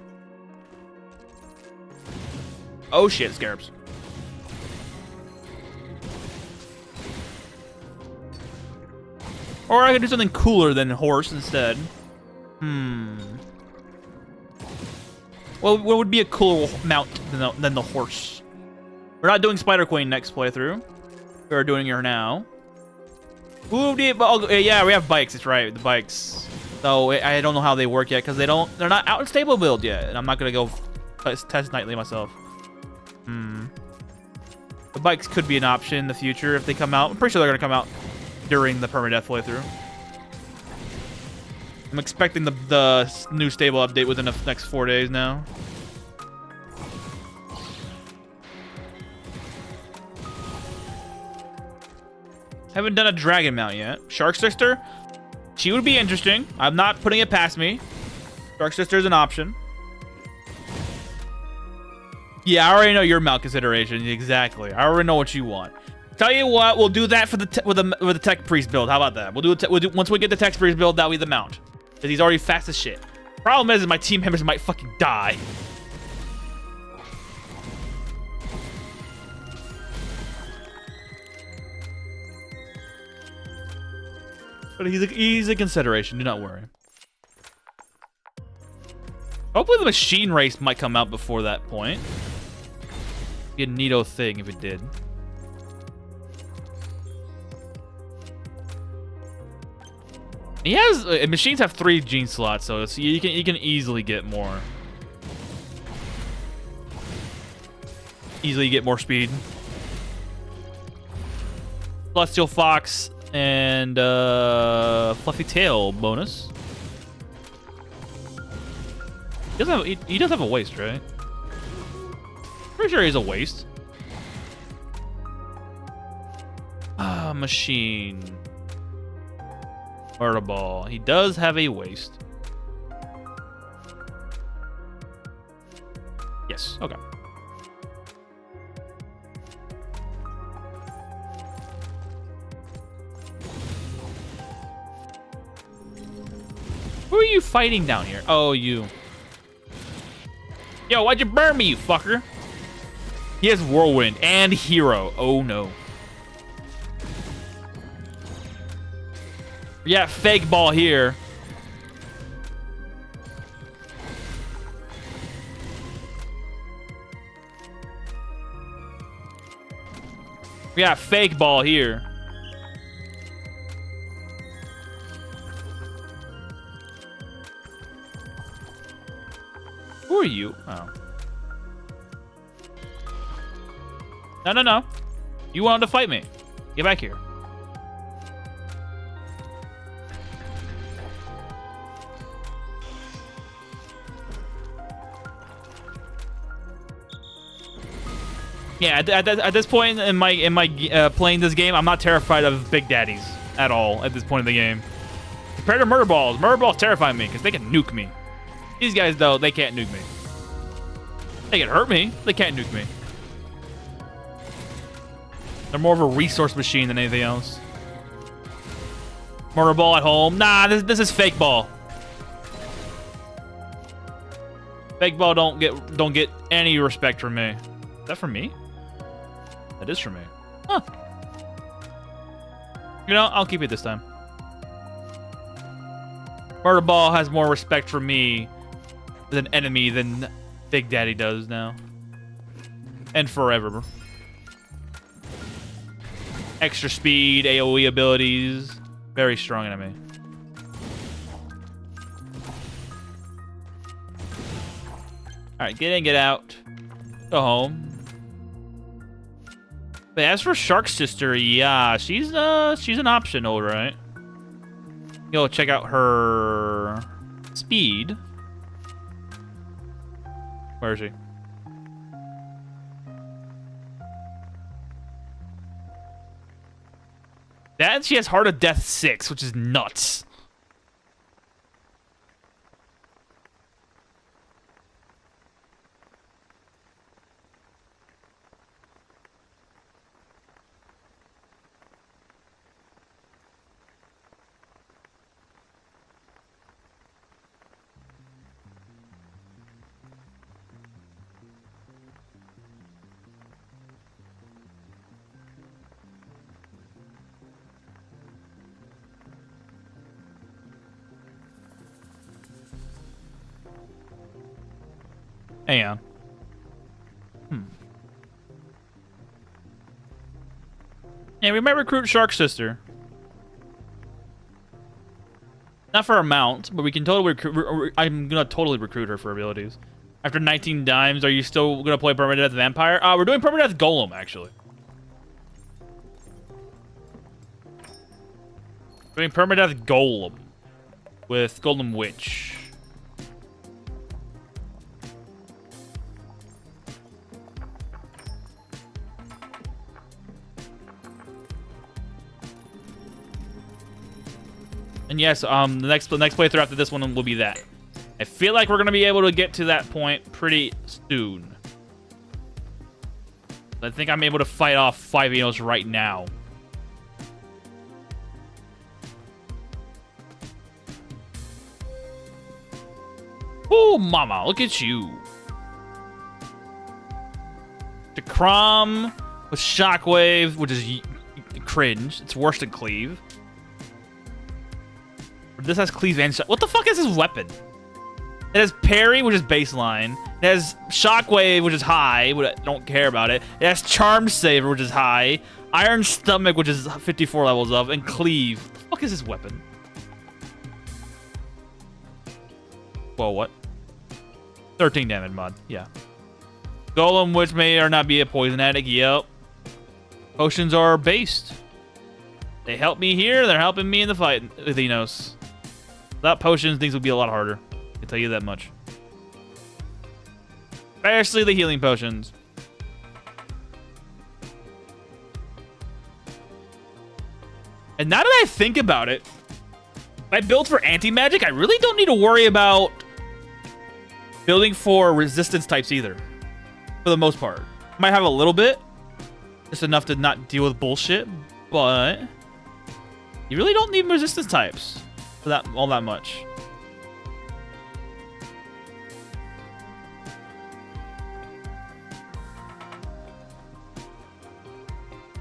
Oh shit, scarabs. Or I could do something cooler than horse instead. Well, what would be a cool mount than the horse? We're not doing Spider Queen next playthrough. We're doing her now. Ooh, yeah, we have bikes. That's right, the bikes. So I don't know how they work yet because they're not out in stable build yet, and I'm not gonna go test nightly myself. The bikes could be an option in the future if they come out. I'm pretty sure they're gonna come out during the permadeath playthrough. I'm expecting the new stable update within the next 4 days now. Haven't done a dragon mount yet. Shark Sister? She would be interesting. I'm not putting it past me. Shark Sister is an option. Yeah, I already know your mount considerations. Exactly. I already know what you want. Tell you what, we'll do that for with the Tech Priest build. How about that? We'll do once we get the Tech Priest build, that'll be the mount. Because he's already fast as shit. Problem is my team members might fucking die. But he's a consideration, do not worry. Hopefully the machine race might come out before that point. Be a neato thing if it did. He has machines have 3 gene slots, so you can easily get more. Easily get more speed. Celestial Fox and Fluffy Tail bonus. He does have a waist, right? Pretty sure he's a waist. Machine. Murder Ball. He does have a waist. Yes. Okay. Who are you fighting down here? Oh, you. Yo, why'd you burn me, you fucker? He has Whirlwind and Hero. Oh, no. Yeah, Fake Ball here. We got Fake Ball here. Who are you? Oh. No. You wanted to fight me. Get back here. Yeah, at this point in my playing this game, I'm not terrified of Big Daddies at all at this point in the game. Compared to Murder Balls terrify me because they can nuke me. These guys, though, they can't nuke me. They can hurt me. They can't nuke me. They're more of a resource machine than anything else. Murder Ball at home. Nah, this is Fake Ball. Fake Ball don't get any respect from me. Is that from me? That is for me. Huh. You know, I'll keep it this time. Murder Ball has more respect for me as an enemy than Big Daddy does now. And forever. extra speed, AoE abilities. Very strong enemy. Alright, get in, get out. Go home. But as for Shark Sister, yeah, she's an option, alright. Go check out her speed. Where is she? That she has Heart of Death 6, which is nuts. Hang on. Yeah, we might recruit Shark Sister. Not for a mount, but we can totally recruit. I'm gonna totally recruit her for abilities. After 19 dimes, are you still gonna play Permadeath Vampire? We're doing Permadeath Golem, actually. Doing Permadeath Golem with Golem Witch. And yes, the next playthrough after this one will be that. I feel like we're gonna be able to get to that point pretty soon. I think I'm able to fight off 5 Innos right now. Oh, mama, look at you. The Crom with Shockwave, which is cringe. It's worse than Cleave. This has Cleave and Shock. What the fuck is this weapon? It has Parry, which is baseline. It has Shockwave, which is high, but I don't care about it. It has Charm Saver, which is high. Iron Stomach, which is 54 levels up. And Cleave. What the fuck is this weapon? Whoa, what? 13 damage mod. Yeah. Golem, which may or not be a poison addict. Yep. Potions are based. They help me here. They're helping me in the fight with Innos. Without potions, things would be a lot harder. I can tell you that much. Especially the healing potions. And now that I think about it, if I build for anti-magic, I really don't need to worry about building for resistance types either. For the most part. Might have a little bit. Just enough to not deal with bullshit. But you really don't need resistance types for that all that much.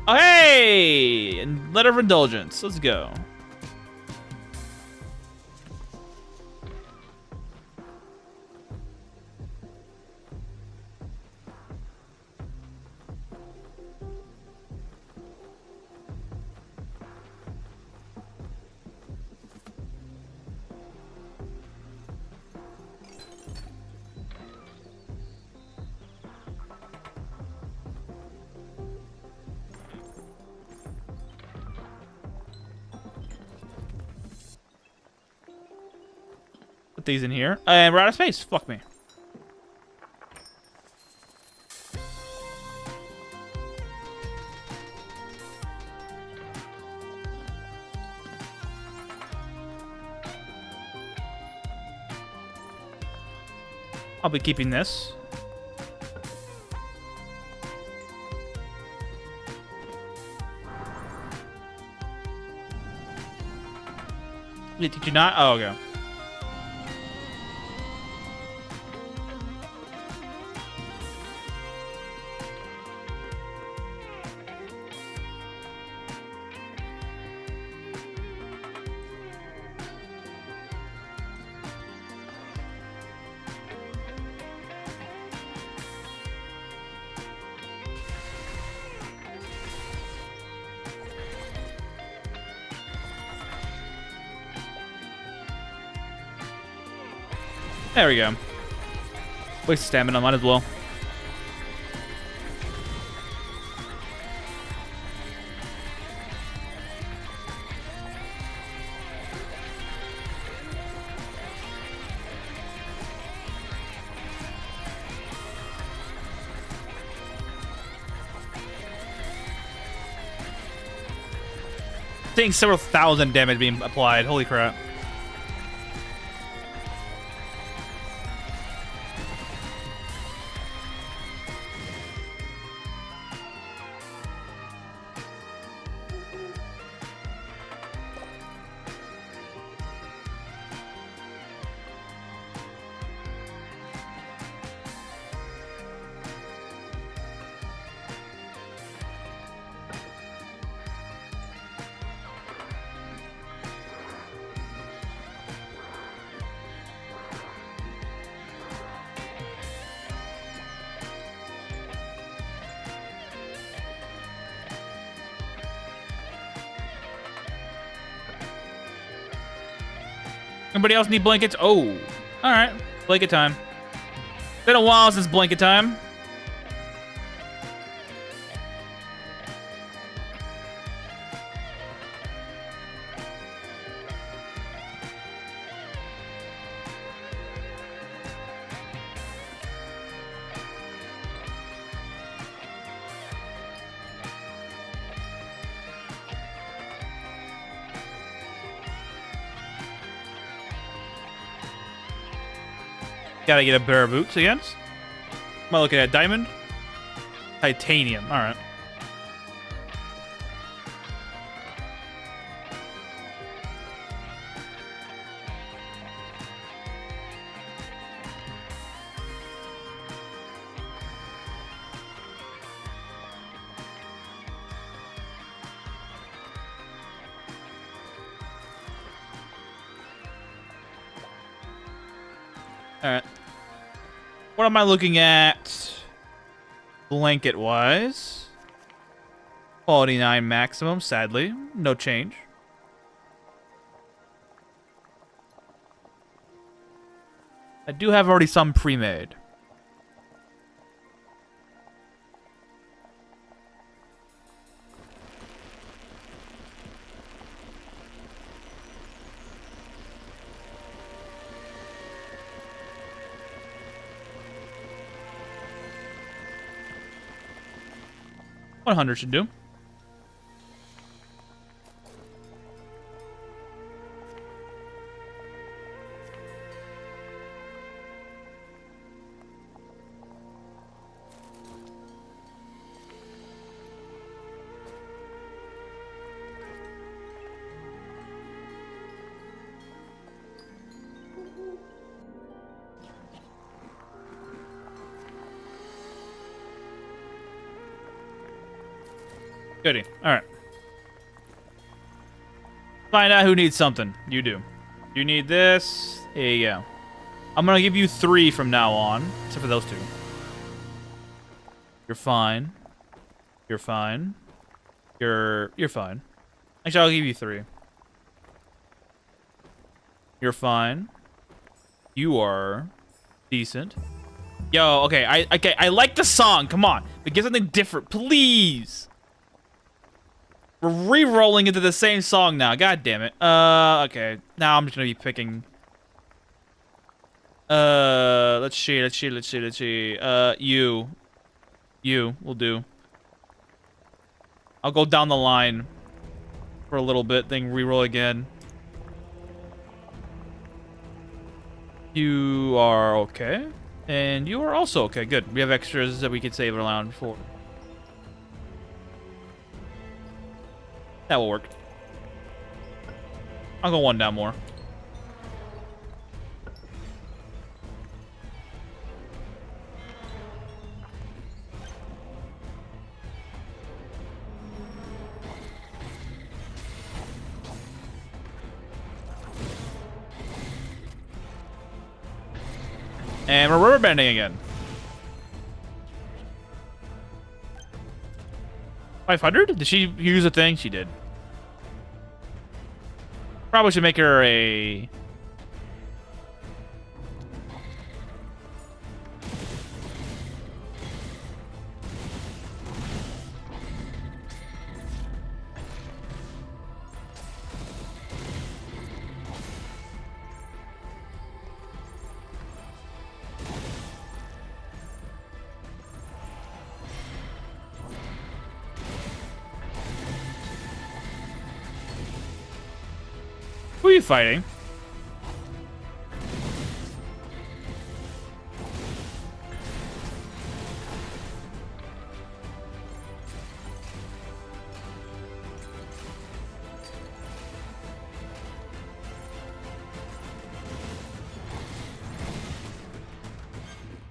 Oh, hey! And Letter of Indulgence. Let's go. Put these in here. And we're out of space. Fuck me. I'll be keeping this. Did you not? Oh, okay. There we go. Waste stamina, might as well. Seeing several thousand damage being applied. Holy crap. Anybody else need blankets? Oh, all right. Blanket time. Been a while since blanket time. Gotta get a pair of boots again. Am I looking at diamond? Titanium. All right. All right. What am I looking at blanket-wise? Quality 9 maximum, sadly. No change. I do have already some pre-made. $100 should do. Goody. Alright. Find out who needs something. You do. You need this. There you go. I'm gonna give you 3 from now on. Except for those 2. You're fine. You're fine. You're fine. Actually, I'll give you 3. You're fine. You are decent. Yo, okay, I like the song. Come on. But get something different, please. We're re-rolling into the same song now. God damn it. Okay. Now I'm just gonna be picking. Let's see. You will do. I'll go down the line for a little bit, then re-roll again. You are okay. And you are also okay. Good. We have extras that we could save around for. That will work. I'll go 1 down more. And we're rubber banding again. 500? Did she use a thing? She did. Probably should make her a Who are you fighting?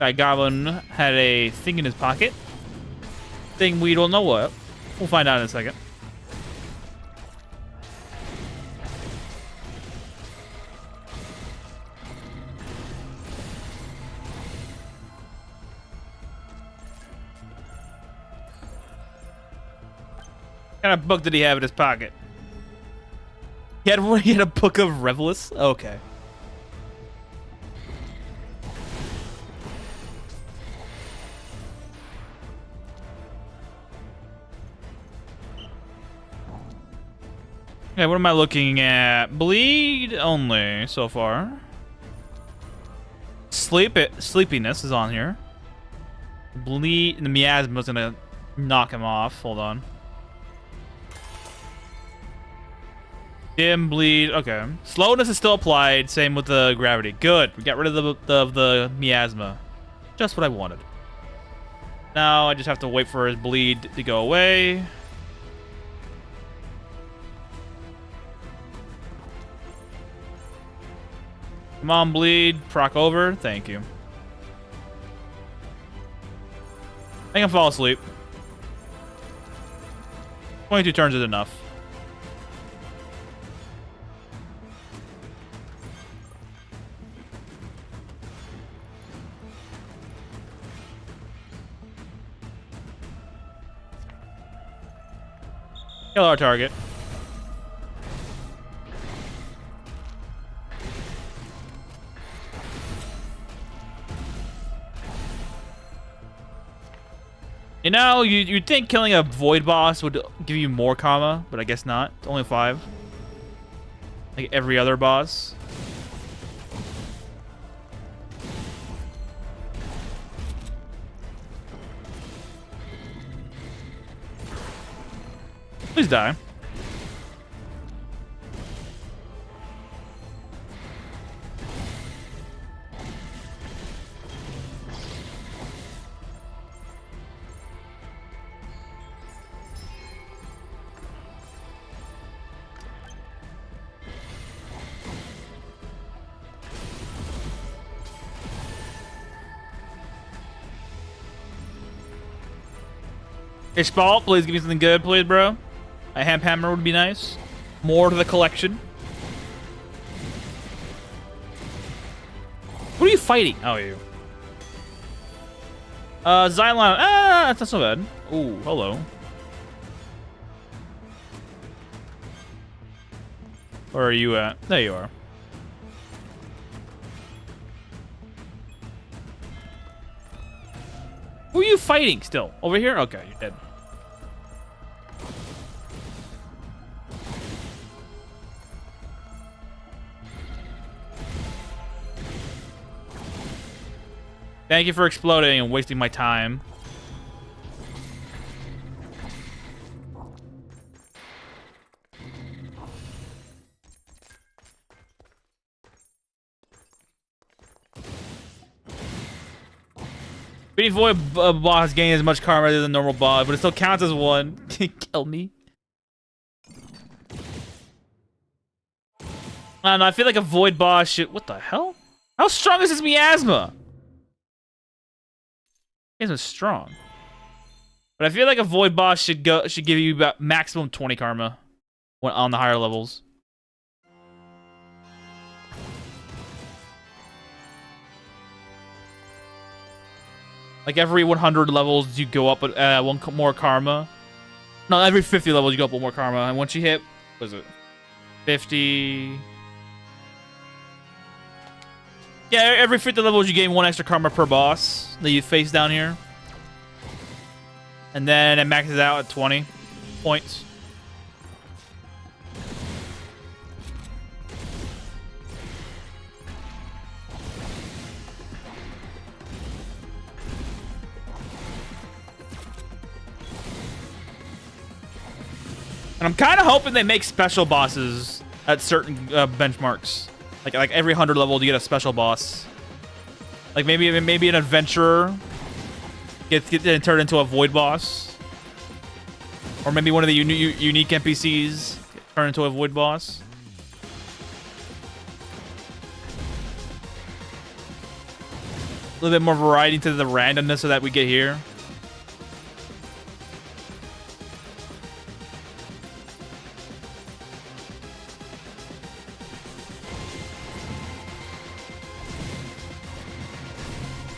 That goblin had a thing in his pocket. Thing we don't know what. We'll find out in a second. What kind of book did he have in his pocket? He had a book of Revelus? Okay. Okay, what am I looking at? Bleed only so far. Sleepiness is on here. Bleed. The miasma's gonna knock him off. Hold on. Dim, bleed. Okay. Slowness is still applied. Same with the gravity. Good. We got rid of the miasma. Just what I wanted. Now I just have to wait for his bleed to go away. Come on, bleed. Proc over. Thank you. I can fall asleep. 22 turns is enough. Kill our target. You know, you'd think killing a void boss would give you more karma, but I guess not. It's only 5. Like every other boss. Please die. Hey, Spalt, please give me something good, please, bro. A hemp hammer would be nice. More to the collection. What are you fighting? Oh, you. Xylon. Ah, that's not so bad. Ooh, hello. Where are you at? There you are. Who are you fighting still? Over here? Okay, you're dead. Thank you for exploding and wasting my time. Beating Void boss gain as much karma as a normal boss, but it still counts as one. Kill me. I don't know, I feel like a Void boss should... What the hell? How strong is this miasma? Miasma's strong. But I feel like a Void boss should give you about maximum 20 karma on the higher levels. Like every 100 levels, you go up one more karma. No, every 50 levels, you go up one more karma. And once you hit, what is it? 50. Yeah, every 50 levels, you gain 1 extra karma per boss that you face down here. And then it maxes out at 20 points. And I'm kind of hoping they make special bosses at certain benchmarks. Like every 100 level, you get a special boss. Like maybe an adventurer gets turned into a void boss, or maybe one of the unique NPCs turn into a void boss. A little bit more variety to the randomness of that we get here.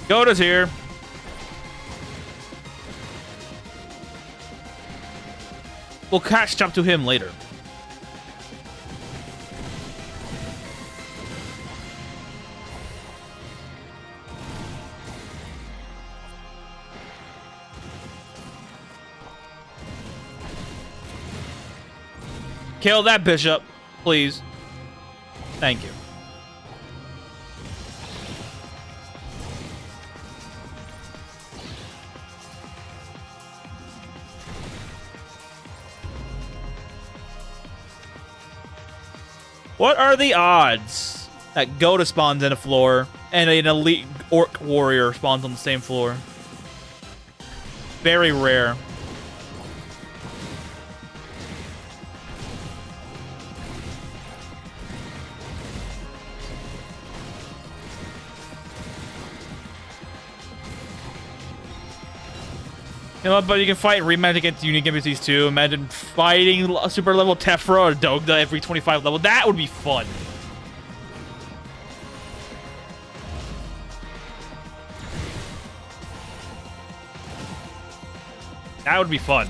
Goda's here. We'll catch up to him later. Kill that bishop, please. Thank you. What are the odds that Goda spawns in a floor and an elite orc warrior spawns on the same floor? Very rare. You know what, but you can fight rematch against unique NPCs too. Imagine fighting a super level Tephra or Dogda every 25 level. That would be fun. That would be fun.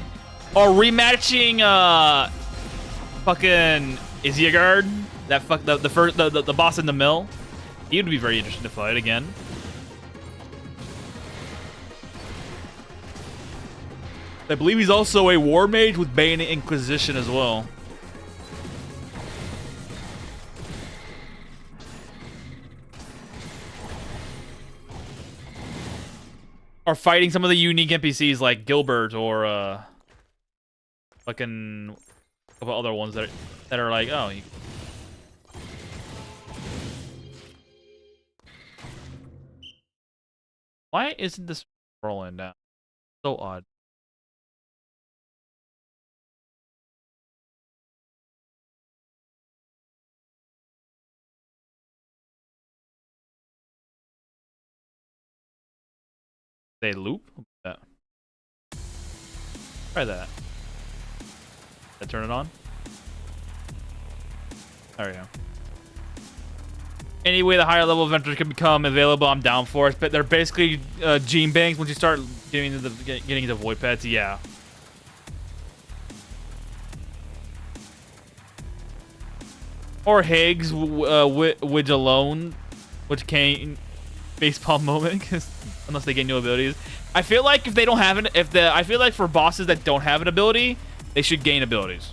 Or rematching fucking Isiagard, that the boss in the mill. He would be very interesting to fight again. I believe he's also a war mage with Bayonet Inquisition as well. Or fighting some of the unique NPCs like Gilbert or fucking a couple other ones that are like, oh. Why isn't this rolling down? So odd. They loop? Yeah. Try that. Did I turn it on? There we go. Any way the higher level adventures can become available, I'm down for it. But they're basically gene banks once you start getting into void pets. Yeah. Or Higgs, Widge alone, which came baseball moment, unless they get new abilities. I feel like if they don't have it, I feel like for bosses that don't have an ability, they should gain abilities.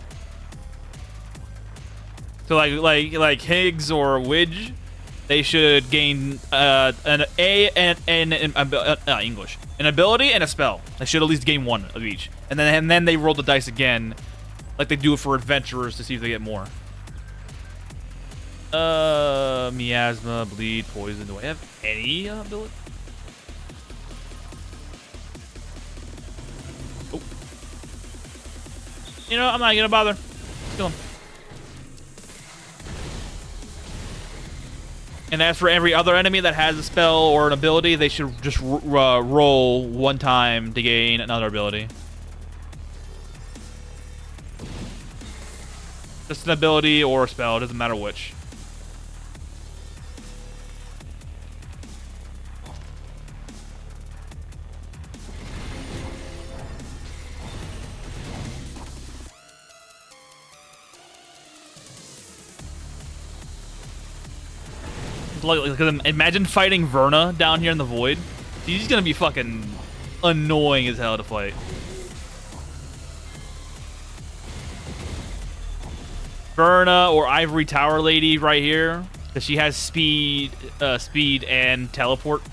So like Higgs or Widge, they should gain an ability and a spell. They should at least gain one of each, and then they roll the dice again, like they do it for adventurers to see if they get more. Miasma, bleed, poison. Do I have any ability? Oh. You know, I'm not gonna bother. Kill him. And as for every other enemy that has a spell or an ability, they should just roll one time to gain another ability. Just an ability or a spell, it doesn't matter which. Imagine fighting Verna down here in the void. She's gonna be fucking annoying as hell to fight. Verna or Ivory Tower Lady right here, because she has speed and teleport.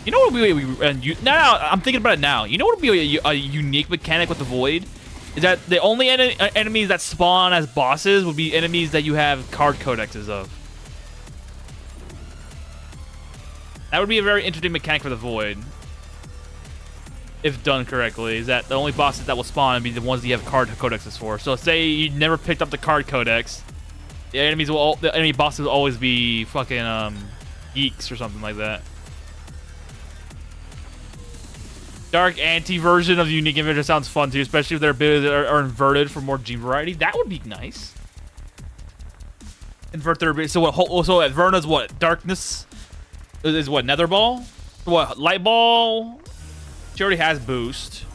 You know what would be now? I'm thinking about it now. You know what would be a unique mechanic with the Void? Is that the only enemies that spawn as bosses would be enemies that you have card codexes of. That would be a very interesting mechanic for the Void. If done correctly, is that the only bosses that will spawn would be the ones that you have card codexes for. So say you never picked up the card codex, the enemy bosses will always be fucking geeks or something like that. Dark anti-version of the unique inventor sounds fun too, especially if their abilities are inverted for more gene variety. That would be nice. Invert their ability. So what? So at Verna's what? Darkness is what? Nether ball? What? Light ball? She already has boost.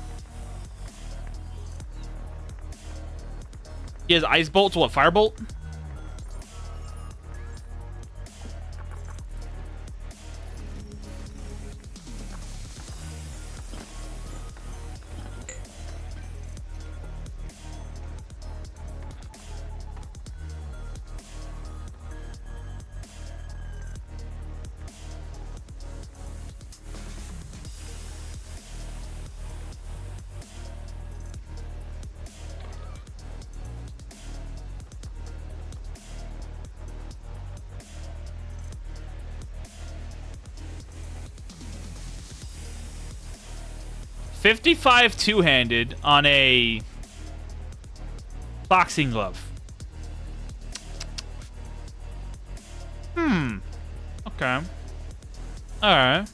He has ice bolt. So what? Firebolt? $55 two-handed on a boxing glove. Okay. All right.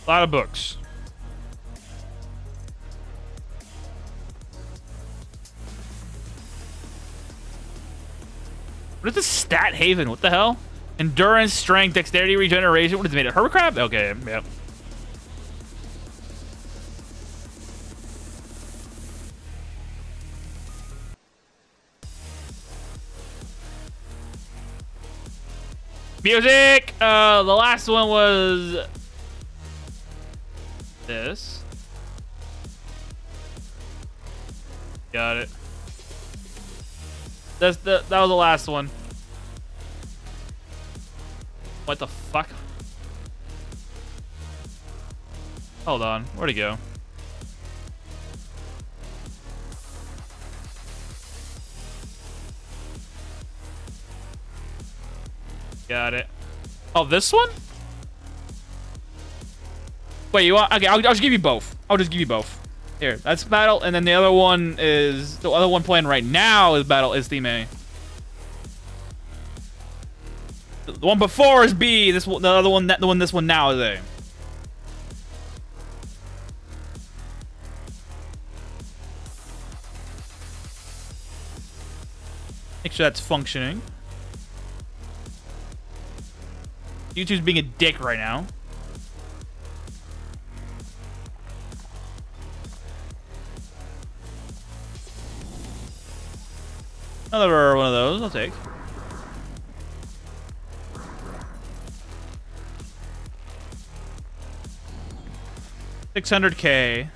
A lot of books. What is this stat haven? What the hell? Endurance, strength, dexterity, regeneration. What is it made of? Hermit crab? Okay, yep. Music! The last one was this. Got it. That was the last one. What the fuck? Hold on. Where'd he go? Got it. Oh, this one? Wait, you want? Okay, I'll just give you both. I'll just give you both. Here, that's battle, and then the other one is the other one playing right now is battle is theme A. The one before is B. This one, the other one, this one now is A. Make sure that's functioning. YouTube's being a dick right now. Another one of those, I'll take. $600K.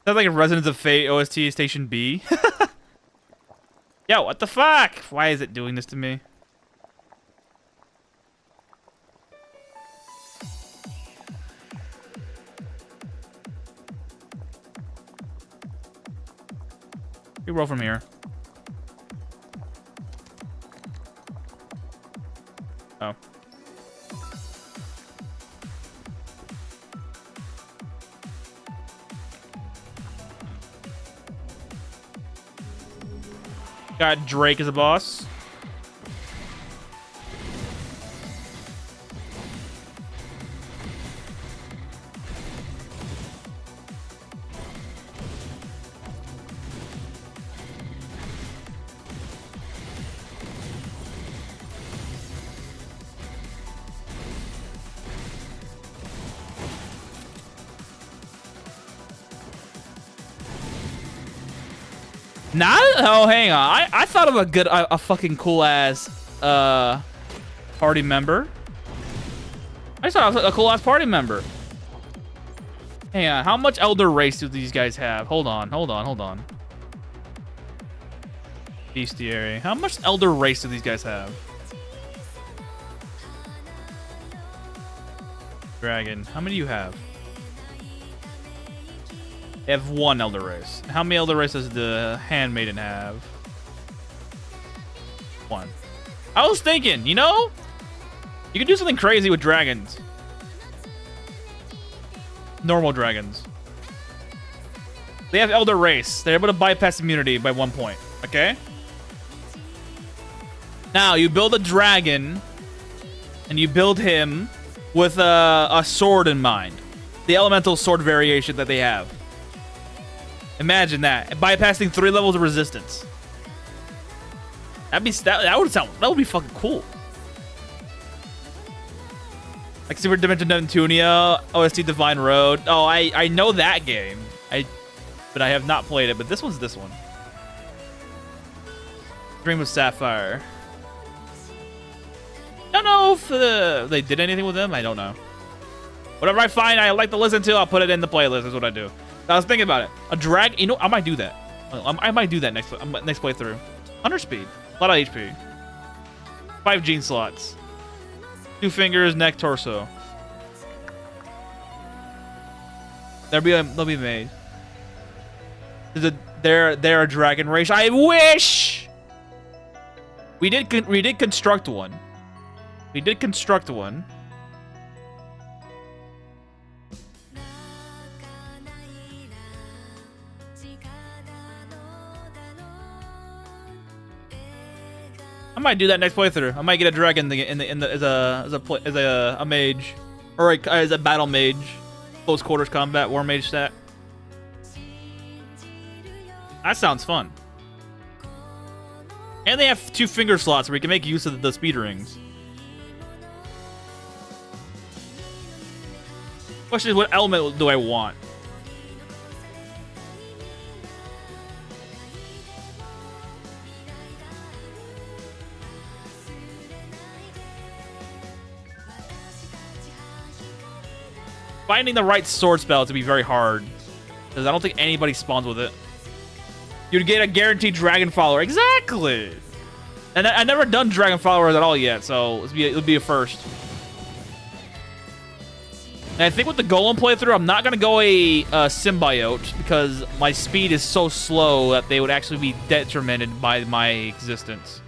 Sounds like a Resonance of Fate OST Station B. Yo, what the fuck? Why is it doing this to me? We roll from here. Oh. Got Drake as a boss. Not? Oh, hang on. I thought of a fucking cool ass party member. I just thought of a cool ass party member. Hang on. How much elder race do these guys have? Hold on. Bestiary. How much elder race do these guys have? Dragon. How many do you have? They have 1 elder race. How many elder races does the handmaiden have? 1. I was thinking, you know, you could do something crazy with dragons. Normal dragons. They have elder race. They're able to bypass immunity by 1 point. Okay? Now, you build a dragon, and you build him with a sword in mind. The elemental sword variation that they have. Imagine that. Bypassing 3 levels of resistance. That would be fucking cool. Like Super Dimension Neptunia, OST Divine Road. Oh, I know that game. But I have not played it, but this one's this one. Dream of Sapphire. Don't know if they did anything with them. I don't know. Whatever I find I like to listen to, I'll put it in the playlist. That's what I do. I was thinking about it. A drag, you know, I might do that. I might do that next playthrough. 100 speed, a lot of HP. 5 gene slots. 2 fingers, neck, torso. They'll be made. They're a dragon race. I wish we did construct one. We did construct one. I might do that next playthrough. I might get a dragon as a mage, or as a battle mage, close quarters combat war mage stat. That sounds fun. And they have 2 finger slots where you can make use of the speed rings. Question is, what element do I want? Finding the right sword spell to be very hard, because I don't think anybody spawns with it. You'd get a guaranteed dragon follower. Exactly. And I've never done dragon followers at all yet, so it'll be a first. And I think with the golem playthrough, I'm not gonna go a symbiote because my speed is so slow that they would actually be detrimented by my existence.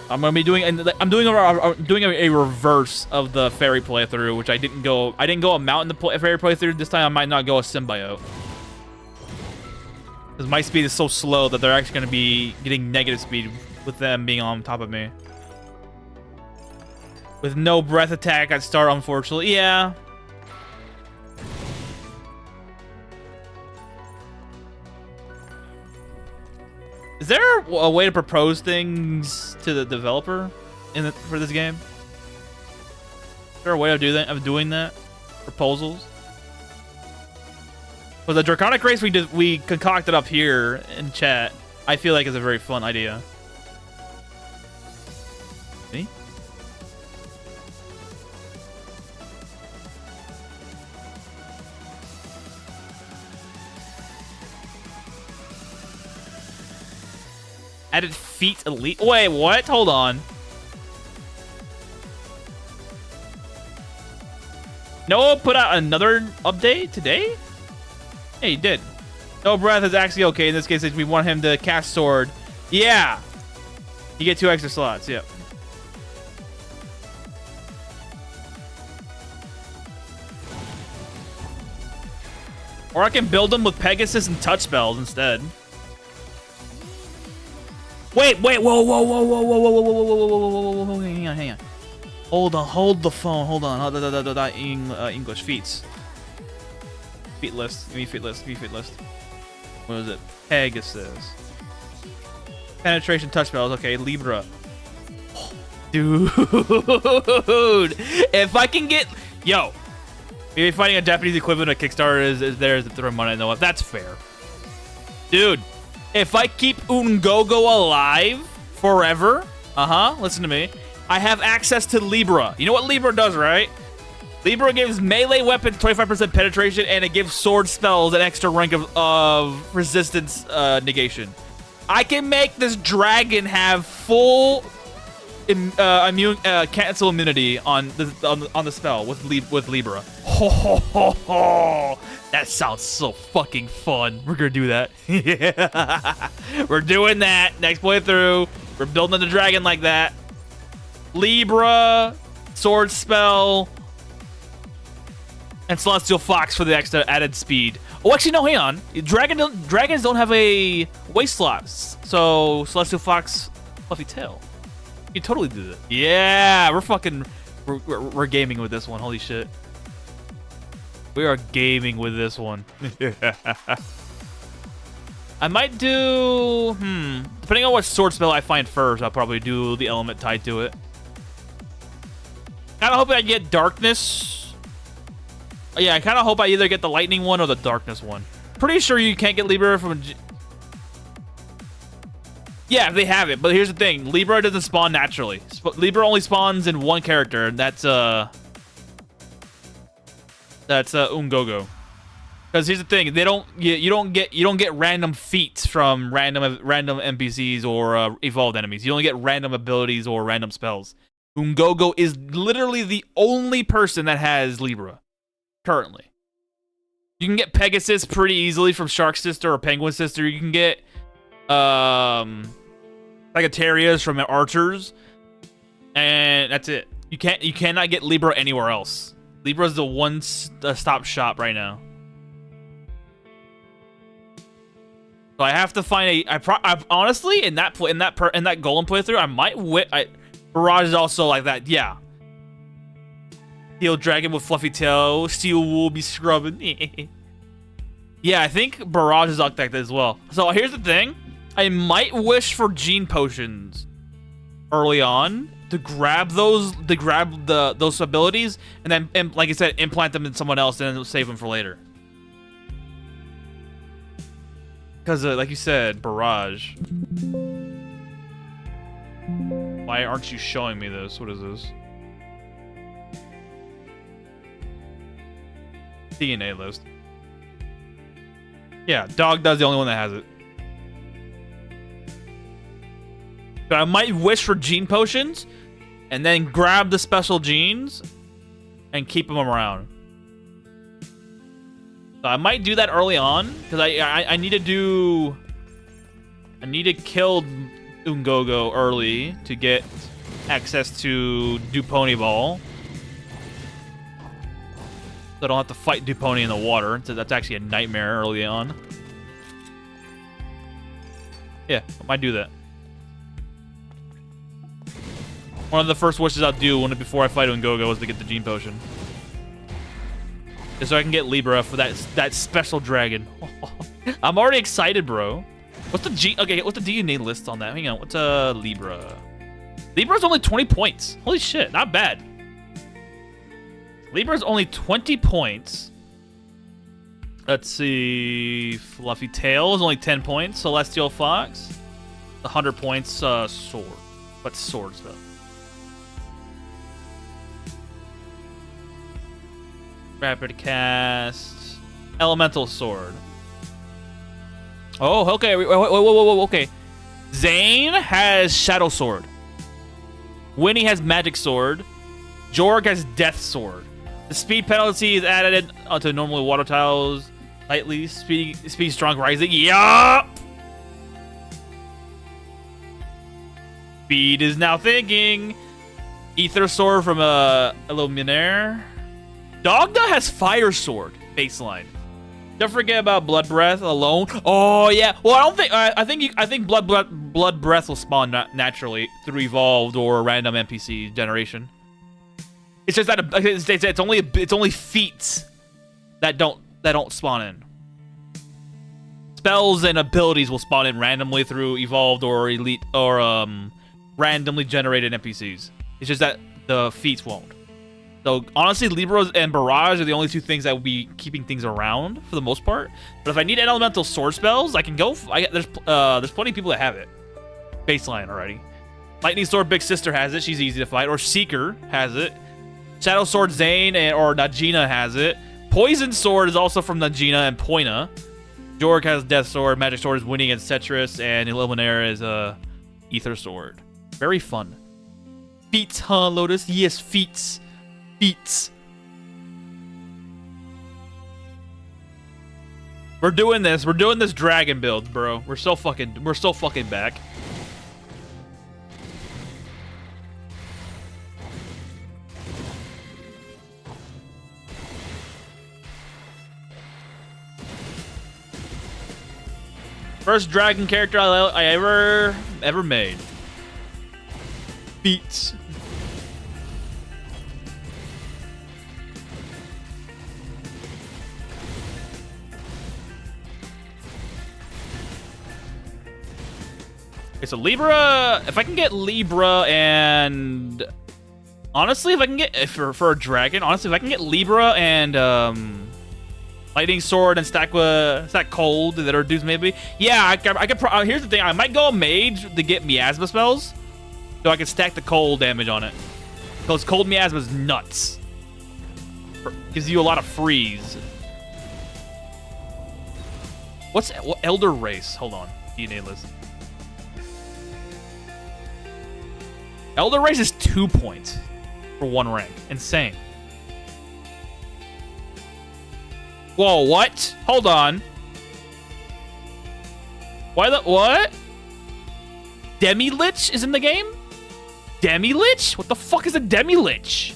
I'm gonna be doing a reverse of the fairy playthrough, which I didn't go a mountain fairy playthrough. This time I might not go a symbiote because my speed is so slow that they're actually gonna be getting negative speed with them being on top of me. With no breath attack at start, unfortunately. Yeah. Is there a way to propose things to the developer for this game? Is there a way of doing that? Proposals? Well, the draconic race we concocted up here in chat, I feel like is a very fun idea. See? Added feat elite. Wait, what? Hold on. Noah put out another update today? Yeah, he did. No breath is actually okay in this case if we want him to cast sword. Yeah. You get 2 extra slots, yep. Or I can build them with Pegasus and touch spells instead. Wait, whoa, hang on. Hold the phone, hold on. English, feats. Feat list, give me feat list. What is it? Pegasus. Penetration, touch spells, okay, Libra. Dude, if I can get, maybe finding a Japanese equivalent of Kickstarter is there to throw money, I know if that's fair. Dude, if I keep Ungogo alive forever, listen to me, I have access to Libra. You know what Libra does, right? Libra gives melee weapons 25% penetration, and it gives sword spells an extra rank of resistance negation. I can make this dragon have full cancel immunity on the spell with Libra. Ho ho ho ho! That sounds so fucking fun. We're gonna do that. Yeah. We're doing that next playthrough. We're building the dragon like that. Libra, sword spell, and Celestial Fox for the extra added speed. Oh, actually, no, hang on. Dragons don't have a waist slot, so Celestial Fox, Fluffy Tail. You can totally do that. Yeah, we're gaming with this one. Holy shit. We are gaming with this one. I might do, depending on what sword spell I find first, I'll probably do the element tied to it. Kinda hoping I get darkness. Yeah, I kinda hope I either get the lightning one or the darkness one. Pretty sure you can't get Libra from... Yeah, they have it, but here's the thing. Libra doesn't spawn naturally. Libra only spawns in one character, and that's Ungogo. Because here's the thing, you don't get random feats from random NPCs or evolved enemies. You only get random abilities or random spells. Ungogo is literally the only person that has Libra currently. You can get Pegasus pretty easily from Shark Sister or Penguin Sister. You can get Sagittarius from Archers, and that's it. You cannot get Libra anywhere else. Libra's the one stop shop right now. So I have to find I honestly in that golem playthrough I might Barrage is also like that. Yeah. Steel dragon with fluffy tail. Steel will be scrubbing. Yeah, I think Barrage is like that as well. So here's the thing. I might wish for gene potions early on to grab those abilities, and then, like I said, implant them in someone else and then save them for later. Because, like you said, Barrage. Why aren't you showing me this? What is this? DNA list. Yeah, Dog Does the only one that has it. But I might wish for gene potions, and then grab the special genes, and keep them around. So I might do that early on, because I need to do... I need to kill Ungogo early to get access to Duponi Ball. So I don't have to fight Duponi in the water. So that's actually a nightmare early on. Yeah, I might do that. One of the first wishes I'll do before I fight Ungogo is to get the Gene Potion. Just so I can get Libra for that special dragon. I'm already excited, bro. What's the DNA list on that? Hang on, what's Libra? Libra's only 20 points. Holy shit, not bad. Libra's only 20 points. Let's see. Fluffy Tail is only 10 points. Celestial Fox, 100 points. Sword. What sword stuff? Rapid Cast. Elemental Sword. Oh, okay. Whoa, okay. Zane has Shadow Sword. Winnie has Magic Sword. Jorg has Death Sword. The speed penalty is added onto normally water tiles. Lightly speed strong rising. Yup. Speed is now thinking. Ether Sword from Illuminaire. Dogda has Fire Sword baseline. Don't forget about Blood Breath alone. Oh yeah. Well, I think Blood Breath will spawn naturally through evolved or random NPC generation. It's just that it's only feats that don't spawn in. Spells and abilities will spawn in randomly through evolved or elite or randomly generated NPCs. It's just that the feats won't. So honestly, Libra and Barrage are the only two things that will be keeping things around for the most part. But if I need elemental sword spells, I can go. There's plenty of people that have it. Baseline already. Lightning Sword Big Sister has it. She's easy to fight. Or Seeker has it. Shadow Sword Zane or Najina has it. Poison Sword is also from Najina and Poina. Jorg has Death Sword. Magic Sword is Winning against Cetris. And Illuminaire is Ether Sword. Very fun. Feats, huh, Lotus? Yes, feats. Feats. We're doing this. We're doing this dragon build, bro. We're so fucking back. First dragon character I ever made. Feats. Okay, so Libra, if I can get Libra and honestly, if I can get for a dragon, honestly, if I can get Libra and Lightning Sword and stack Cold that are dudes maybe. Yeah, I could. Here's the thing: I might go Mage to get Miasma spells, so I can stack the Cold damage on it. Because Cold Miasma is nuts. Gives you a lot of freeze. What Elder Race? Hold on, DNA list. Elder Race is 2 points for 1 rank. Insane. Whoa, what? Hold on. What? Demi-Lich is in the game? Demi-Lich? What the fuck is a Demi-Lich?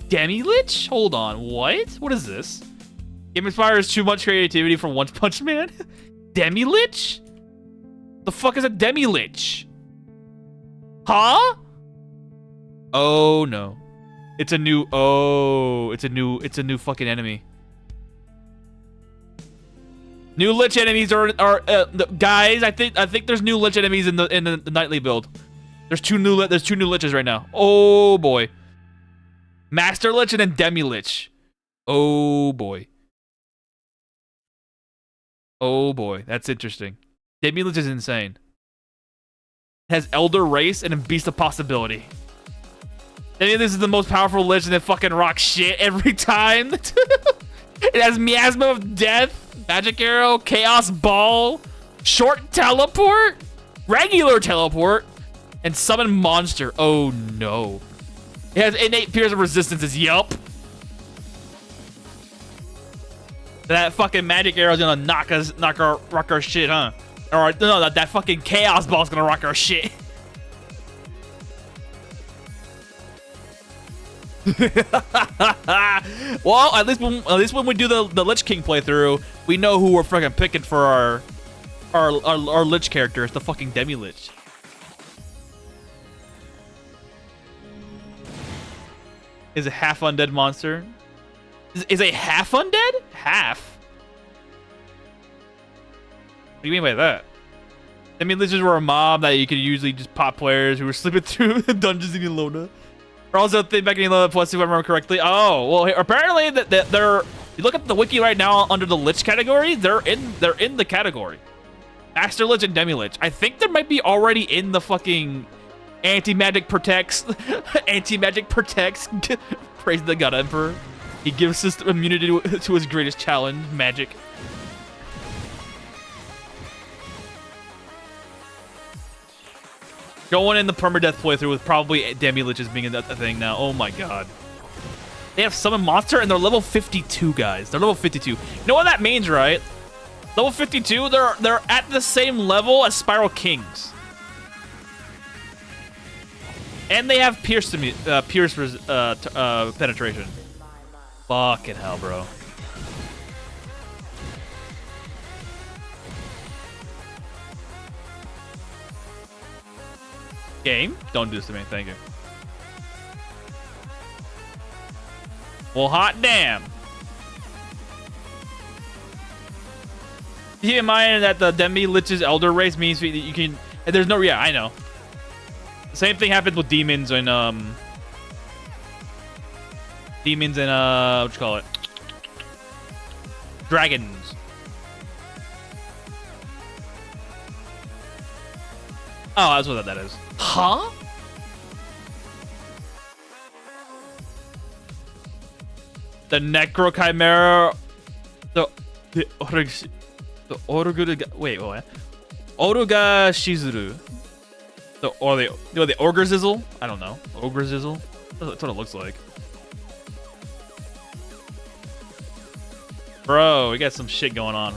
Demi-Lich? Hold on, what? What is this? Game inspires too much creativity for One Punch Man? Demi-Lich? The fuck is a Demi-Lich? Huh? Oh no. It's a new fucking enemy. New Lich enemies are guys. I think there's new Lich enemies in the nightly build. There's two new Liches right now. Oh boy, Master Lich and then Demi Lich. Oh boy. Oh boy, that's interesting. Demi Lich is insane. It has Elder Race and a Beast of Possibility. Maybe this is the most powerful Lich and it fucking rocks shit every time. It has Miasma of Death. Magic Arrow, Chaos Ball, Short Teleport, Regular Teleport, and Summon Monster. Oh no. It has innate Pierce of Resistances. Yup. That fucking Magic Arrow is gonna rock our shit, huh? Or no, that fucking Chaos Ball is gonna rock our shit. Well, at least when we do the Lich King playthrough, we know who we're fucking picking for our Lich character. It's the fucking Demi Lich. Is a half undead monster? Is a half undead? Half? What do you mean by that? Demi Liches were a mob that you could usually just pop players who were slipping through dungeons in Elona. Or also think back in Elona Plus, if I remember correctly. Oh, well, apparently that they're. You look at the wiki right now under the Lich category. They're in the category. Master Lich and Demi Lich. I think they might be already in the fucking anti-magic protects. Anti-magic protects. Praise the God Emperor. He gives us immunity to his greatest challenge, magic. Going in the permadeath playthrough with probably Demi Liches being a thing now. Oh my god. They have Summon Monster and they're level 52, guys. They're level 52. You know what that means, right? Level 52, they're at the same level as Spiral Kings. And they have Pierce penetration. Fucking hell, bro. Game? Don't do this to me, thank you. Well, hot damn. Keep in mind that the Demi Lich's Elder Race means that you can. There's no. Yeah, I know. Same thing happens with demons and demons and what you call it? Dragons. Oh, that's what that is. Huh? The Necro Chimera, the Oruga, wait, what? Oruga Shizuru, the Ogre Zizzle? I don't know. Ogre Zizzle? That's what it looks like. Bro, we got some shit going on.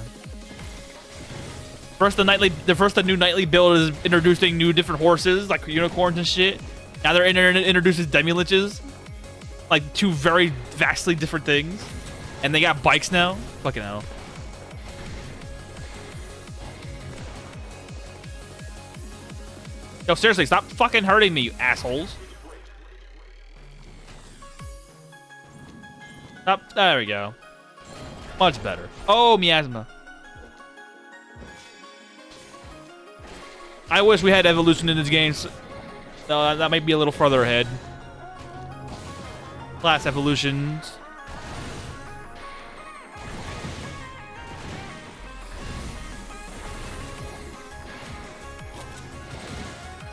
The new nightly build is introducing new different horses, like unicorns and shit. Now they're introduces demi-liches. Like, two very vastly different things. And they got bikes now. Fucking hell. Yo, seriously, stop fucking hurting me, you assholes. Stop. There we go. Much better. Oh, miasma. I wish we had evolution in this game. That might be a little further ahead. Class evolutions.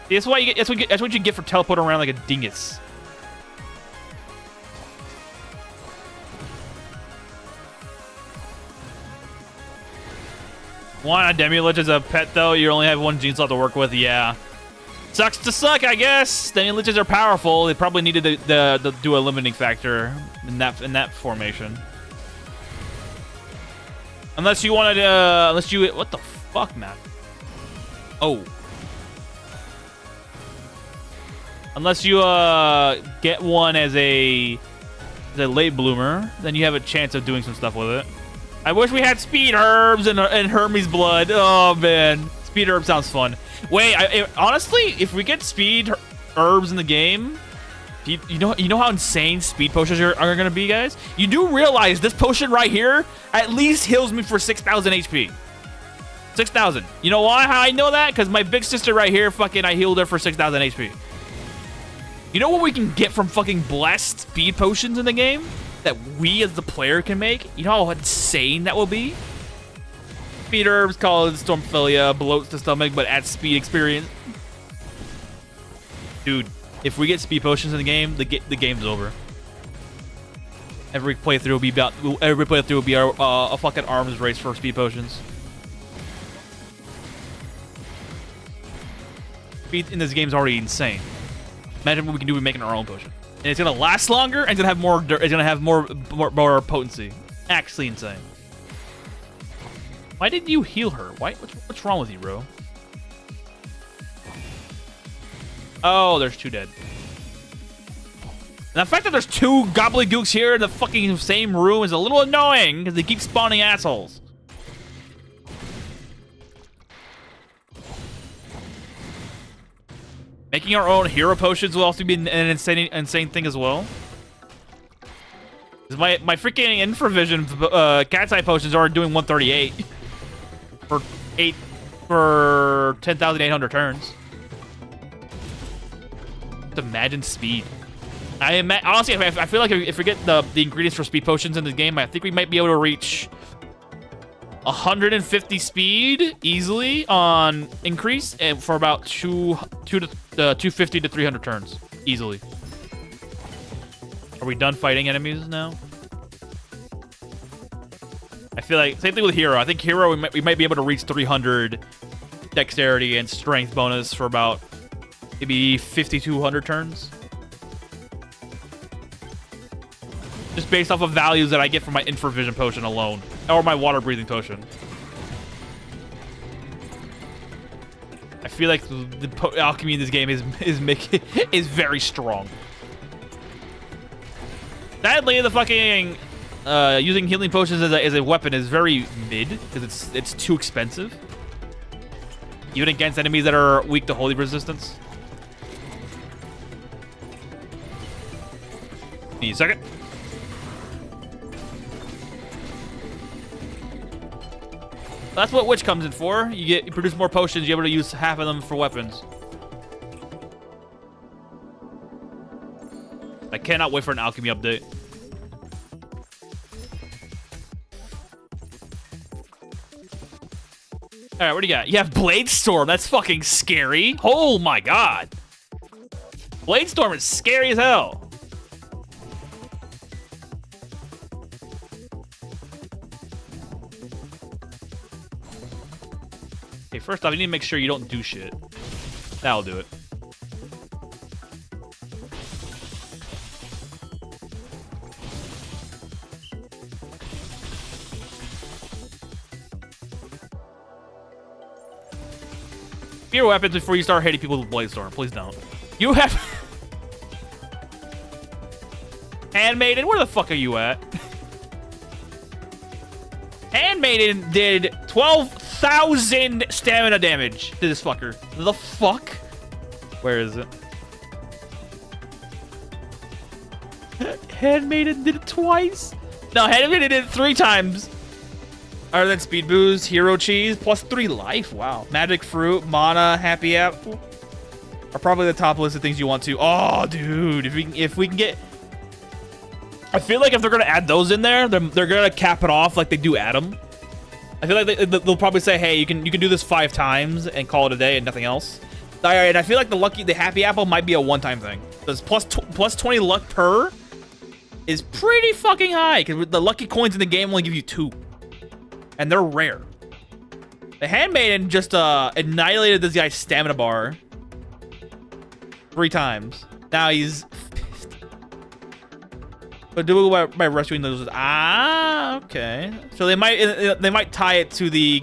That's why you get. That's what you get for teleporting around like a dingus. Want a Demi-Lich as a pet though? You only have one gene slot to work with. Yeah. Sucks to suck, I guess. Demi-Liches are powerful. They probably needed to do a limiting factor in that formation. Unless you wanted to, what the fuck, man? Oh. Unless you get one as a late bloomer, then you have a chance of doing some stuff with it. I wish we had speed herbs and Hermes blood. Oh man, speed herb sounds fun. Wait, honestly, if we get speed herbs in the game, you know how insane speed potions are gonna be, guys. You do realize this potion right here at least heals me for 6,000 HP. 6,000. You know why? How I know that? Because my big sister right here, fucking, I healed her for 6,000 HP. You know what we can get from fucking blessed speed potions in the game that we as the player can make? You know how insane that will be? Speed herbs, call it Stormphilia, bloats the stomach, but adds speed experience. Dude, if we get speed potions in the game, the game's over. Every playthrough will be a fucking arms race for speed potions. Speed in this game is already insane. Imagine what we can do with making our own potion. And it's gonna last longer, and it's gonna have more potency. Actually insane. Why didn't you heal her? What's wrong with you, bro? Oh, there's two dead. And the fact that there's two gobbledygooks here in the fucking same room is a little annoying because they keep spawning assholes. Making our own hero potions will also be an insane thing as well. My freaking infravision cat's eye potions are doing 138 for 10,800 turns. Just imagine speed. Honestly, I feel like if we get the ingredients for speed potions in this game, I think we might be able to reach 150 speed easily on increase, and for about 250 to 300 turns easily. Are we done fighting enemies now? I feel like same thing with hero. I think hero we might be able to reach 300 dexterity and strength bonus for about maybe 5,200 turns. Just based off of values that I get from my infravision potion alone. Or my water breathing potion. I feel like the alchemy in this game is very strong. Sadly, the fucking using healing potions as a weapon is very mid because it's too expensive. Even against enemies that are weak to holy resistance. Need a second. That's what Witch comes in for. You produce more potions, you're able to use half of them for weapons. I cannot wait for an alchemy update. All right, what do you got? You have Blade Storm. That's fucking scary. Oh my god. Blade Storm is scary as hell. Okay, first off, you need to make sure you don't do shit. That'll do it. Your weapons before you start hitting people with Blade Storm. Please don't. You have... Handmaiden, where the fuck are you at? Handmaiden did 12,000 stamina damage to this fucker. The fuck? Where is it? Handmaiden did it twice? No, Handmaiden did it 3 times. Other than speed boost, hero cheese, plus 3 life. Wow. Magic fruit, mana, happy apple are probably the top list of things you want to. Oh, dude, if we can get. I feel like if they're gonna add those in there, they're gonna cap it off like they do Adam. I feel like they'll probably say, hey, you can do this 5 times and call it a day and nothing else. All right, and I feel like the happy apple might be a one-time thing. Because plus 20 luck per is pretty fucking high. Because the lucky coins in the game only give you 2. And they're rare. The Handmaiden just annihilated this guy's stamina bar 3 times. Now he's pissed. But do it by rescuing those. Ah, okay. So they might tie it to the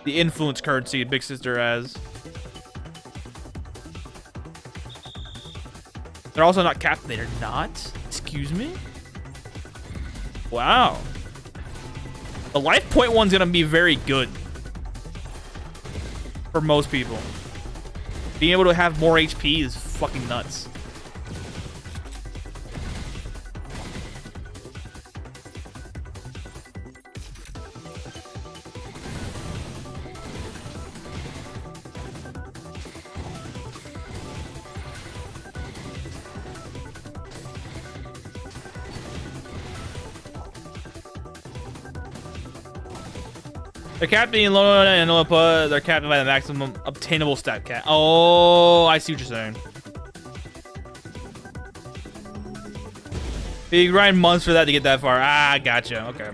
influence currency Big Sister has. They're also not capped. They're not. Excuse me. Wow. The life point one's gonna be very good for most people. Being able to have more HP is fucking nuts. They're capped in elona and elonaplus. They're capped by the maximum obtainable stat cap. Oh, I see what you're saying. You grind months for that to get that far. Ah, gotcha. Okay.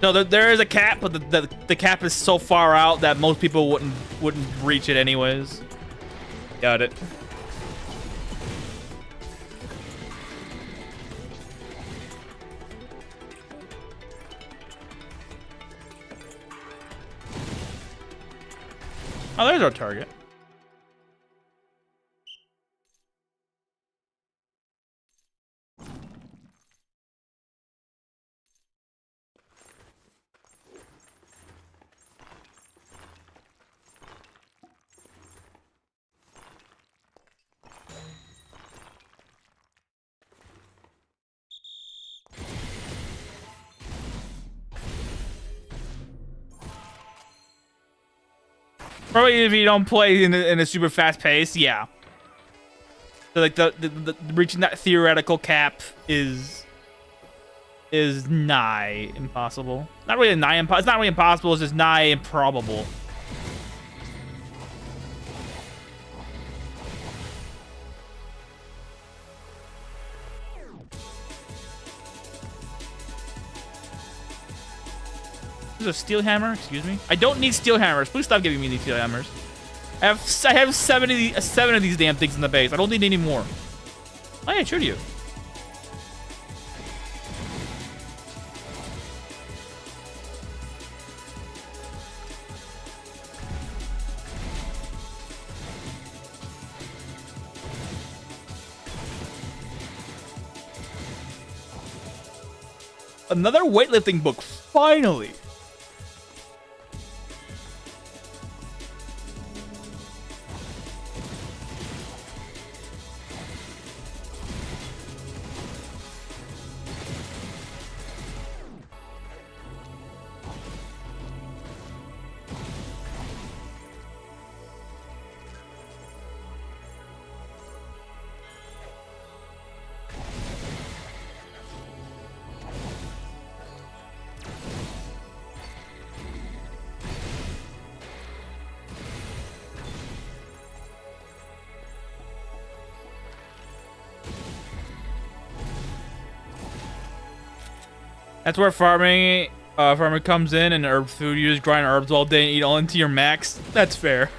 No, there is a cap, but the cap is so far out that most people wouldn't reach it anyways. Got it. Oh, there's our target. Probably if you don't play in a super fast pace, yeah. So like the reaching that theoretical cap is nigh impossible. Not really nigh impossible. It's not really impossible. It's just nigh improbable. This is a steel hammer, excuse me. I don't need steel hammers. Please stop giving me these steel hammers. I have 7 of these damn things in the base. I don't need any more. Oh yeah, sure do you. Another weightlifting book, finally. That's where farming comes in, and herb food. You just grind herbs all day and eat all into your max. That's fair.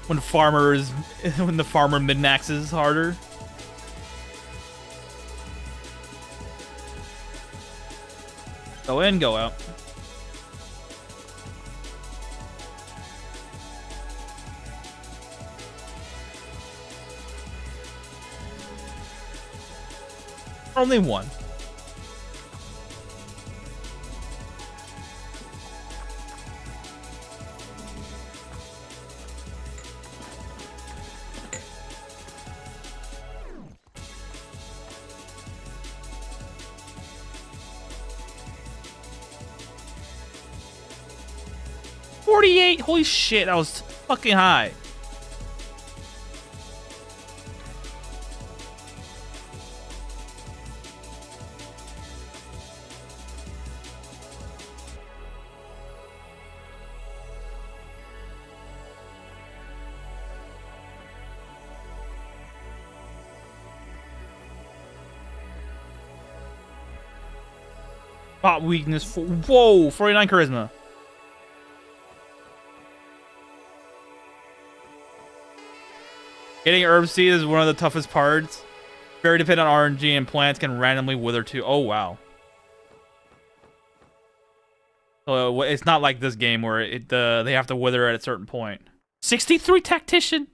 When the farmer min-maxes harder. Go in, go out. Only one. $48. Holy shit, that was fucking high. Spot weakness for whoa, 49 charisma. Getting herb seed is one of the toughest parts. Very dependent on RNG, and plants can randomly wither too. Oh wow. So it's not like this game where they have to wither at a certain point. 63 tactician.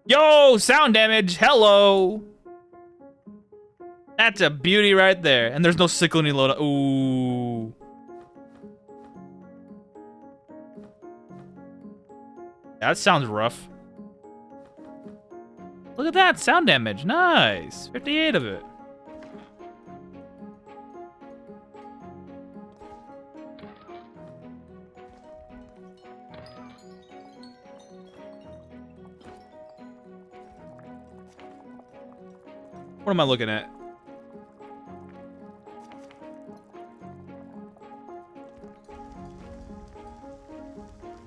Yo, sound damage. Hello. That's a beauty right there. And there's no sickle in elona. Ooh. That sounds rough. Look at that sound damage. Nice. 58 of it. What am I looking at?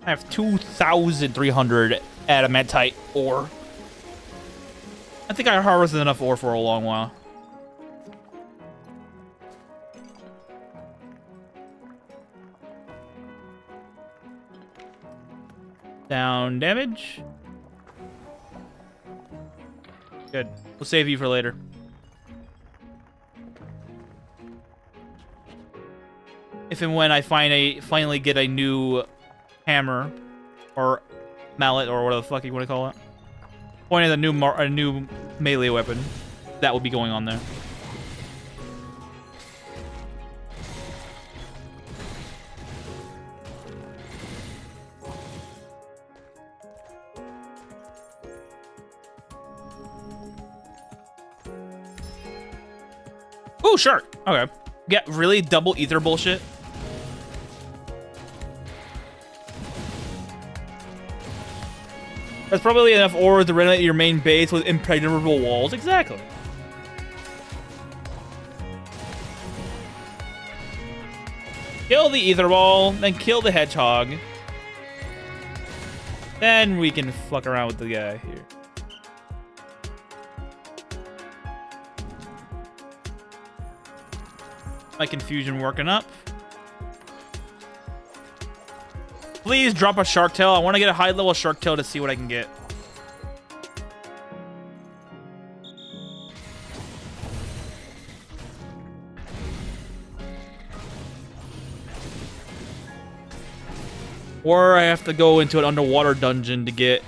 I have 2,300 adamantite ore. I think I harvested enough ore for a long while. Down damage. Good. We'll save you for later. If and when I finally get a new hammer or mallet or whatever the fuck you want to call it, point at a new melee weapon, that will be going on there. Ooh, sure. Okay. Yeah, really? Double ether bullshit? That's probably enough ore to renovate your main base with impregnable walls. Exactly. Kill the ether ball, then kill the hedgehog. Then we can fuck around with the guy here. My confusion working up. Please drop a shark tail. I want to get a high level shark tail to see what I can get. Or I have to go into an underwater dungeon to get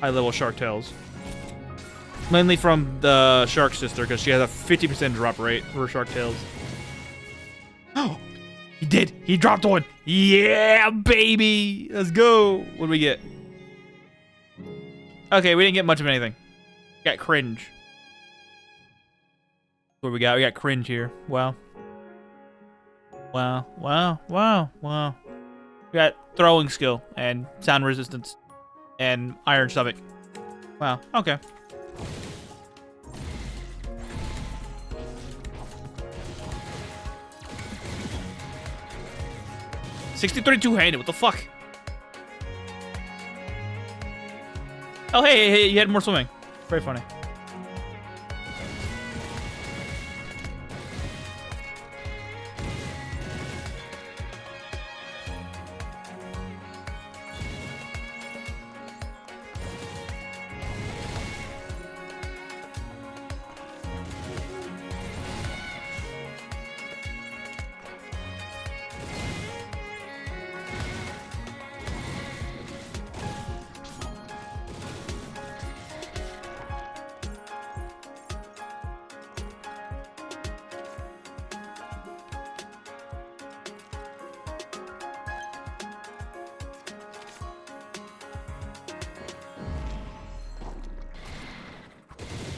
high level shark tails. Mainly from the shark sister, because she has a 50% drop rate for shark tails. Oh, he did. He dropped one. Yeah, baby. Let's go. What do we get? Okay, we didn't get much of anything. Got cringe. What we got? We got cringe here. Wow. Wow. Wow. Wow. Wow. We got throwing skill and sound resistance and iron stomach. Wow. Okay. $63 two-handed. What the fuck? Oh, hey, you had more swimming. Very funny.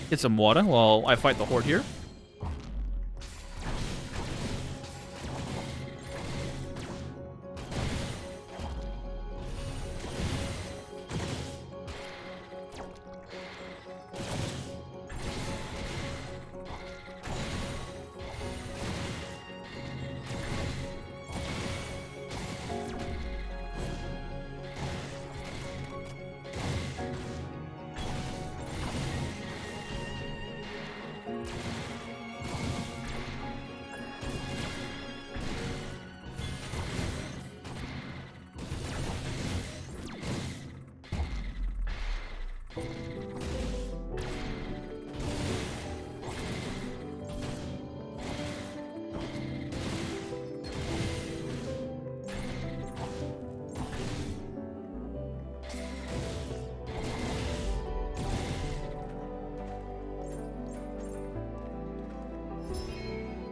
Get some water while I fight the horde here.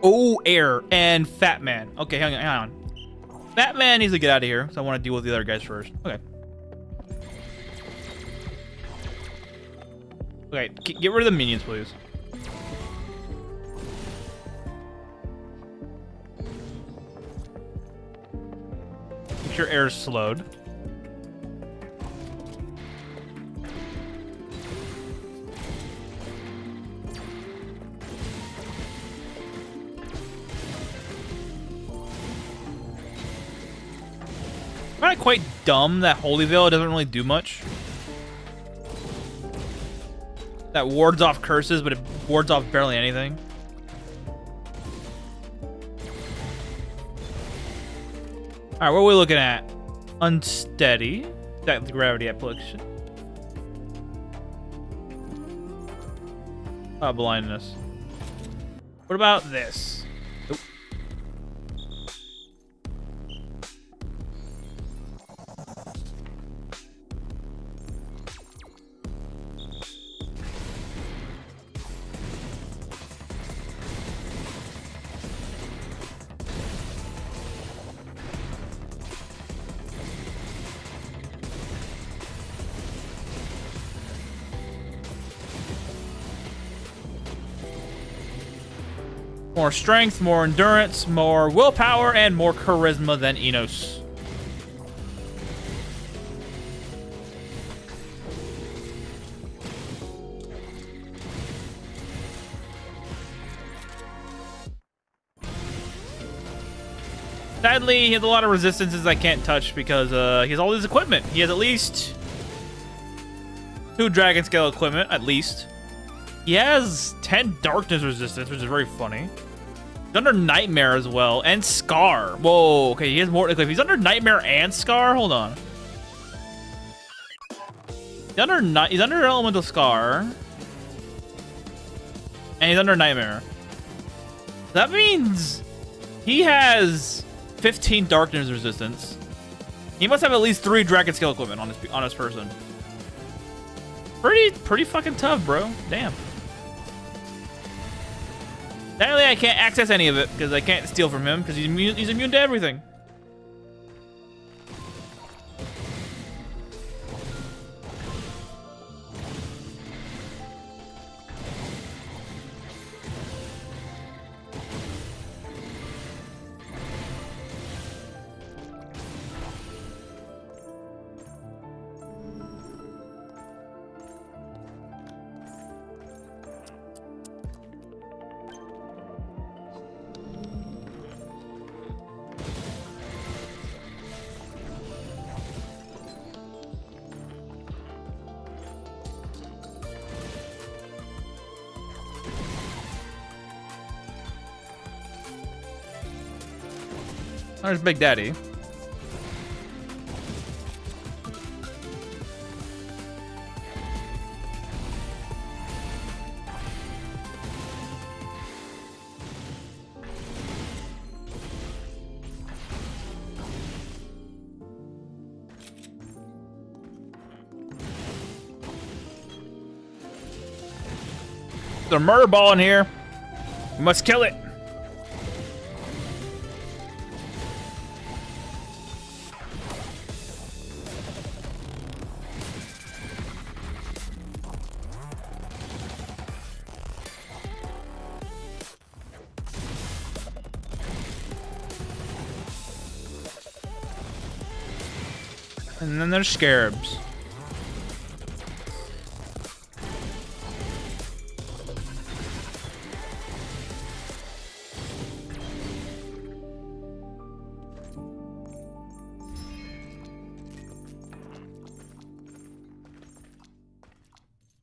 Oh, air and Fat Man. Okay, hang on. Fat Man needs to get out of here, so I want to deal with the other guys first. Okay. Okay, get rid of the minions, please. Make sure air is slowed. I find it quite dumb that Holy Veil doesn't really do much. That wards off curses, but it wards off barely anything. Alright, what are we looking at? Unsteady. That gravity application. Blindness. What about this? Nope. More strength, more endurance, more willpower, and more charisma than Innos. Sadly, he has a lot of resistances I can't touch because he has all his equipment. He has at least 2 dragon scale equipment, at least. He has 10 darkness resistance, which is very funny. He's under Nightmare as well, and Scar. Whoa, okay, he has more. Like, if he's under Nightmare and Scar, hold on. He's under Elemental Scar, and he's under Nightmare. That means he has 15 darkness resistance. He must have at least 3 dragon scale equipment on his person. Pretty fucking tough, bro. Damn. Sadly, I can't access any of it because I can't steal from him because he's immune to everything. There's Big Daddy. There's a murder ball in here. We must kill it. And then there's scarabs.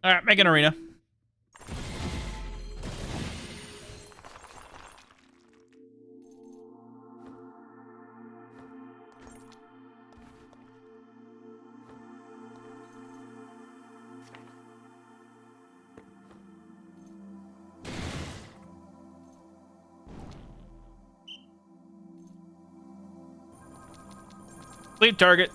All right, make an arena. Complete target.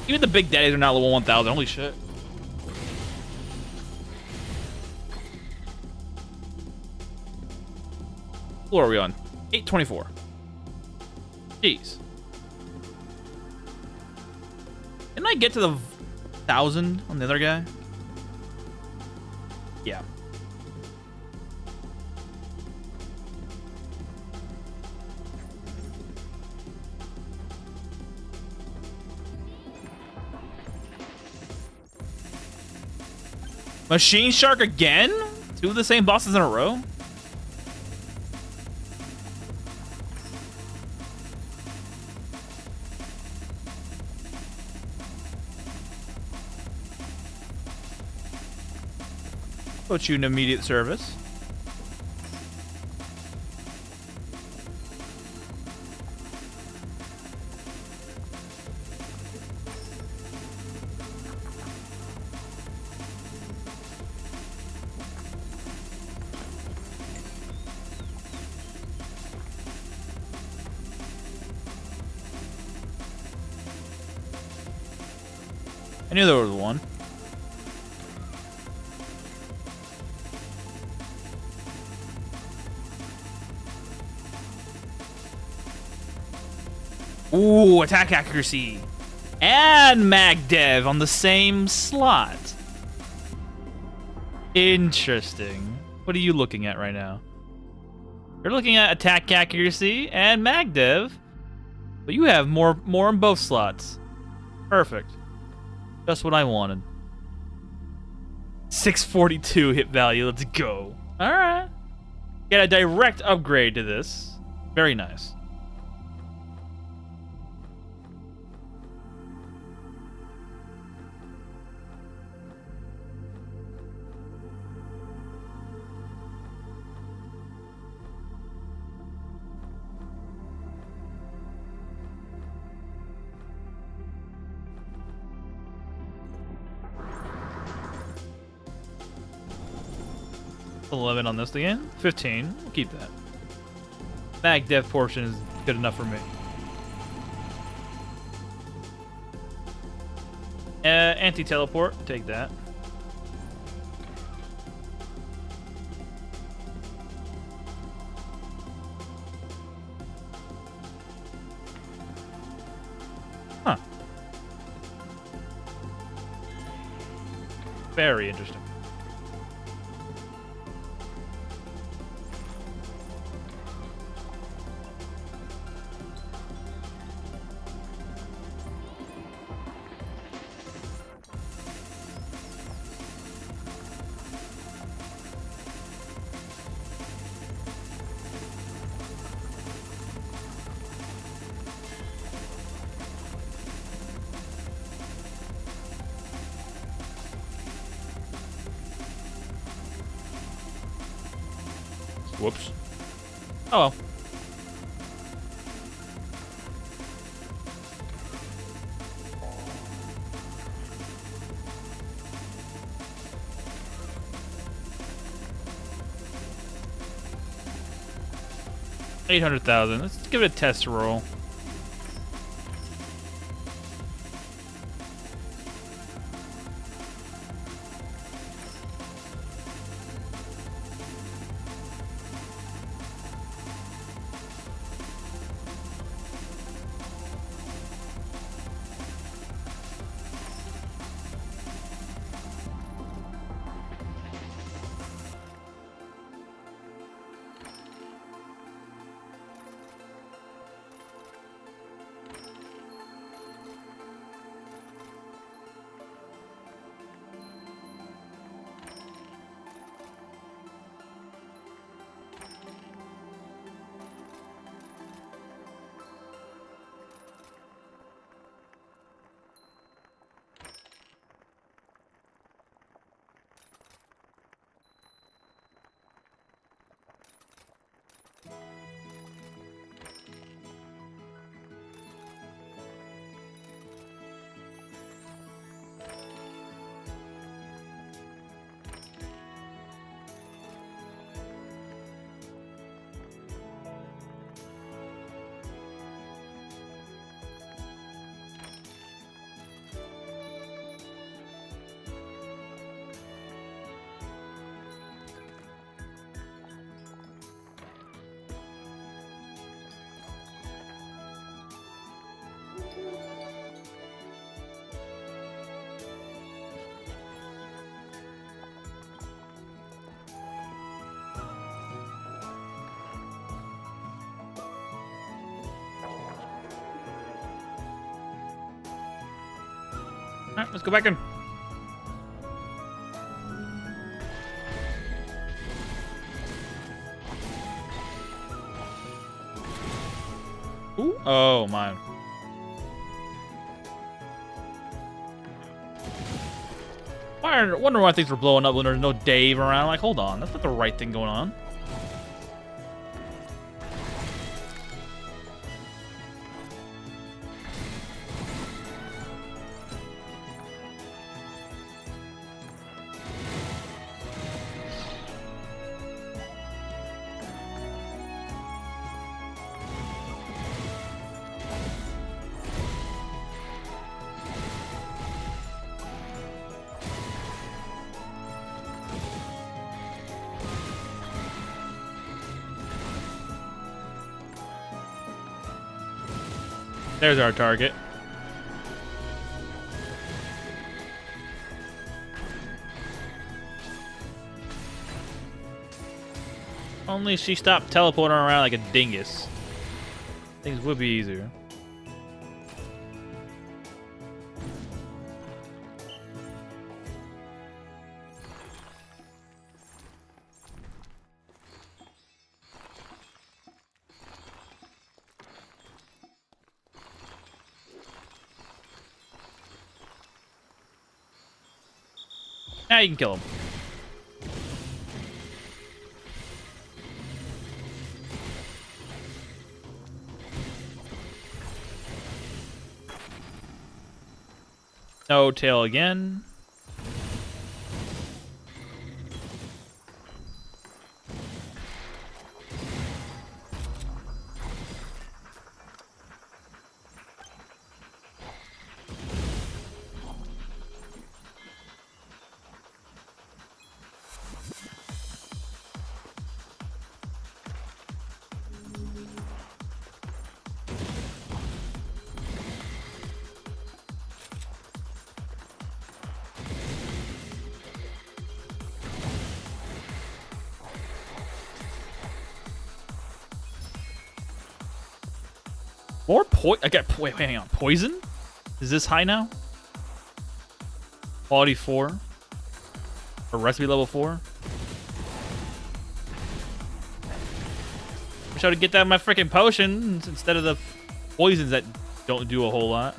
Even the big daddies are not level 1000. Holy shit. What floor are we on? 824. Jeez. Didn't I get to the 1000 on the other guy? Yeah. Machine Shark again? Two of the same bosses in a row? Put you in immediate service. I knew there was one. Ooh, attack accuracy. And mag dev on the same slot. Interesting. What are you looking at right now? You're looking at attack accuracy and mag dev, but you have more in both slots. Perfect. Just what I wanted. 642 hit value. Let's go. All right. Get a direct upgrade to this. Very nice. $11 on this again. 15. We'll keep that. Mag dev portion is good enough for me. Anti-teleport. Take that. Huh. Very interesting. Whoops. Oh well. $800,000. Let's give it a test roll. Alright, let's go back in. Ooh. Oh my. Wonder why things were blowing up when there's no Dave around. Like, hold on, that's not the right thing going on. There's our target. Only she stopped teleporting around like a dingus. Things would be easier. Now you can kill him. No tail again. More I got wait, hang on. Poison? Is this high now? Quality 4. Or recipe level 4? Wish I would get that in my freaking potions instead of the poisons that don't do a whole lot.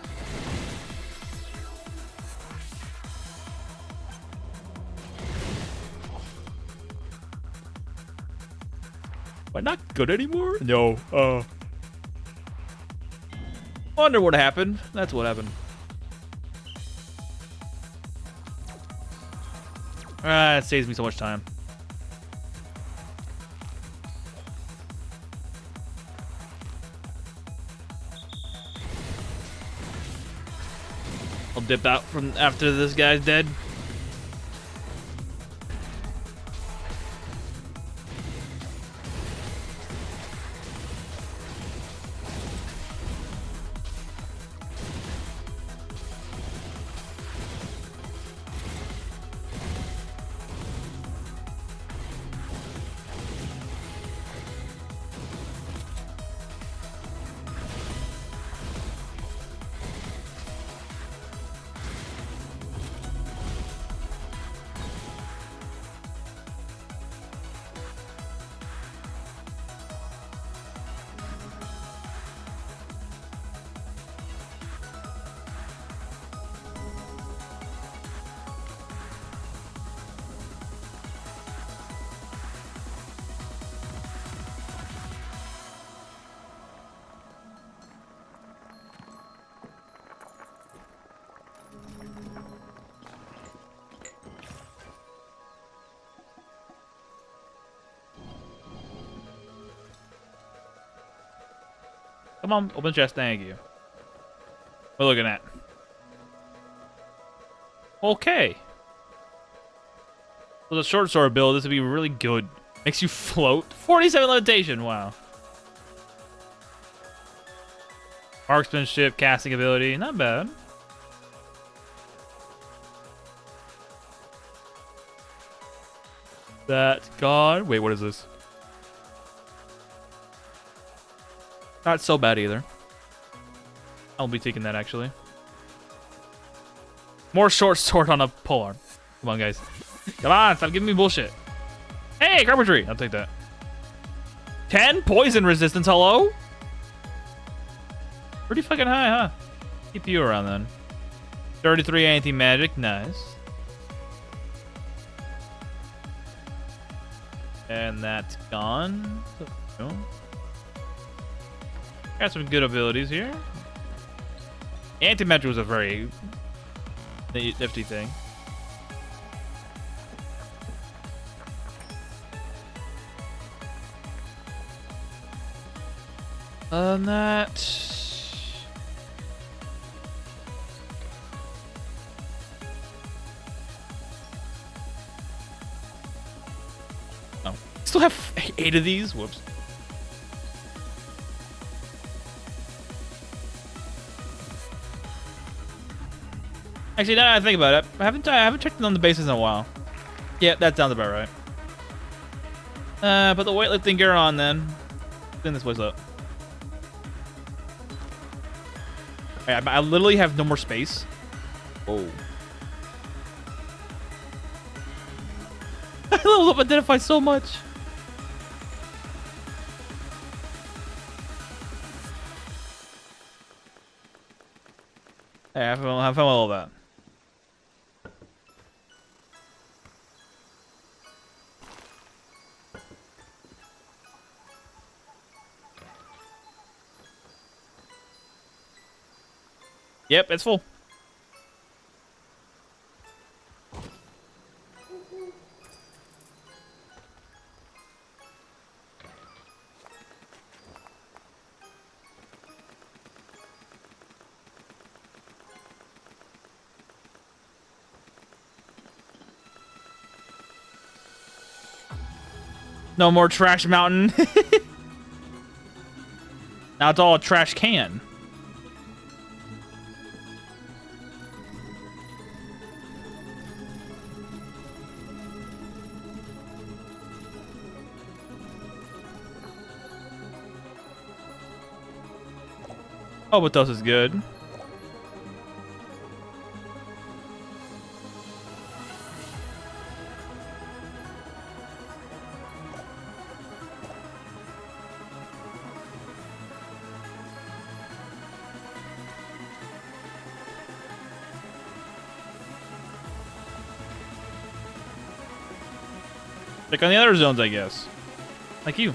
Am I not good anymore? No. Wonder what happened. That's what happened. It saves me so much time. I'll dip out from after this guy's dead. Come on, open the chest. Thank you. What are we looking at? Okay. With a short sword build, this would be really good. Makes you float. 47 levitation. Wow. Marksmanship, casting ability. Not bad. That god. Wait, what is this? Not so bad either. I'll be taking that, actually. More short sword on a polearm. Come on, guys. Come on, stop giving me bullshit. Hey, carpentry. I'll take that. 10 poison resistance, hello? Pretty fucking high, huh? Keep you around, then. 33 anti-magic, nice. And that's gone. Got some good abilities here. Anti-magic was a very nifty thing. That. Oh, still have 8 of these. Whoops. Actually, now that I think about it, I haven't checked on the bases in a while. Yeah, that sounds about right. Put the weightlifting gear on then. Clean this place up. Alright, I literally have no more space. Oh. I leveled up Identify so much. Hey, have fun with all that. Yep, it's full. No more trash mountain. Now it's all a trash can. Oh, but this is good. Check on the other zones, I guess. Like you.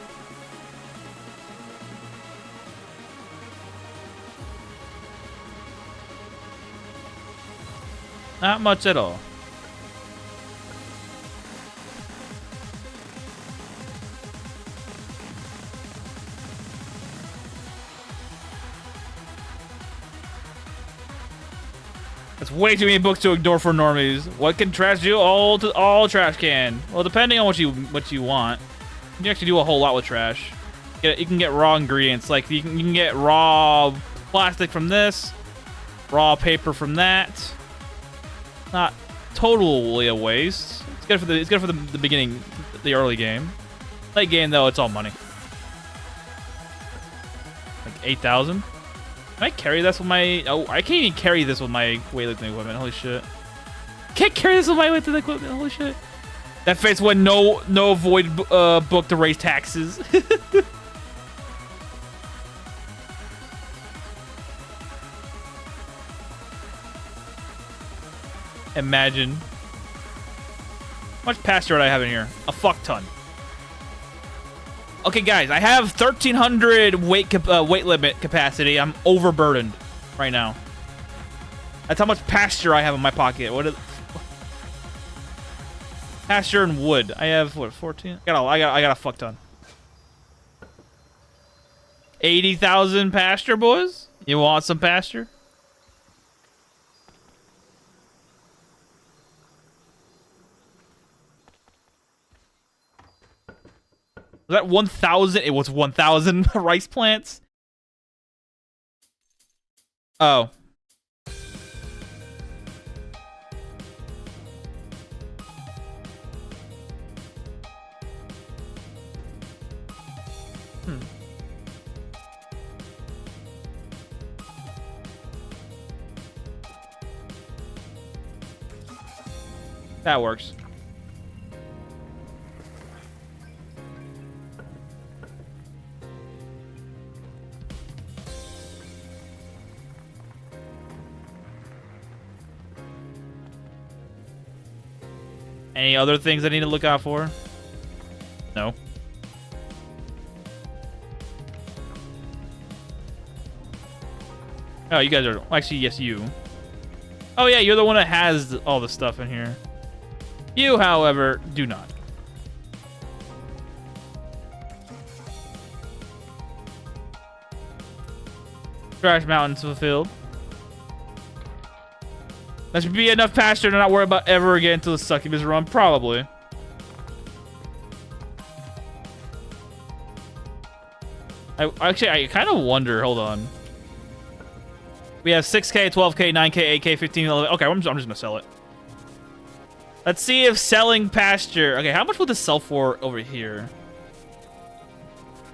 Not much at all. That's way too many books to ignore for normies. What can trash do? All trash can. Well, depending on what you want. You can actually do a whole lot with trash. You can get raw ingredients. Like you can get raw plastic from this, raw paper from that. Not totally a waste. It's good for the beginning, the early game. Late game though, it's all money. Like 8,000. Can I carry this with my... Oh, I can't even carry this with my weightlifting equipment. Holy shit. Can't carry this with my weightlifting equipment. Holy shit. That face when no void book to raise taxes. Imagine. How much pasture do I have in here? A fuck ton. Okay, guys, I have 1,300 weight limit capacity. I'm overburdened right now. That's how much pasture I have in my pocket. What is pasture and wood? I have what, 14? I got a fuck ton. 80,000 pasture, boys. You want some pasture? Was that 1,000? It was 1,000 rice plants. Oh. That works. Any other things I need to look out for? No. Oh, you guys are... Actually, yes, you. Oh, yeah, you're the one that has all the stuff in here. You, however, do not. Trash mountains fulfilled. That should be enough pasture to not worry about ever again until the Succubus run, probably. I kind of wonder. Hold on. We have 6K, 12K, 9K, 8K, 15, 11. Okay, I'm just gonna sell it. Let's see if selling pasture. Okay, how much would this sell for over here?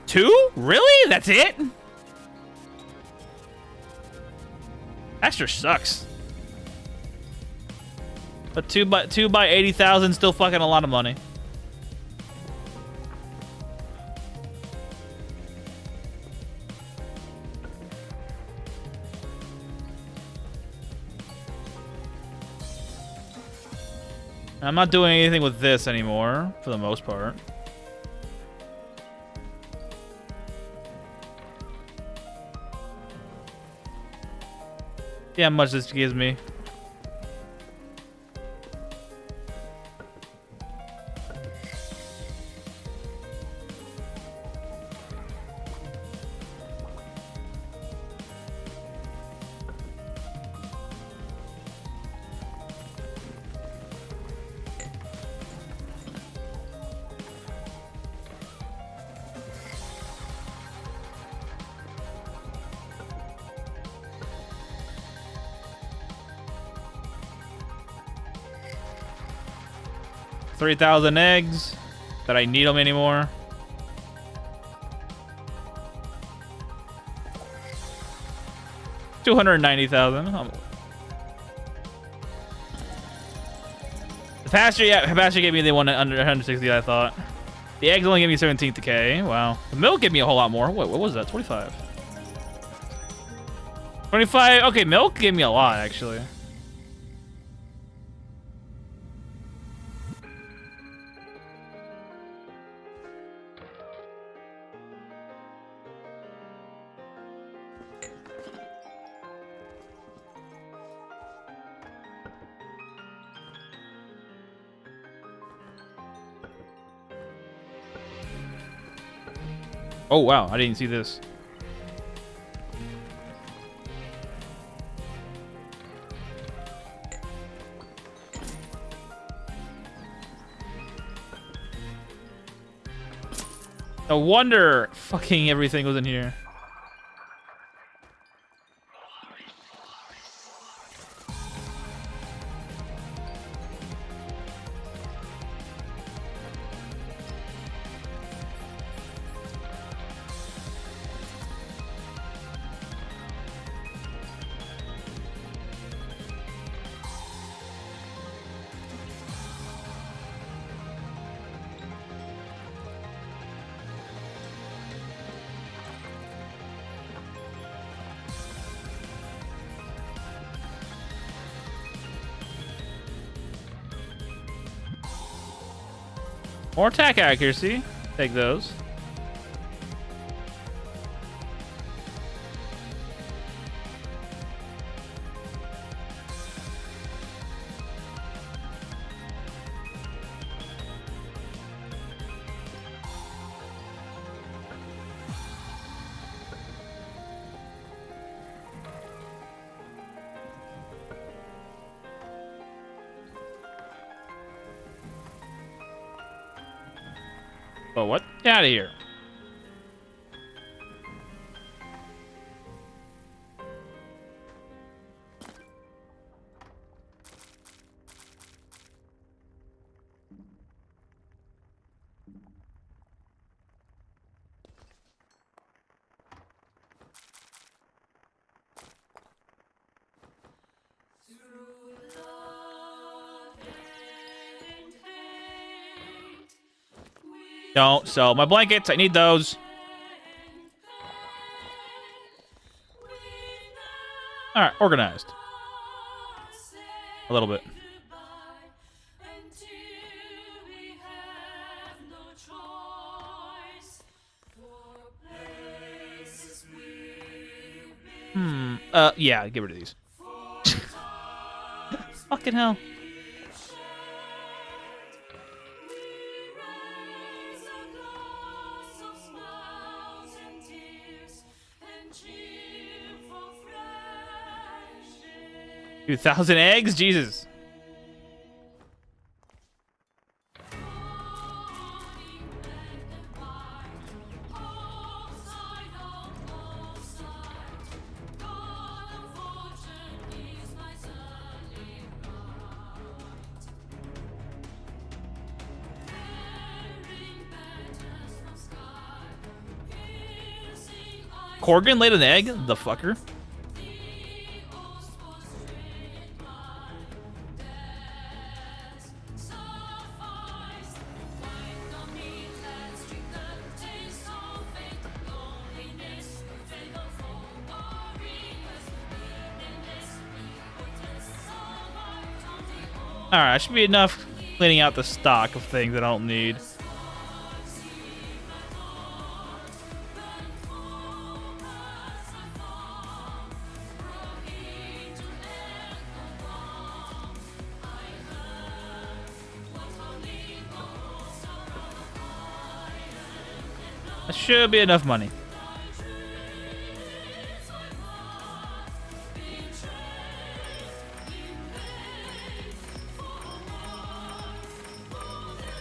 2? Really? That's it? Pasture sucks. But 2 by 80,000, still fucking a lot of money. I'm not doing anything with this anymore, for the most part. See how much this gives me. $3,000 eggs. That I need them anymore. $290,000. The pasture, yeah, the pasture gave me the one under 160. I thought. The eggs only gave me 17K. Wow. The milk gave me a whole lot more. What was that? 25. 25. Okay, milk gave me a lot actually. Oh, wow. I didn't see this. No wonder fucking everything was in here. More attack accuracy. Take those. Oh, what? Get out of here. Don't sell my blankets. I need those. All right, organized. A little bit. Yeah, get rid of these. Fucking hell. Two 2,000 eggs? Jesus. Corgan laid an egg? The fucker. Alright, should be enough cleaning out the stock of things that I don't need. That should be enough money.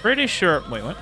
Pretty sure. Wait, what?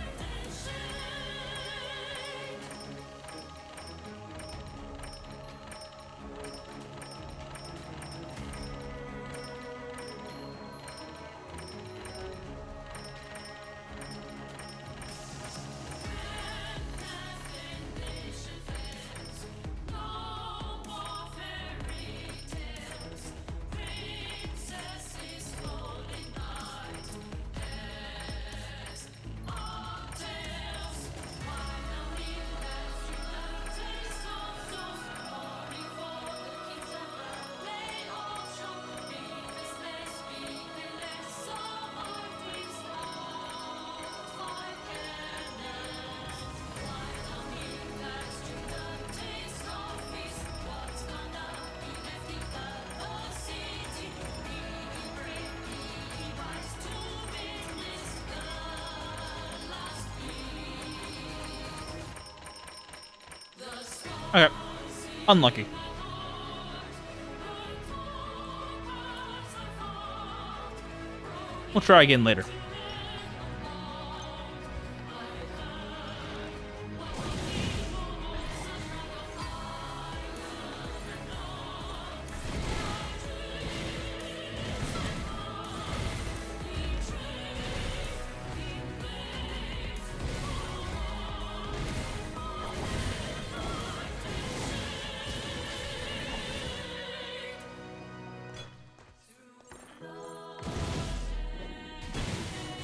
Okay. Unlucky. We'll try again later.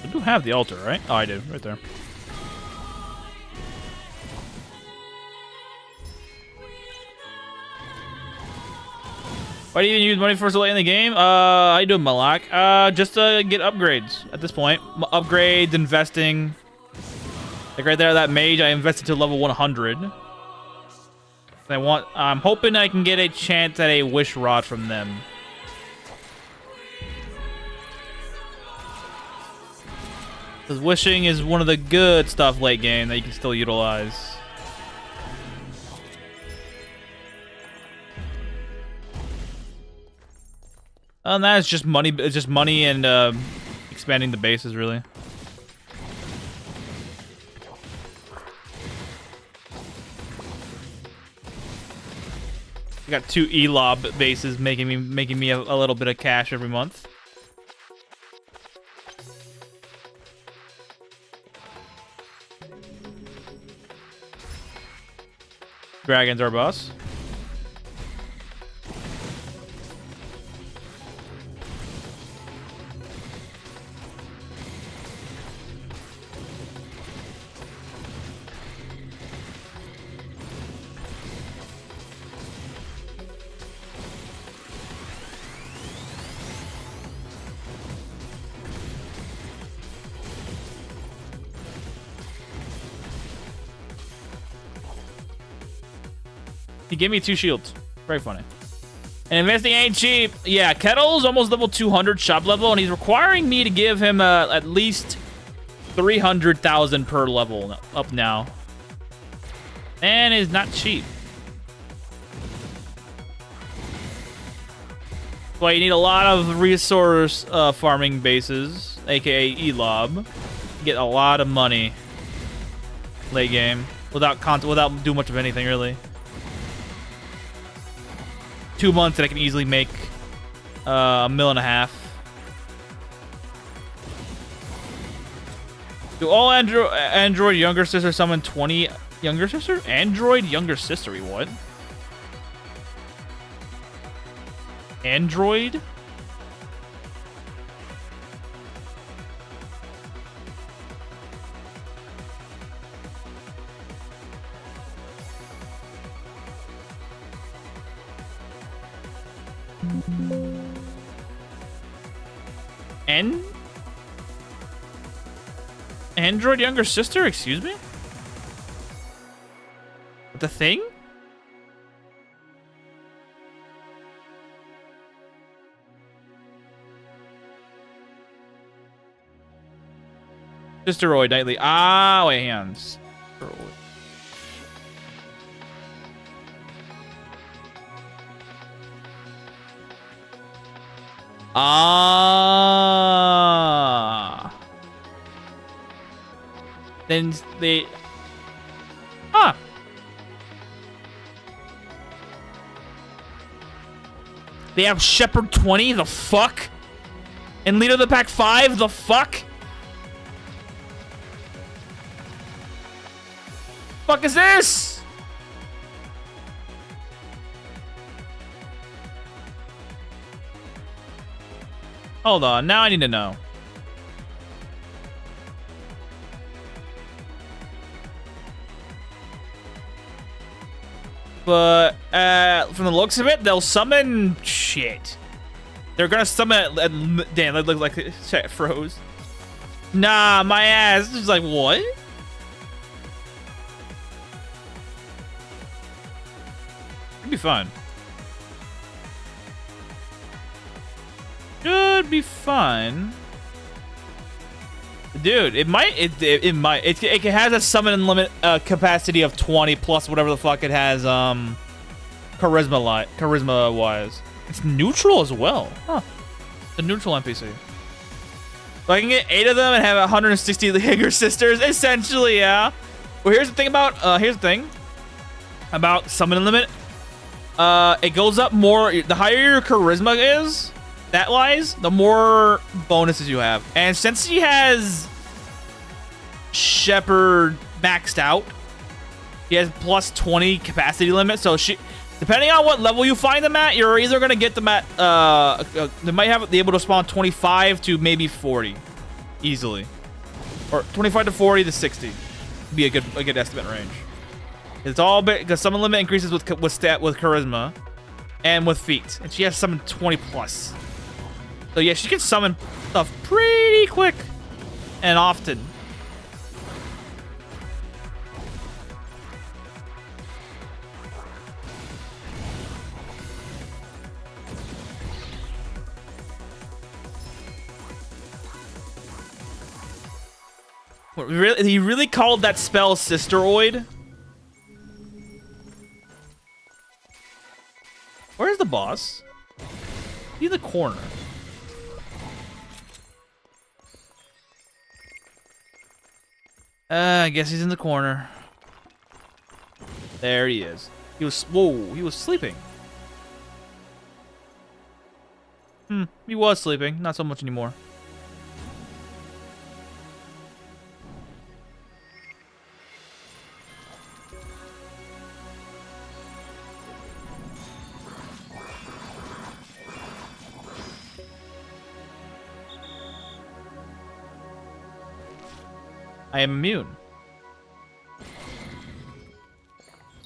I do have the altar, right? Oh, I do. Right there. Why do you even use money for so late in the game? How you doing, Malak? Just to get upgrades at this point. Upgrades, investing. Like right there, that mage, I invested to level 100. I'm hoping I can get a chance at a wish rod from them. Because wishing is one of the good stuff late game that you can still utilize. And that's just money. It's just money and expanding the bases, really. I got 2 elob bases making me a little bit of cash every month. Dragon's our boss. He gave me 2 shields. Very funny. And investing ain't cheap. Yeah, Kettle's almost level 200 shop level, and he's requiring me to give him at least 300,000 per level up now. And is not cheap. Well, you need a lot of resource farming bases, aka elob. Get a lot of money late game without doing much of anything really. 2 months that I can easily make $1.5 million. Do all Android younger sister summon 20 younger sister? Android younger sister, what? Android? Android younger sister? Excuse me? The thing? Sisteroid nightly. Ah, wait, hands. Ah. Then they... Huh. They have Shepherd 20? The fuck? And Leader of the Pack 5? The fuck? Fuck is this? Hold on, now I need to know. But from the looks of it, they'll summon shit. They're gonna summon damn, that looks like shit froze. Nah, my ass is like what? It'll be fun. Should be fun. Dude, it might. It might. It has a summon limit capacity of 20 plus whatever the fuck it has. Charisma wise. It's neutral as well. Huh. The neutral NPC. So I can get 8 of them and have 160 younger sisters. Essentially, yeah. Well, here's the thing about summon limit. It goes up more. The higher your charisma is, that lies, the more bonuses you have. And since she has Shepherd maxed out, he has plus 20 capacity limit. So she, depending on what level you find them at, you're either gonna get them at they might be able to spawn 25 to maybe 40 easily, or 25 to 40 to 60 be a good estimate range. It's all because summon limit increases with charisma and with feat, and she has summon 20 plus. So yeah, she can summon stuff pretty quick and often. He really called that spell Sisteroid. Where's the boss? He's in the corner. I guess he's in the corner. There he is. He was sleeping. He was sleeping. Not so much anymore. I am immune.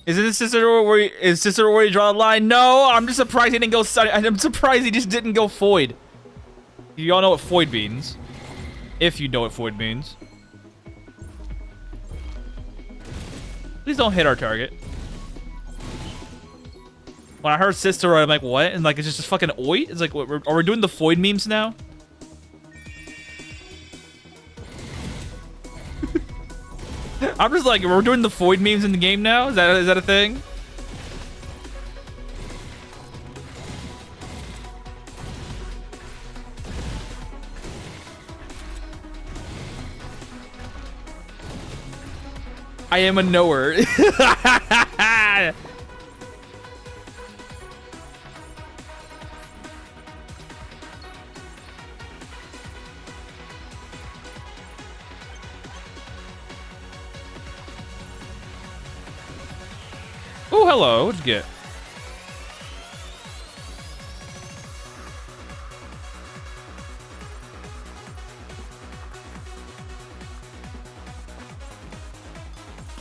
Is it Sister where you draw the line? No, I'm just surprised he didn't go. I'm surprised he just didn't go Foid. You all know what Foid means, if you know what Foid means. Please don't hit our target. When I heard Sister, I'm like, what? And like, it's just fucking Oit. It's like, what, are we doing the Foid memes now? I'm just like, we're doing the Foid memes in the game now? Is that a thing? I am a knower. Oh, hello. What'd you get?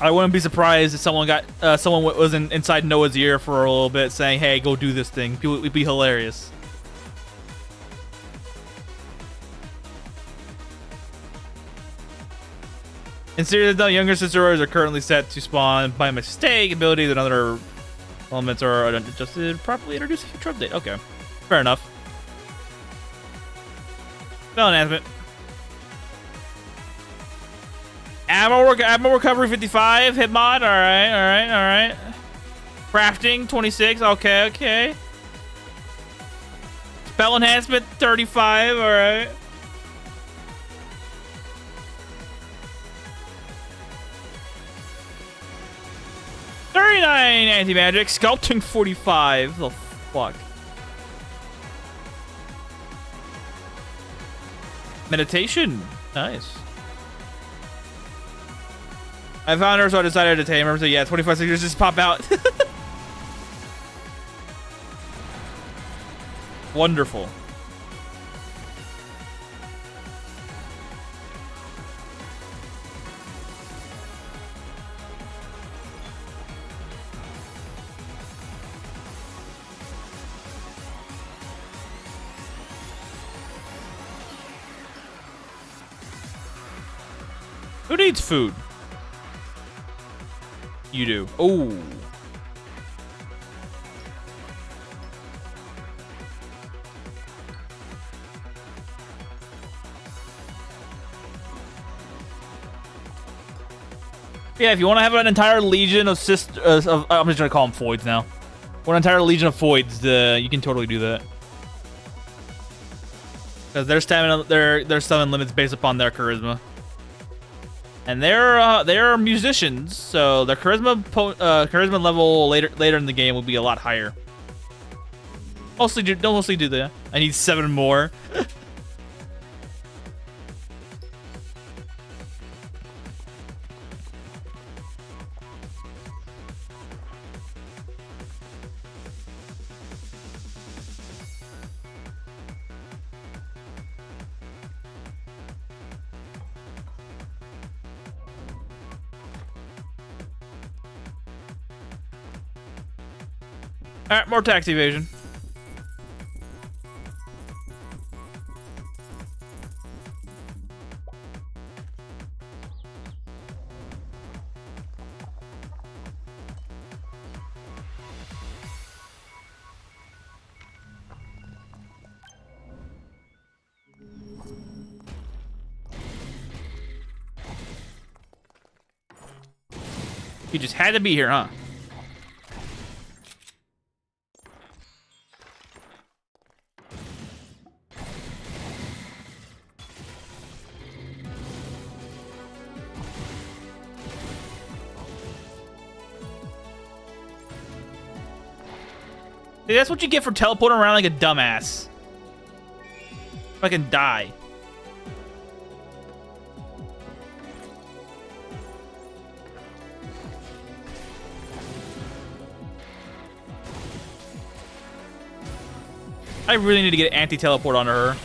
I wouldn't be surprised if someone was inside Noah's ear for a little bit, saying, "Hey, go do this thing." It would be hilarious. In series, the younger sisters are currently set to spawn by mistake. Abilities and other elements are adjusted properly. Introduce a future update. Okay, fair enough. Spell enhancement. Ammo recovery 55. Hit mod. All right. Crafting 26. Okay. Spell enhancement 35. All right. Anti-magic, sculpting 45. The fuck. Meditation, nice. I found her, so I decided to tame her. So yeah, 25 seconds just pop out. Wonderful. Who needs food? You do. Oh. Yeah, if you want to have an entire legion of I'm just gonna call them Foids now. Or an entire legion of Foids, you can totally do that. Because their stamina, their summon limits based upon their charisma. And they're musicians, so their charisma level later in the game will be a lot higher. Don't mostly do that. I need 7 more. Alright, more tax evasion. You just had to be here, huh? See, that's what you get for teleporting around like a dumbass. Fucking die. I really need to get anti-teleport onto her.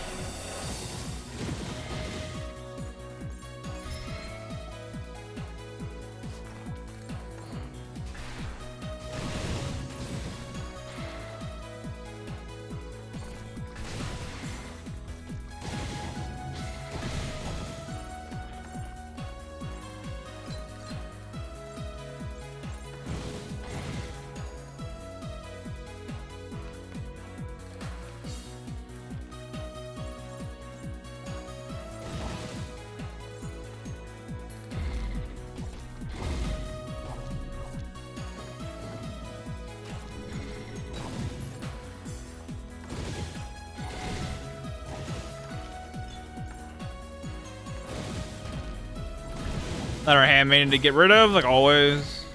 Another handmaiden to get rid of, like always.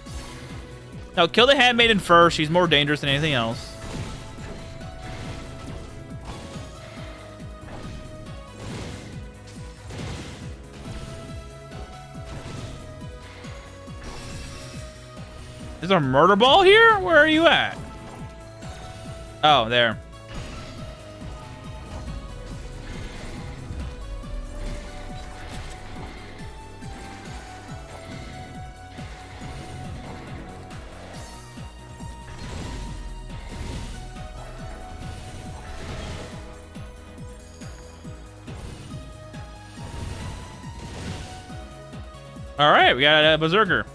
No, kill the handmaiden first. She's more dangerous than anything else. Is there a murder ball here? Where are you at? Oh, there. All right, we got a berserker.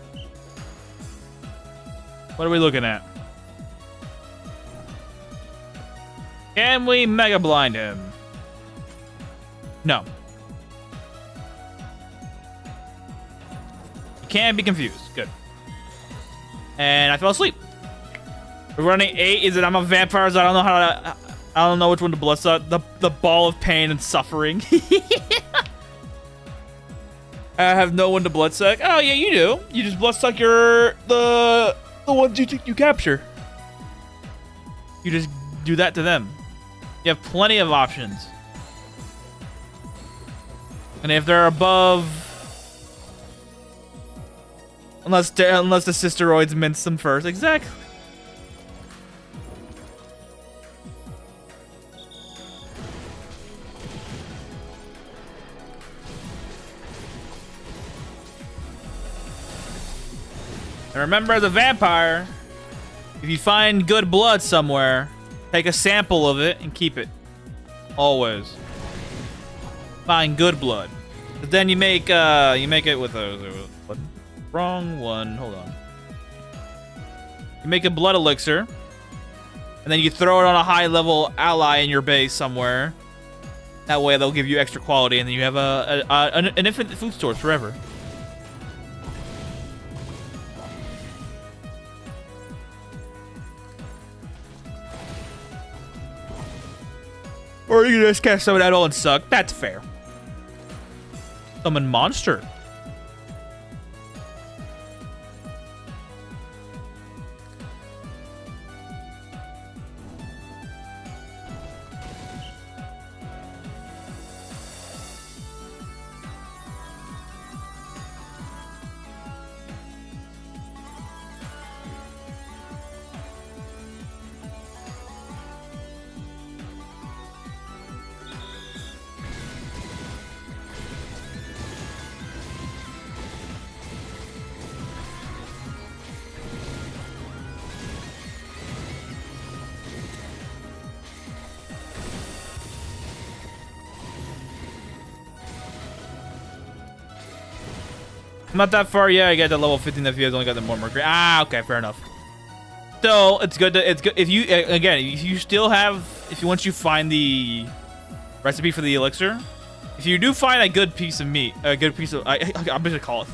What are we looking at? Can we mega blind him? No. You can't be confused. Good. And I fell asleep. We're running 8. Is it? I'm a vampire, so I don't know how to. I don't know which one to blood suck. The ball of pain and suffering. I have no one to blood suck. Oh yeah, you do. You just blood suck the ones you capture. You just do that to them. You have plenty of options. And if they're above, unless the sisteroids mince them first, exactly. And remember, as a vampire, if you find good blood somewhere, take a sample of it and keep it. Always. Find good blood. But then you make it with a wrong one. Hold on. You make a blood elixir, and then you throw it on a high-level ally in your base somewhere. That way, they'll give you extra quality, and then you have an infinite food source forever. Or you can just cast summon at all and suck. That's fair. Summon monster. I'm not that far yet. I get to level 15 if you guys only got the more mercury. Ah, okay, fair enough. So it's good to if you again if you still have once you find the recipe for the elixir, if you do find a good piece of meat, a good piece of I'm gonna call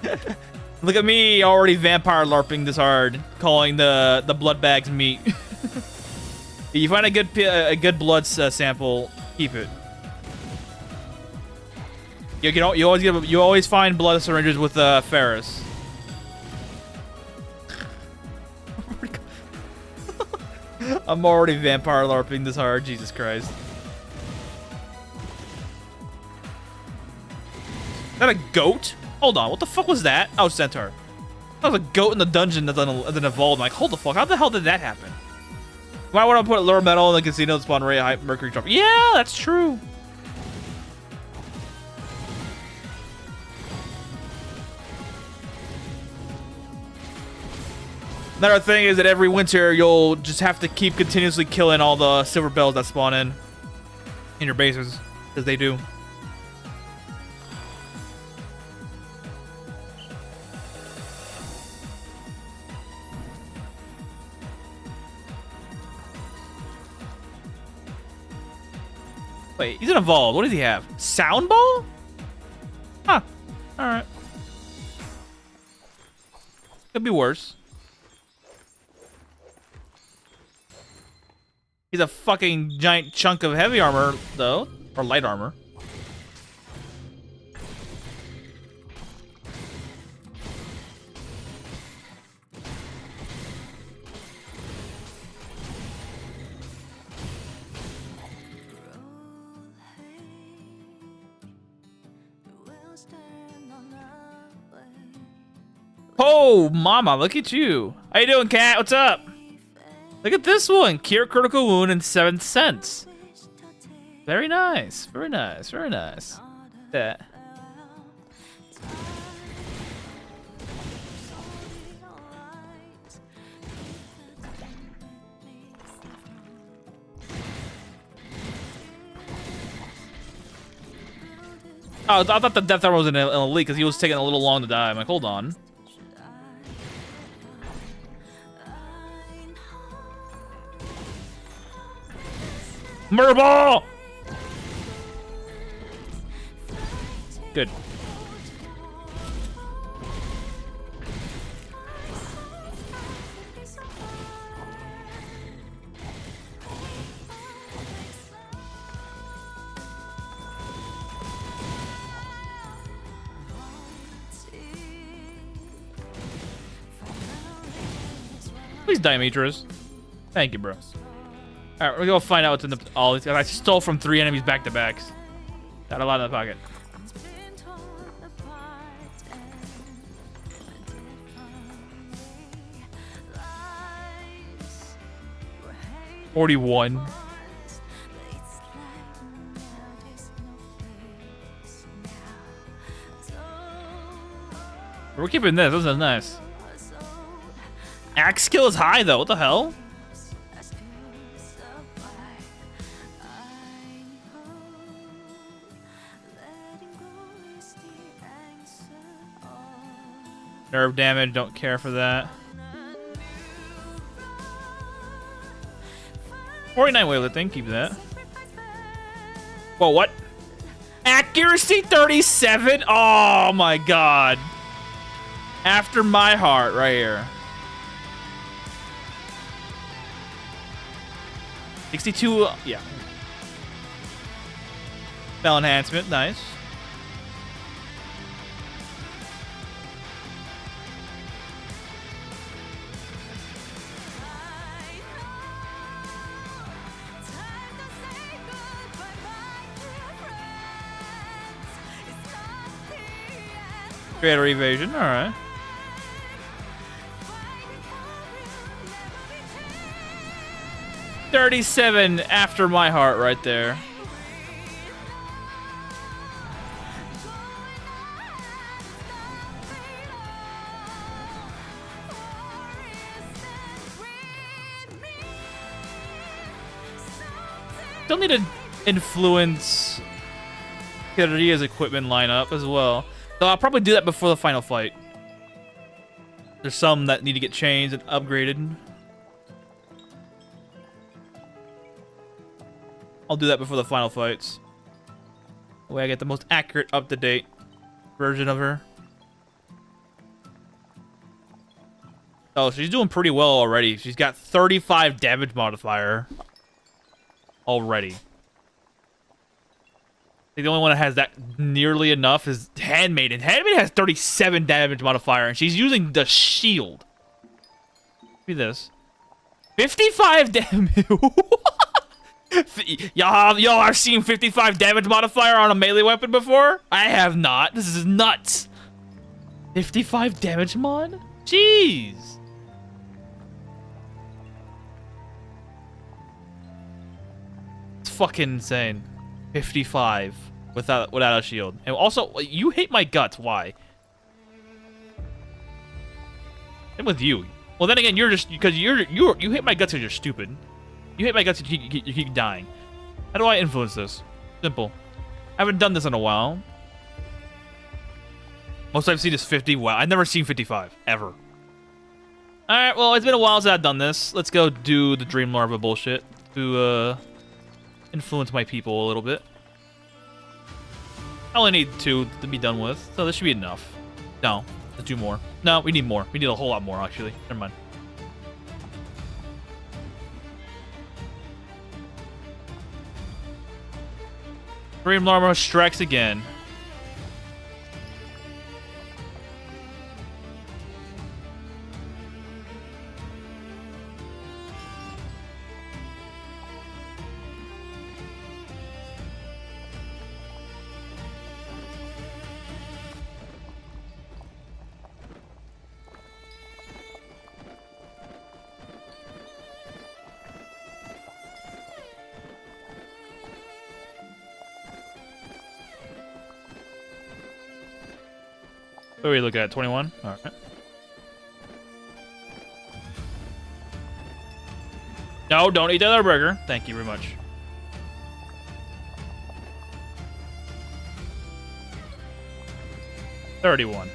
it. Look at me already vampire larping this hard, calling the blood bags meat. If you find a good blood sample, keep it. You always find blood syringes with Ferris. I'm already vampire larping this hard. Jesus Christ. Is that a goat? Hold on. What the fuck was that? Oh, centaur. That was a goat in the dungeon that then evolved. I'm like, hold the fuck. How the hell did that happen? Why would I put lure metal in the casino to spawn rate high mercury drop? Yeah, that's true. Another thing is that every winter you'll just have to keep continuously killing all the silver bells that spawn in your bases, because they do. Wait, he's an evolved. What does he have? Sound ball? Huh. Alright. Could be worse. He's a fucking giant chunk of heavy armor, though. Or light armor. Oh, mama, look at you. How you doing, cat? What's up? Look at this one. Cure critical wound in 7 cents. Very nice. Very nice. Very nice. Yeah. Oh, I thought the death armor was an elite because he was taking a little long to die. I'm like, hold on. Murder ball! Good. Please, Dimetris. Thank you, bro. Alright, we're gonna find out what's in the all these guys. I stole from 3 enemies back to backs. Got a lot in the pocket. $41. We're keeping this. This is nice. Axe skill is high though. What the hell? Nerve damage, don't care for that. 49 weightlifting, keep that. Whoa, what? Accuracy 37? Oh my god. After my heart, right here. 62, yeah. Spell enhancement, nice. Greater evasion, alright. $37 after my heart right there. Still need to influence Kirria's equipment lineup as well. So I'll probably do that before the final fight. There's some that need to get changed and upgraded. I'll do that before the final fights. That way I get the most accurate, up-to-date version of her. Oh, she's doing pretty well already. She's got 35 damage modifier already. I think the only one that has that nearly enough is Handmaiden. Handmaiden has 37 damage modifier, and she's using the shield. Look at this. 55 damage. Y'all have seen 55 damage modifier on a melee weapon before? I have not. This is nuts. 55 damage mod? Jeez. It's fucking insane. 55 without a shield. And also, you hate my guts. Why? And with you. Well, then again, you're just because you hate my guts because you're stupid. You hate my guts, you keep dying. How do I influence this? Simple. I haven't done this in a while. Most I've seen is 50. Wow, I've never seen 55. Ever. Alright, well, it's been a while since I've done this. Let's go do the Dream Larva bullshit to influence my people a little bit. I only need 2 to be done with, so this should be enough. No, let's do more. No, we need more. We need a whole lot more, actually. Never mind. Dream Larva strikes again. What are we looking at? 21? Alright. No, don't eat the other burger. Thank you very much. $31.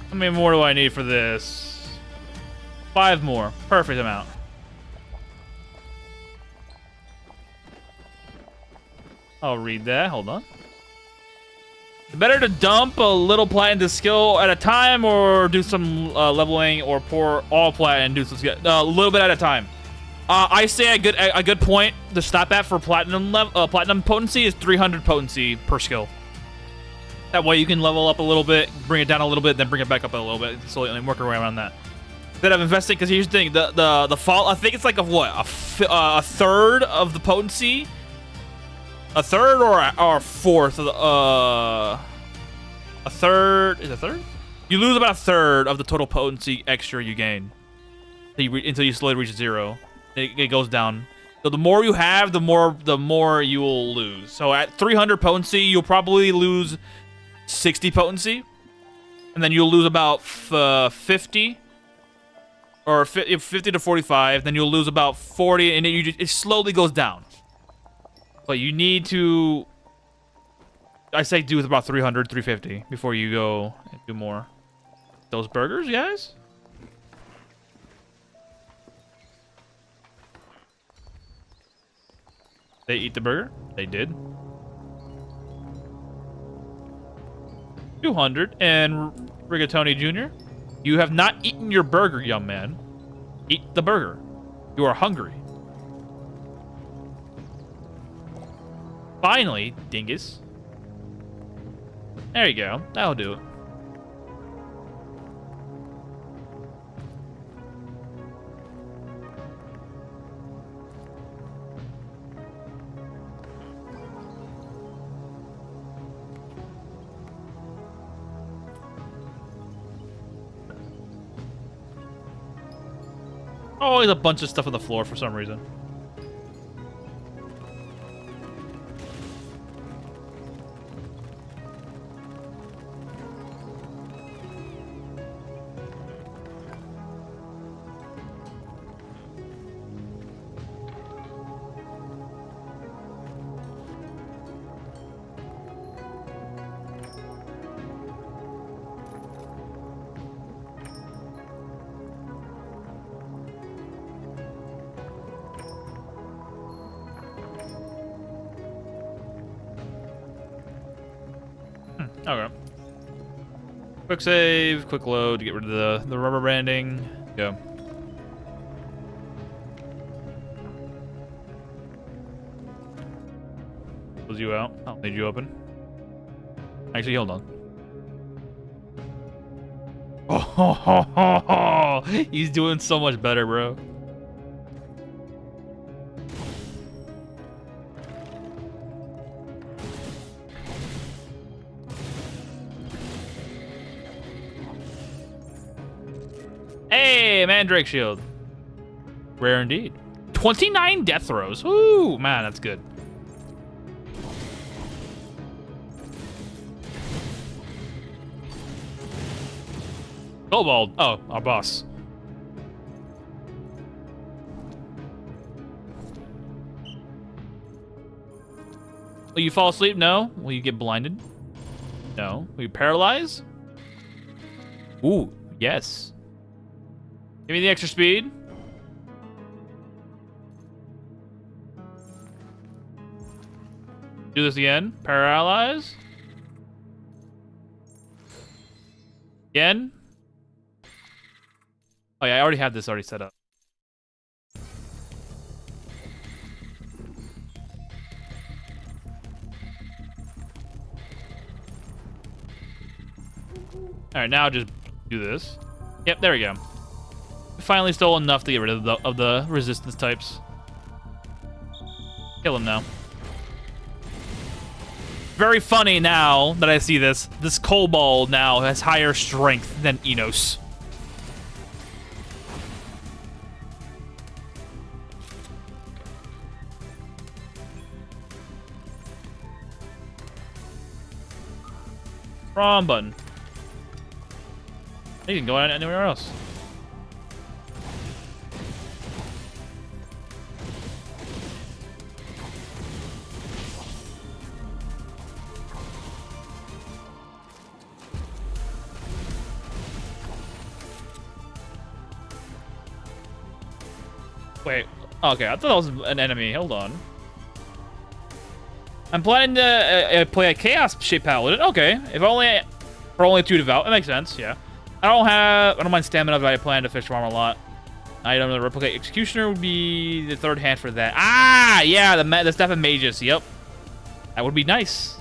How many more do I need for this? 5 more. Perfect amount. I'll read that. Hold on. Better to dump a little plat into skill at a time, or do some leveling, or pour all plat and do some skill a little bit at a time. I say a good point to stop at for platinum platinum potency is 300 potency per skill. That way you can level up a little bit, bring it down a little bit, then bring it back up a little bit, slowly and work around that. Instead of investing, because here's the thing, the fall, I think it's like a third of the potency, a third or a fourth of the a third is a third. You lose about a third of the total potency extra you gain until you slowly reach 0. It goes down. So the more you have, the more you will lose. So at 300 potency, you'll probably lose 60 potency, and then you'll lose about 50 or 50 to 45. Then you'll lose about 40, and it slowly goes down. But you need to, I say, do with about 300, 350 before you go and do more. Those burgers, guys. They eat the burger. They did. 200. And Rigatoni Jr., you have not eaten your burger, young man. Eat the burger. You are hungry. Finally, dingus. There you go. That'll do it. Always a bunch of stuff on the floor for some reason. Okay. Quick save, quick load to get rid of the rubber banding. Go. Close you out. I'll need you open. Actually, hold on. Oh, he's doing so much better, bro. Hey, Mandrake Shield. Rare indeed. 29 death throws. Ooh, man, that's good. Cobalt. Oh, our boss. Will you fall asleep? No. Will you get blinded? No. Will you paralyze? Ooh, yes. Give me the extra speed. Do this again. Paralyze. Again. Oh yeah, I already have this already set up. All right, now just do this. Yep, there we go. Finally stole enough to get rid of the resistance types. Kill him now. Very funny now that I see this. This kobold now has higher strength than Innos. Wrong button. You can go anywhere else. Wait. Okay, I thought that was an enemy. Hold on. I'm planning to play a Chaos-shaped Paladin. Okay, if only for only 2 devout. That makes sense. Yeah. I don't mind stamina, but I plan to fish farm a lot. Item to replicate Executioner would be the 3rd hand for that. Ah, yeah, the Staff of Magus. Yep, that would be nice.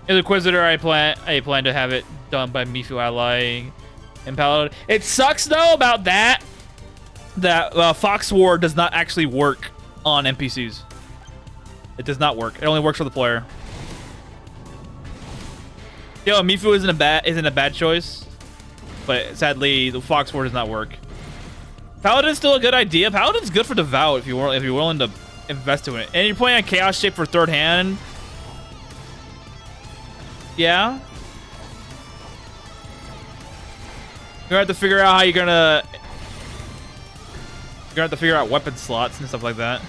As Inquisitor, I plan to have it done by Mifu ally and Paladin. It sucks though about that Fox War does not actually work on NPCs. It does not work. It only works for the player. Yo, Mifu isn't a bad choice, but sadly the Fox War does not work. Paladin's still a good idea. Paladin's good for devout if you're willing to invest in it. And you're playing a Chaos shape for 3rd hand. Yeah. You're gonna have to figure out how you're gonna have to figure out weapon slots and stuff like that.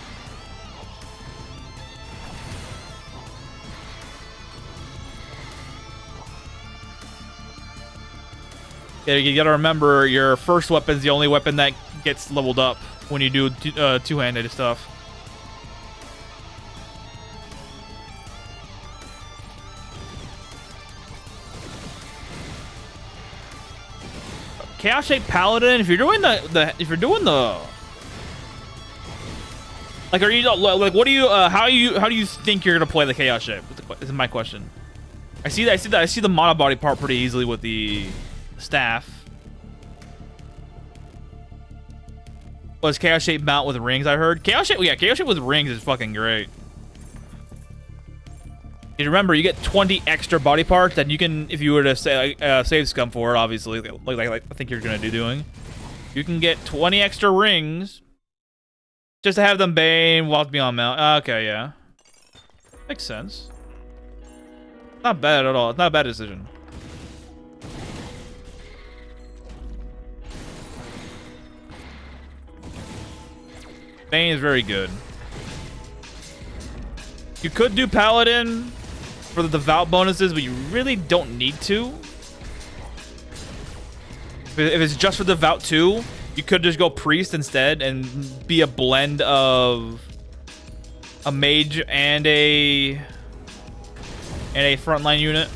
Yeah, you gotta remember your first weapon's the only weapon that gets leveled up when you do two-handed stuff. Chaos Shape Paladin, if you're doing the like, are you like, what do you how do you think you're gonna play the Chaos Shape? Is my question. I see the mono body part pretty easily with the staff. Was Chaos Shape mount with rings? I heard Chaos Shape. Yeah, Chaos Shape with rings is fucking great. You remember, you get 20 extra body parts that you can, if you were to say save scum for it, obviously, like I think you're gonna do doing. You can get 20 extra rings just to have them Bane walk beyond mount. Okay, yeah, makes sense. Not bad at all. It's not a bad decision. Bane is very good. You could do Paladin for the devout bonuses, but you really don't need to. If it's just for devout 2, you could just go priest instead and be a blend of a mage and a frontline unit.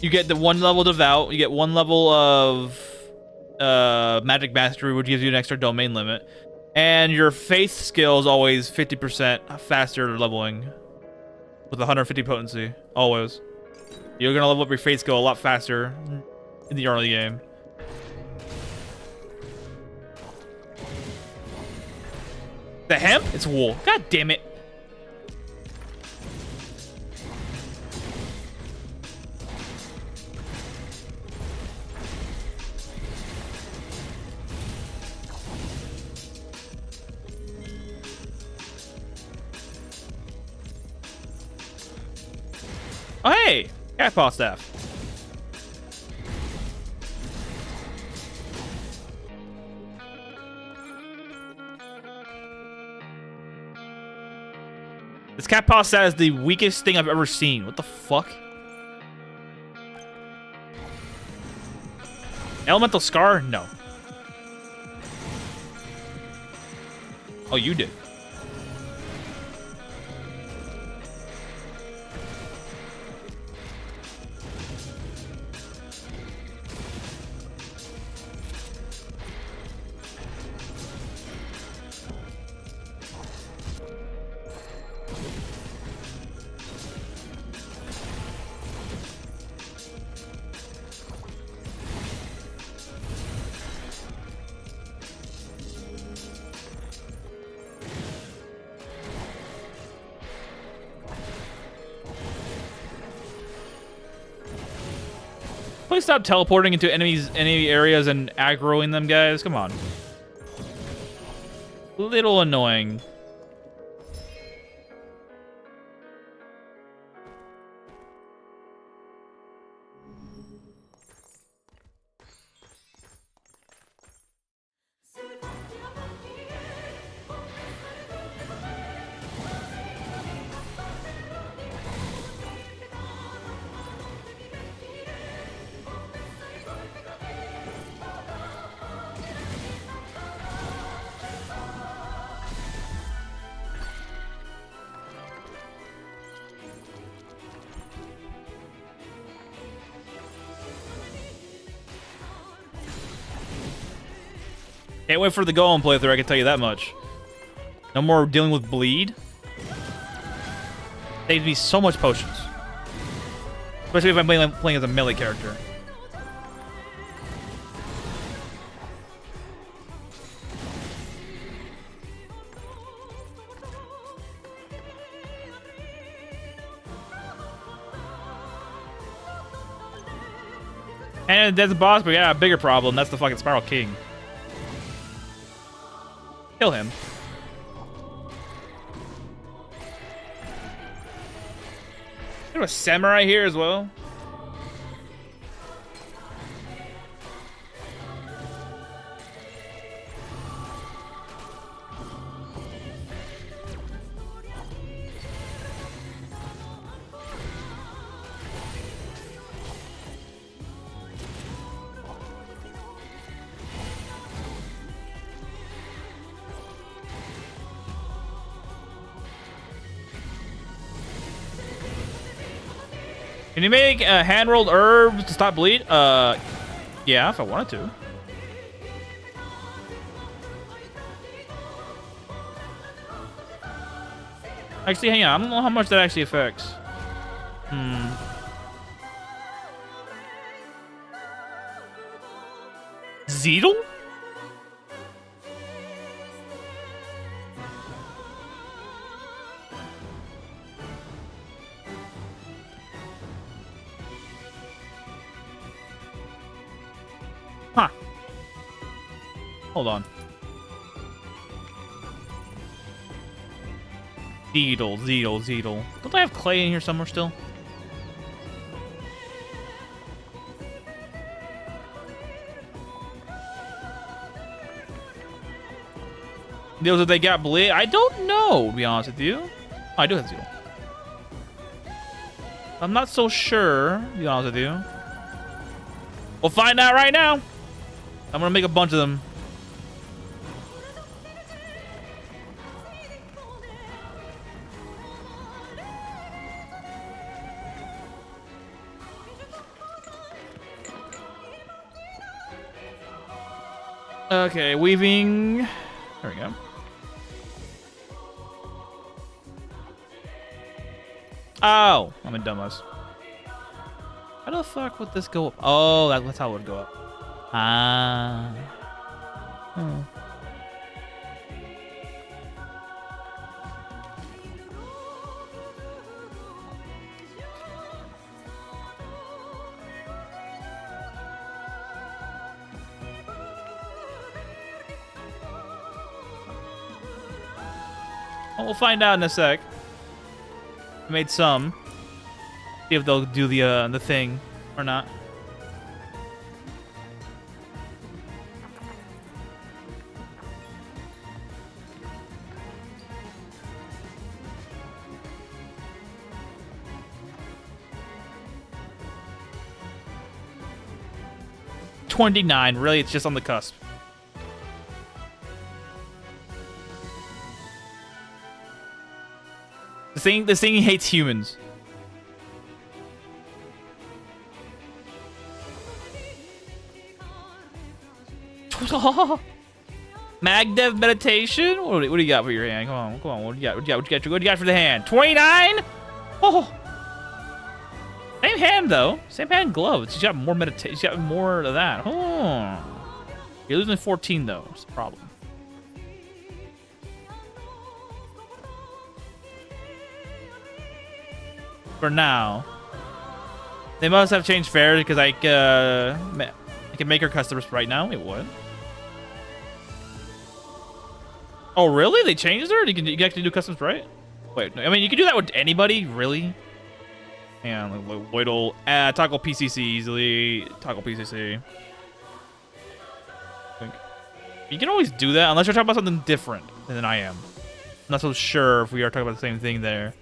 You get the 1 level devout, you get 1 level of magic mastery, which gives you an extra domain limit, and your faith skill is always 50% faster leveling with 150 potency. Always, you're gonna level up your faith skill a lot faster in the early game. The hemp? It's wool. God damn it. Oh, hey! Cat paw staff. This cat paw staff is the weakest thing I've ever seen. What the fuck? Elemental Scar? No. Oh, you did. Please stop teleporting into enemy areas and aggroing them, guys. Come on. Little annoying. Can't wait for the golem playthrough, I can tell you that much. No more dealing with bleed. Saves me so much potions. Especially if I'm playing as a melee character. And that's the boss, but yeah, a bigger problem. That's the fucking Spiral King. Kill him. There's a samurai here as well. Can you make hand-rolled herbs to stop bleed? Yeah, if I wanted to. Actually, hang on. I don't know how much that actually affects. Zeedle? Huh. Hold on. Zeedle. Don't I have clay in here somewhere still? Those that they got bleed? I don't know, to be honest with you. Oh, I do have Zeedle. I'm not so sure, to be honest with you. We'll find out right now. I'm gonna make a bunch of them. Okay, weaving. There we go. Oh, I'm a dumbass. How the fuck would this go up? Oh, that's how it would go up. Ah. Hmm. Well, we'll find out in a sec. I made some. See if they'll do the thing or not. $29. Really, it's just on the cusp. This thing hates humans. Magdev meditation? What do you got for your hand? Come on. What do you got for the hand? 29? Oh. Same hand though. Same hand glove. She's got more meditation. She's got more of that. Oh. You're losing 14 though. That's the problem. For now. They must have changed fares because I can make her customers right now. Wait, what? Oh, really? They changed her? You can actually do customs right? Wait, I mean, you can do that with anybody, really? Hang on, like Lloyd'll toggle PCC easily. Toggle PCC. You can always do that unless you're talking about something different than I am. I'm not so sure if we are talking about the same thing there.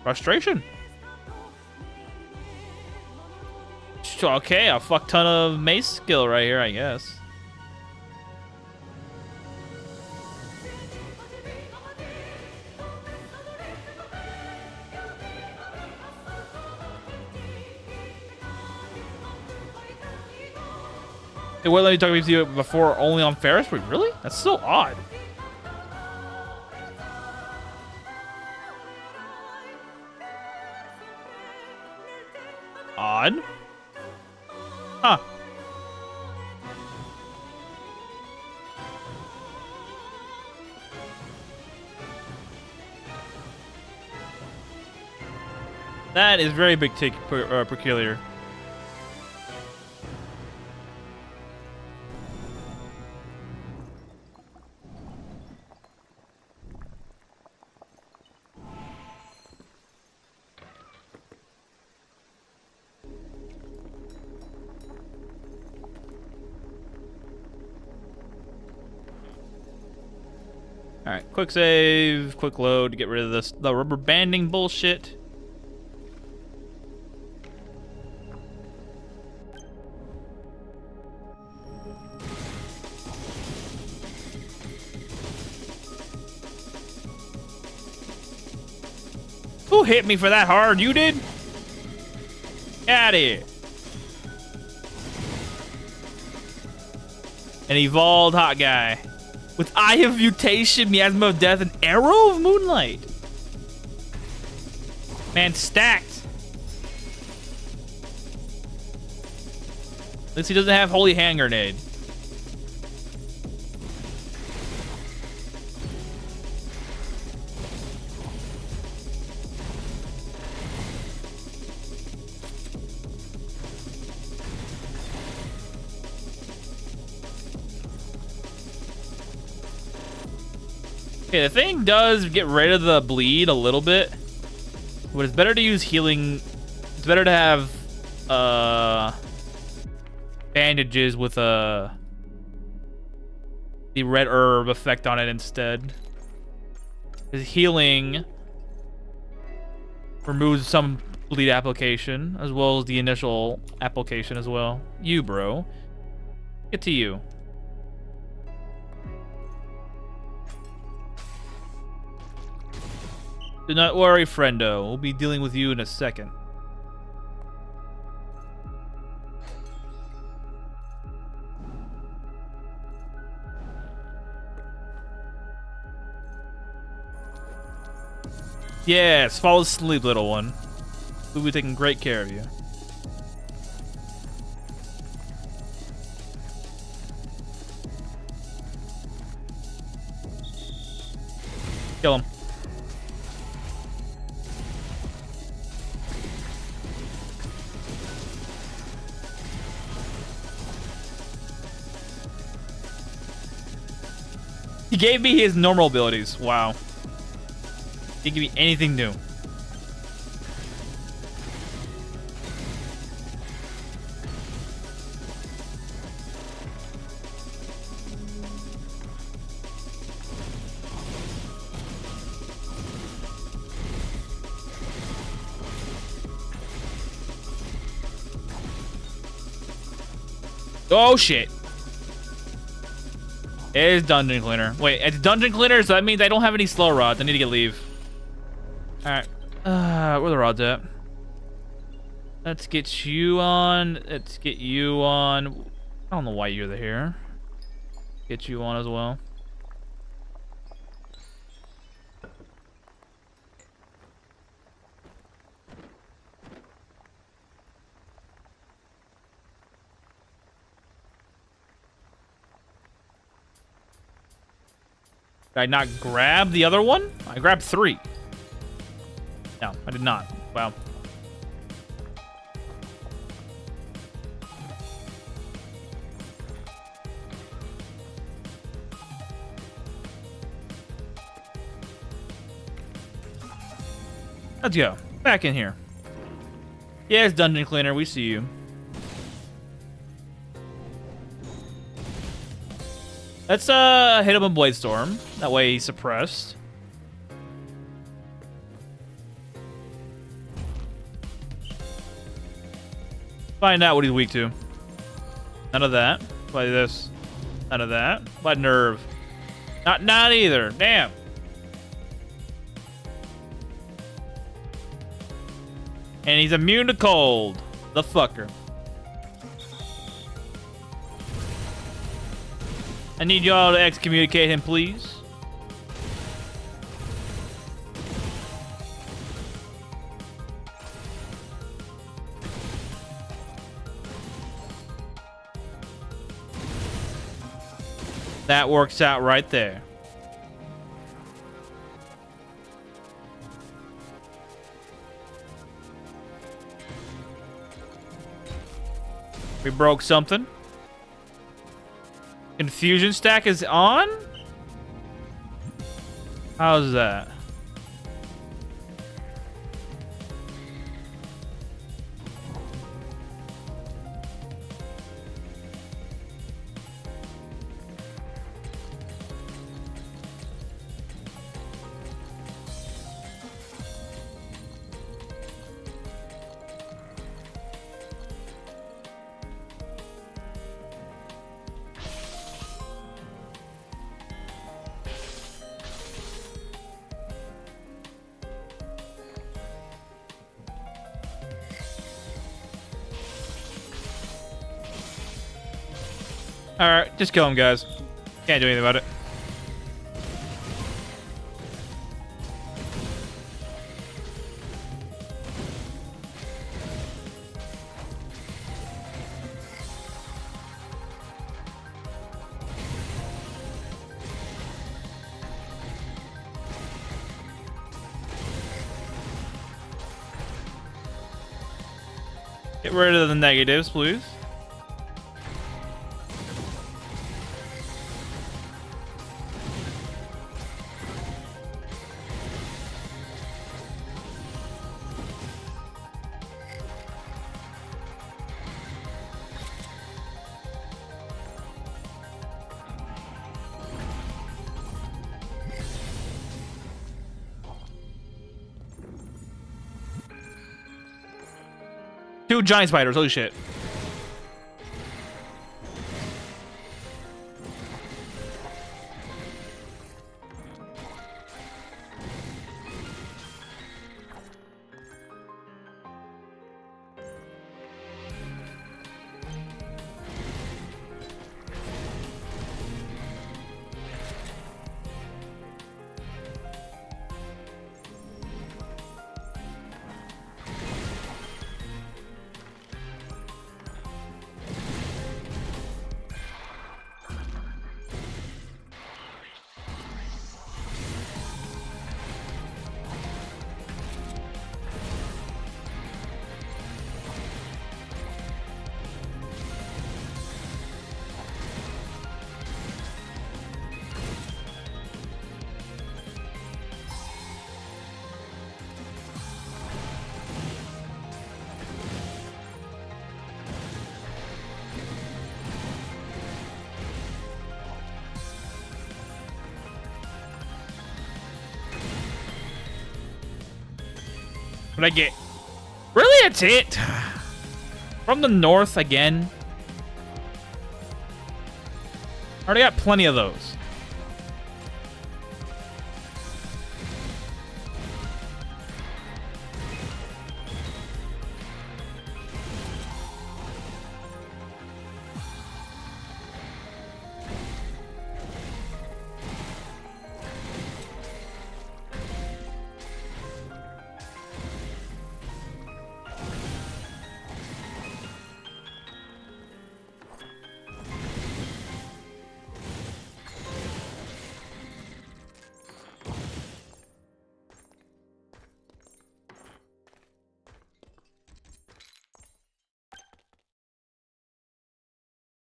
Frustration. Okay, a fuck ton of mace skill right here, I guess. It wouldn't let me talk to you before only on Ferris? Wait, really? That's so odd. Odd? Huh. That is very big peculiar. Alright, quick save, quick load to get rid of the rubber banding bullshit. Who hit me for that hard? You did? Get out of here. An evolved hot guy. With Eye of Mutation, Miasma of Death, and Arrow of Moonlight. Man, stacked. At least he doesn't have Holy Hand Grenade. Okay, the thing does get rid of the bleed a little bit, but it's better to use healing. It's better to have bandages with the red herb effect on it instead. Because healing removes some bleed application as well as the initial application as well. You, bro. Get to you. Do not worry, friendo. We'll be dealing with you in a second. Yes, fall asleep, little one. We'll be taking great care of you. Kill him. He gave me his normal abilities. Wow. He didn't give me anything new. Oh shit. It is Dungeon Cleaner. Wait, it's Dungeon Cleaner, so that means I don't have any slow rods. I need to get leave. Alright. Where the rods at? Let's get you on. Let's get you on. I don't know why you're here. Get you on as well. Did I not grab the other one? I grabbed 3. No, I did not. Wow. Let's go. Back in here. Yes, Dungeon Cleaner, we see you. Let's hit him with Blade Storm. That way he's suppressed. Find out what he's weak to. None of that. Play this. None of that. Play Nerve. Not either. Damn. And he's immune to cold. The fucker. I need y'all to excommunicate him, please. That works out right there. We broke something. Confusion stack is on? How's that? Alright, just kill him, guys. Can't do anything about it. Get rid of the negatives, please. Two giant spiders, holy shit. What'd I get? Really, that's it? From the north again? Already got plenty of those.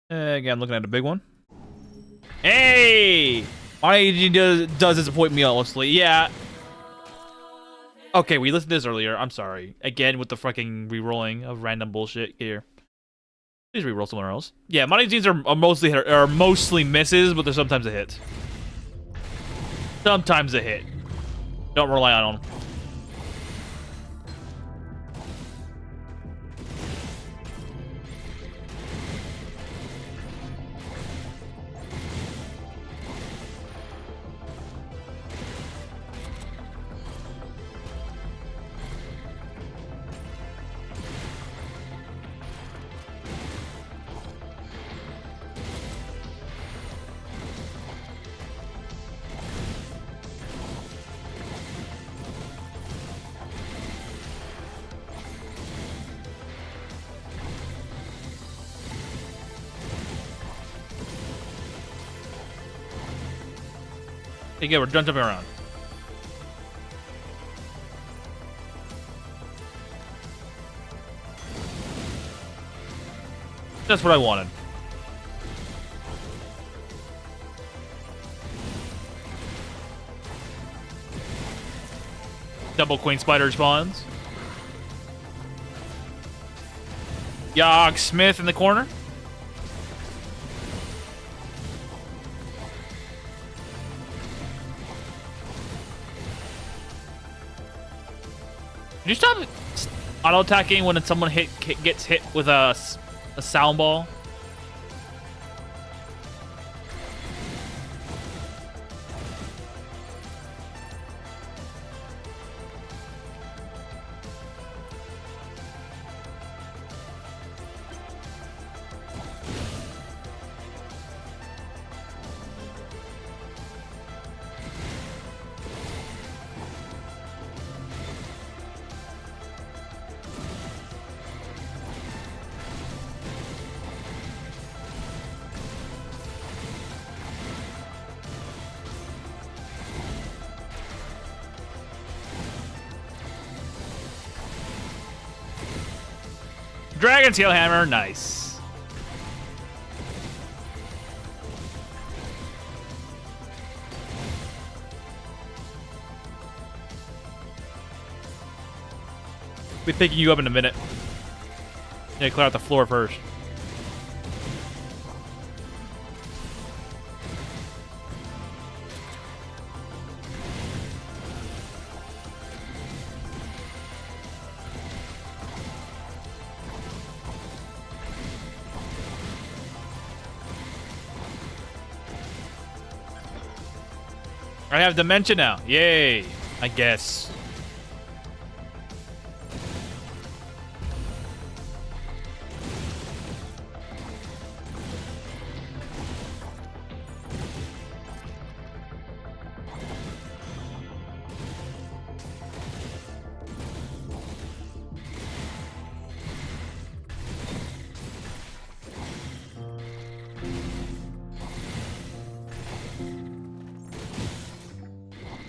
Again, looking at a big one. Hey! My AG does disappoint me honestly. Yeah. Okay, we listened to this earlier. I'm sorry. Again, with the fucking re-rolling of random bullshit here. Please re-roll somewhere else. Yeah, my AGs are mostly misses, but they're sometimes a hit. Sometimes a hit. Don't rely on them. Again, we're jumping around. That's what I wanted. Double queen spider spawns. Yogg Smith in the corner. Can you stop auto-attacking when someone gets hit with a sound ball? Dragon Tail Hammer, nice. Be picking you up in a minute. Yeah, clear out the floor first. I have dementia now. Yay, I guess.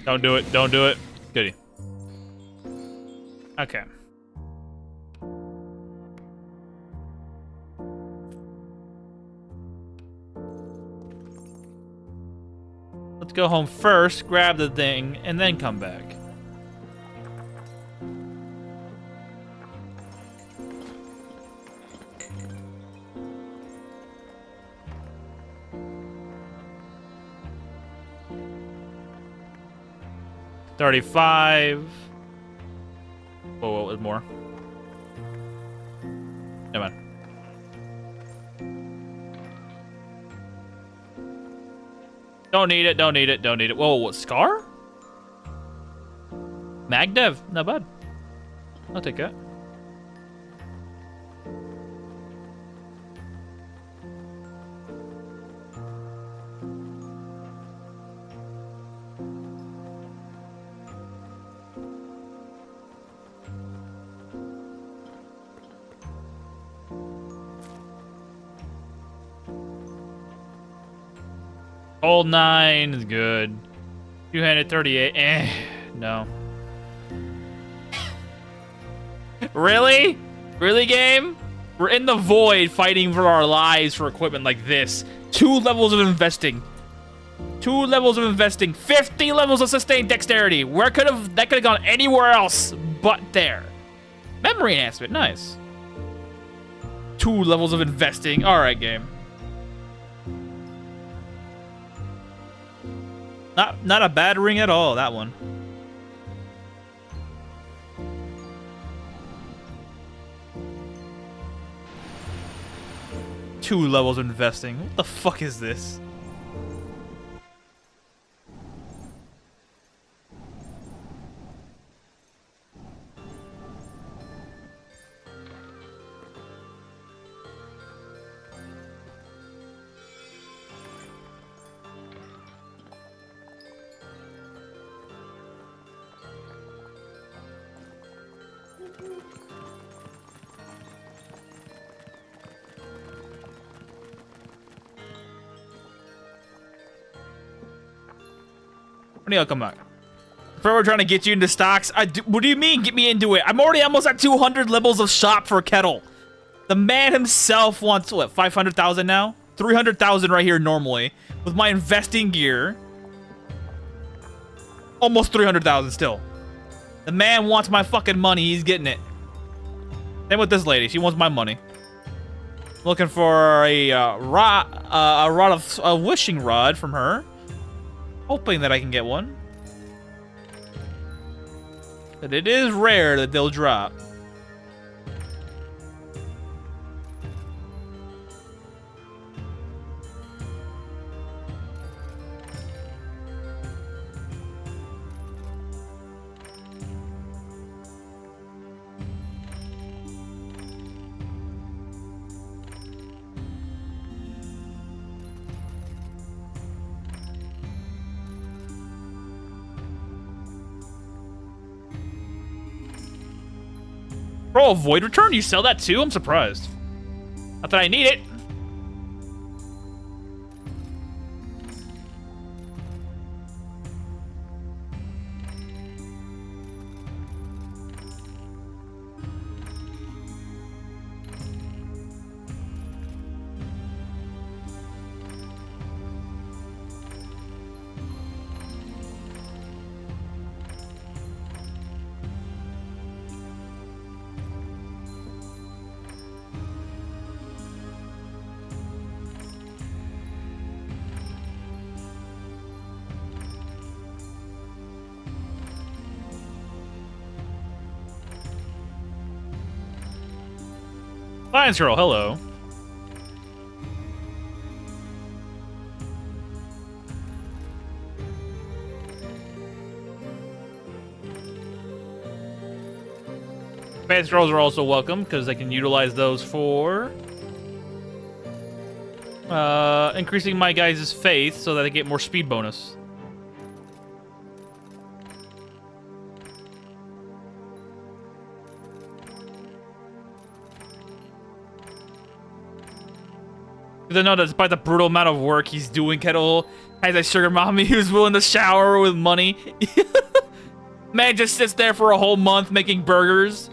Don't do it. Don't do it. Goody. Okay. Let's go home first, grab the thing, and then come back. $35. Whoa, what was more? Never mind. Don't need it, don't need it, don't need it. Whoa, what, Scar? Magdev, not bad. I'll take that. Old 9 is good. Two-handed 38. No. Really? Really, game? We're in the void fighting for our lives for equipment like this. 2 levels of investing. 2 levels of investing. 50 levels of sustained dexterity. That could have gone anywhere else but there. Memory enhancement. Nice. 2 levels of investing. All right, game. Not a bad ring at all, that one. Two levels of investing. What the fuck is this? When do you come back? We're trying to get you into stocks. What do you mean, get me into it? I'm already almost at 200 levels of shop for a kettle. The man himself wants, what, 500,000 now? 300,000 right here normally. With my investing gear. Almost 300,000 still. The man wants my fucking money. He's getting it. Same with this lady. She wants my money. Looking for a wishing rod from her. Hoping that I can get one. But it is rare that they'll drop. Bro, a void return? You sell that too? I'm surprised. Not that I need it. Science girl, hello. Science girls are also welcome because they can utilize those for increasing my guys' faith so that they get more speed bonus. Because I know that despite the brutal amount of work he's doing, Kettle has a sugar mommy who's willing to shower with money. Man just sits there for a whole month making burgers.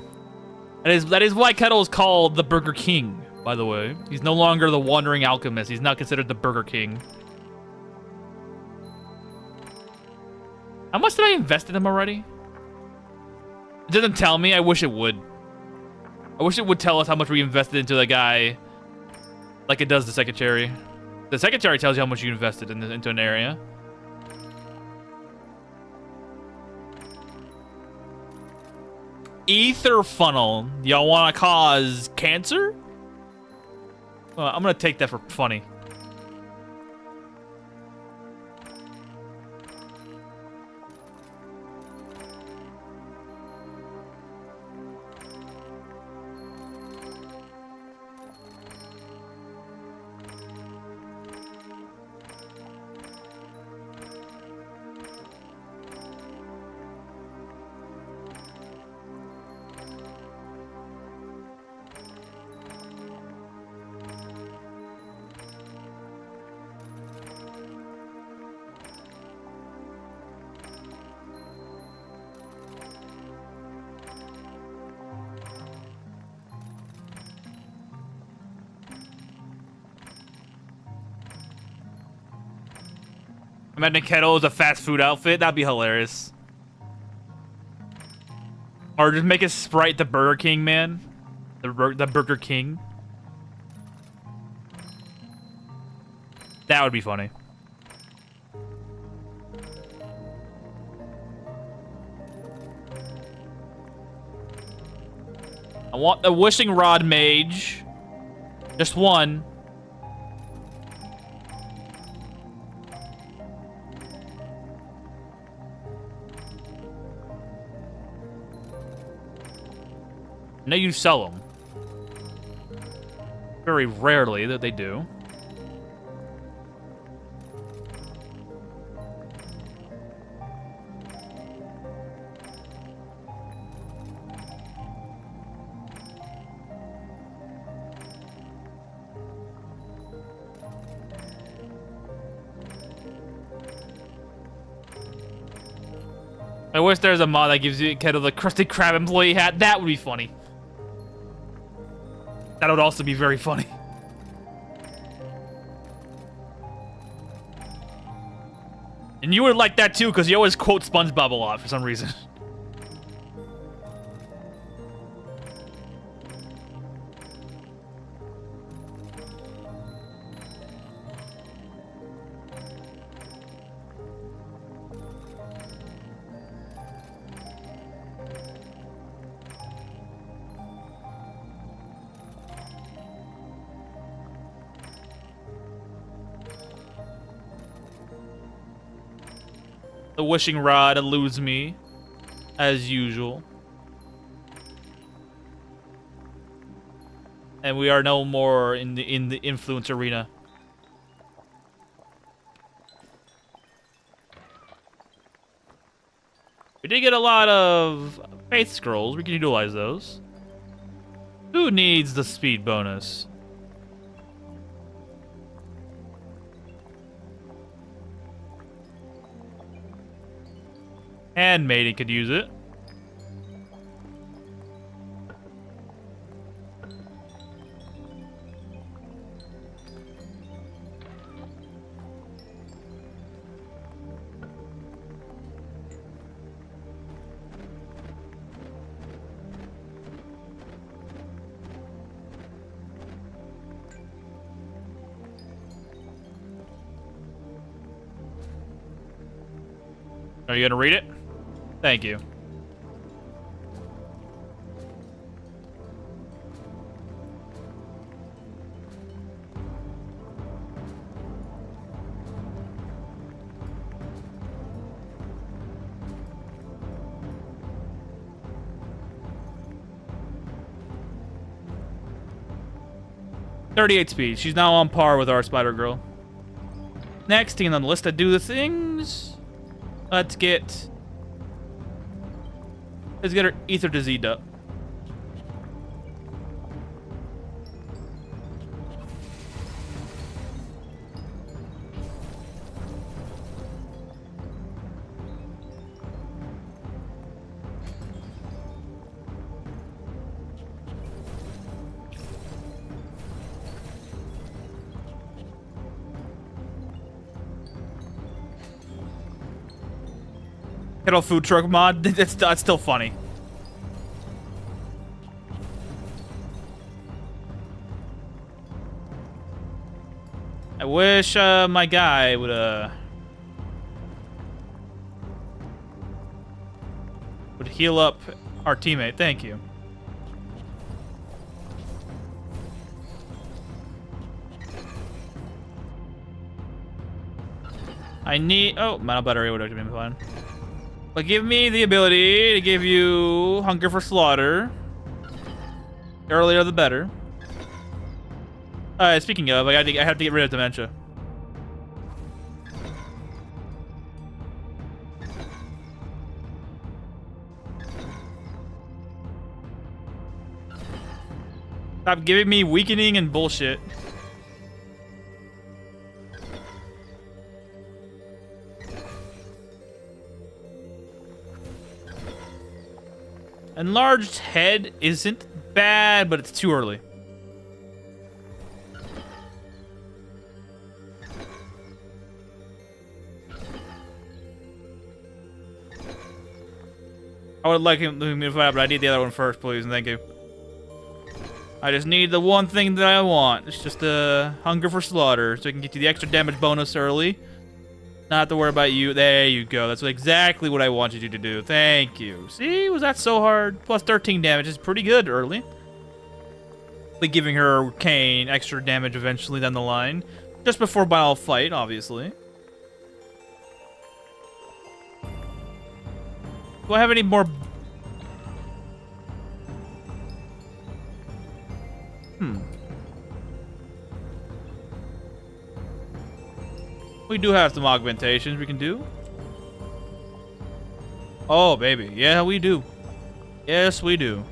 That is why Kettle is called the Burger King, by the way. He's no longer the wandering alchemist. He's now considered the Burger King. How much did I invest in him already? It doesn't tell me. I wish it would. I wish it would tell us how much we invested into the guy. Like it does the secretary. The secretary tells you how much you invested into an area. Ether funnel. Y'all want to cause cancer? I'm going to take that for funny. Imagine Kettle is a fast food outfit. That'd be hilarious. Or just make a Sprite the Burger King, man. The Burger King. That would be funny. I want the Wishing Rod Mage. Just one. I know you sell them. Very rarely that they do. I wish there's a mod that gives you kind of the Krusty Krab employee hat. That would be funny. That would also be very funny. And you would like that too, because you always quote SpongeBob a lot for some reason. The Wishing Rod eludes me, as usual. And we are no more in the influence arena. We did get a lot of faith scrolls. We can utilize those. Who needs the speed bonus? Handmaiden could use it. Are you gonna read it? Thank you. 38 speed. She's now on par with our spider girl. Next thing on the list to do the things. Let's get her ether diseased up. Kettle food truck mod. That's still funny. I wish my guy would heal up our teammate. Thank you. I need. Oh, metal battery would have been fine. But give me the ability to give you hunger for slaughter. The earlier the better. Speaking of, I have to get rid of dementia. Stop giving me weakening and bullshit. Enlarged head isn't bad, but it's too early. I would like him to fight, but I need the other one first, please, and thank you. I just need the one thing that I want. It's just the hunger for slaughter, so I can get you the extra damage bonus early. Not have to worry about you. There you go. That's exactly what I wanted you to do. Thank you. See, was that so hard? Plus 13 damage is pretty good early. Like giving her Cane extra damage eventually down the line. Just before battle fight, obviously. Do I have any more? We do have some augmentations we can do. Oh, baby. Yeah, we do. Yes, we do.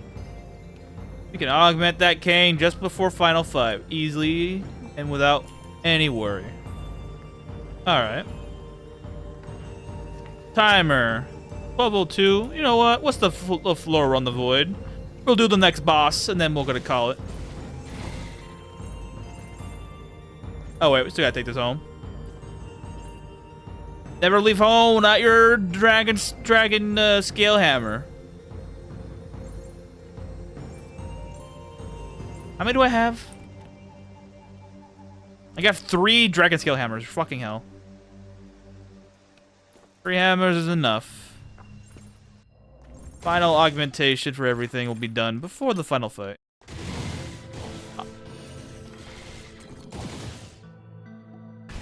We can augment that Cane just before Final Fight. Easily and without any worry. Alright. Timer. Level 2. You know what? What's the floor on the void? We'll do the next boss, and then we're gonna call it. Oh, wait. We still gotta take this home. Never leave home without your dragon scale hammer. How many do I have? I got 3 dragon scale hammers. Fucking hell. 3 hammers is enough. Final augmentation for everything will be done before the final fight.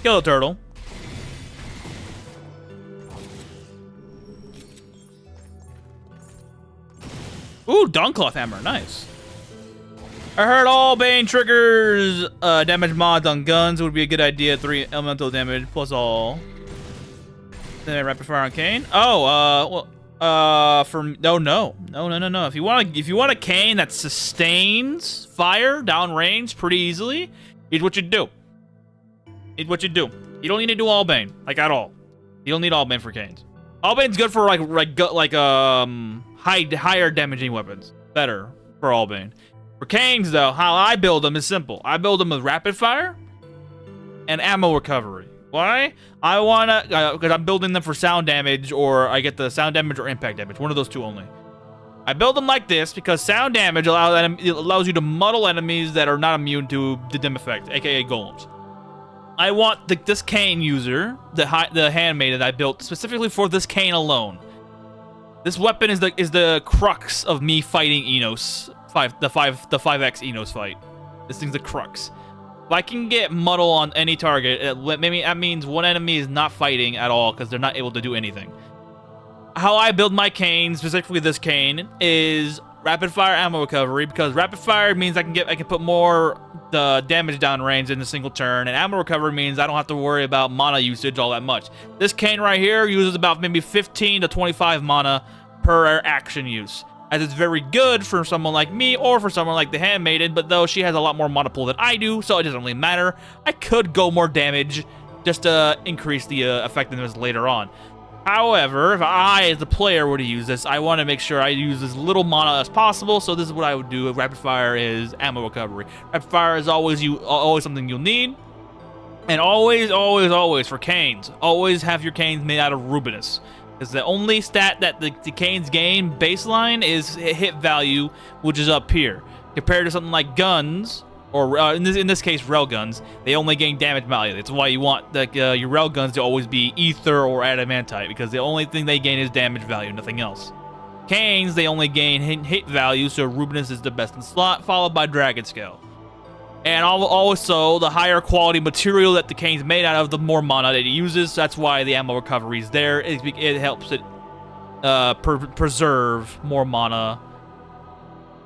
Kill a turtle. Ooh, Dawncloth hammer, nice. I heard all Bane triggers damage mods on guns. It would be a good idea. 3 elemental damage plus all. Then rapid fire on Cane. Oh, no. If you want a Cane that sustains fire downrange pretty easily, here's what you do. You don't need to do all Bane, like at all. You don't need all Bane for Canes. All Bane's good for higher damaging weapons. Better for all Bane. For Canes, though, how I build them is simple. I build them with rapid fire and ammo recovery. Why? I wanna, because I'm building them for sound damage, or I get the sound damage or impact damage. One of those two only. I build them like this because sound damage allows you to muddle enemies that are not immune to the dim effect, aka golems. I want this Cane user, the handmaid that I built specifically for this Cane alone. This weapon is the crux of me fighting Innos. The 5x Innos fight. This thing's the crux. If I can get muddle on any target, maybe that means one enemy is not fighting at all because they're not able to do anything. How I build my Cane, specifically this Cane, is rapid fire ammo recovery, because rapid fire means I can put more the damage down range in a single turn, and ammo recovery means I don't have to worry about mana usage all that much. This cane right here uses about maybe 15 to 25 mana per action use, as it's very good for someone like me or for someone like the Handmaiden, but though she has a lot more mana pool than I do, so it doesn't really matter. I could go more damage just to increase the effectiveness later on. However, if I, as the player, were to use this, I want to make sure I use as little mana as possible, so this is what I would do if rapid fire is ammo recovery. Rapid fire is always something you'll need, and always for canes, always have your canes made out of Rubinus. Because the only stat that the canes gain baseline is hit value, which is up here. Compared to something like guns, or in this case, railguns, they only gain damage value. That's why you want your railguns to always be ether or adamantite, because the only thing they gain is damage value, nothing else. Canes, they only gain hit value, so Rubinus is the best in slot, followed by Dragon Scale. And also, the higher quality material that the cane's made out of, the more mana that it uses. That's why the ammo recovery is there. It helps it preserve more mana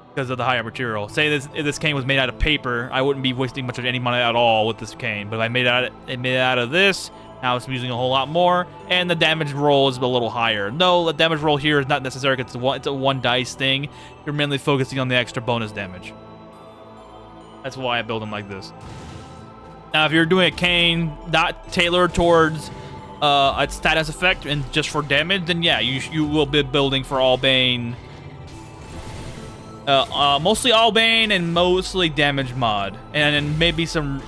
because of the higher material. Say if this cane was made out of paper, I wouldn't be wasting much of any mana at all with this cane. But if I made it out of this, now it's using a whole lot more, and the damage roll is a little higher. No, the damage roll here is not necessary because it's a one dice thing. You're mainly focusing on the extra bonus damage. That's why I build them like this. Now, if you're doing a cane not tailored towards a status effect and just for damage, then yeah, you will be building for Albane. Mostly Albane and mostly damage mod, and then maybe some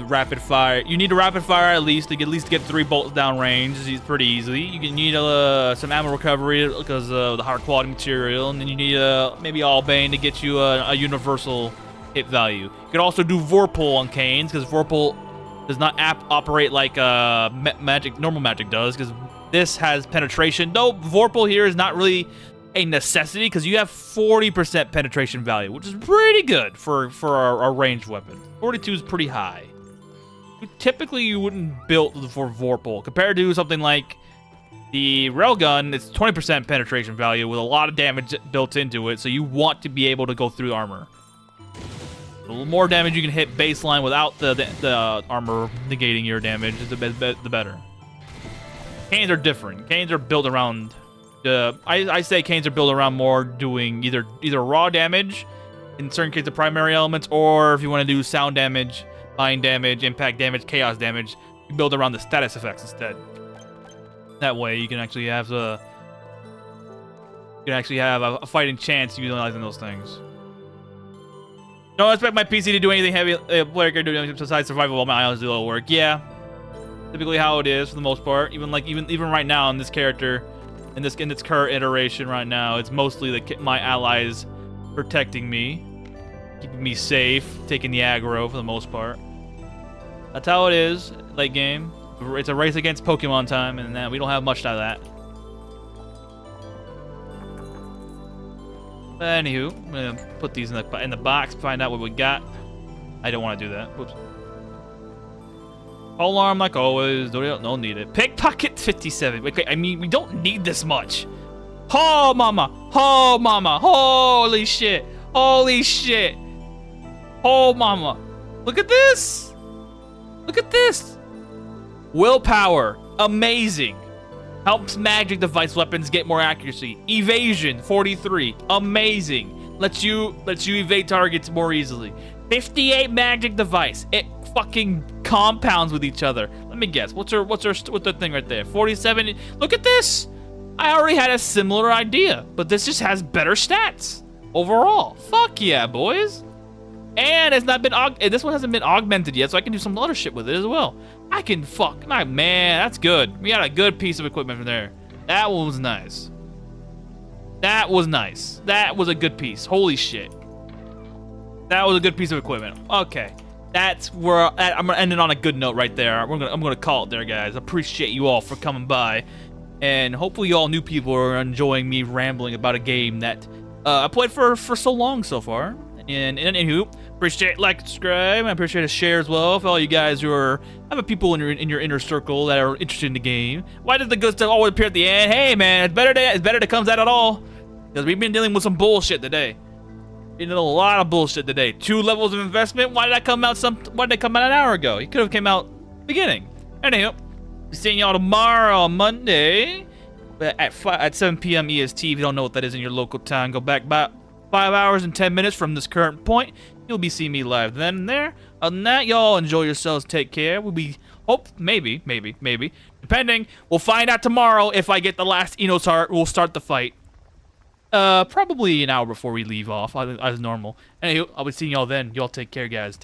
rapid fire. You need a rapid fire at least to get 3 bolts down range. It's pretty easily. You can need some ammo recovery because of the higher quality material, and then you need maybe Albane to get you a universal hit value. You could also do Vorpal on canes, because Vorpal does not operate like normal magic does, because this has penetration. Though Vorpal here is not really a necessity, because you have 40% penetration value, which is pretty good for a ranged weapon. 42 is pretty high. Typically, you wouldn't build for Vorpal. Compared to something like the Railgun, it's 20% penetration value with a lot of damage built into it, so you want to be able to go through armor. The more damage you can hit baseline without the armor negating your damage, the better. Canes are different. Canes are built around... I say canes are built around more doing either raw damage, in certain cases of primary elements, or if you want to do sound damage, mind damage, impact damage, chaos damage, you build around the status effects instead. That way you can actually have a fighting chance utilizing those things. Don't expect my PC to do anything heavy. Player can do anything besides survival while my islands do a little work. Yeah, typically how it is for the most part. Even right now in this character, in its current iteration right now, it's mostly my allies protecting me, keeping me safe, taking the aggro for the most part. That's how it is late game. It's a race against Pokemon time, and we don't have much of that. But anywho, I'm gonna put these in the box, find out what we got. I don't want to do that. Whoops. Pole arm like always. Don't need it. Pickpocket 57. Wait, I mean, we don't need this much. Oh mama! Oh mama! Holy shit! Holy shit! Oh mama! Look at this! Look at this! Willpower, amazing. Helps magic device weapons get more accuracy. Evasion, 43, amazing. Lets you evade targets more easily. 58 magic device. It fucking compounds with each other. Let me guess. What's the thing right there? 47. Look at this. I already had a similar idea, but this just has better stats overall. Fuck yeah, boys. And it's not been this one hasn't been augmented yet, so I can do some other shit with it as well. I can man, that's good. We got a good piece of equipment from there. That one was nice. That was nice. That was a good piece. Holy shit. That was a good piece of equipment. Okay. That's where I'm gonna end it on a good note right there. I'm gonna call it there, guys. Appreciate you all for coming by, and hopefully you all new people are enjoying me rambling about a game that I played for so long so far. And anywho, appreciate like, subscribe. I appreciate a share as well for all you guys who have people in your inner circle that are interested in the game. Why does the good stuff always appear at the end? Hey man, it's better that comes out at all. Because we've been dealing with some bullshit today. We did a lot of bullshit today. 2 levels of investment. Why did that come out? Why did it come out an hour ago? It could have came out beginning. Anywho, be seeing y'all tomorrow on Monday at 7 p.m. EST. If you don't know what that is in your local time, go back about 5 hours and 10 minutes from this current point. You'll be seeing me live then and there. Other than that, y'all enjoy yourselves. Take care. We'll be maybe, depending. We'll find out tomorrow if I get the last Innos heart. We'll start the fight. Probably an hour before we leave off, as normal. Anyway, I'll be seeing y'all then. Y'all take care, guys.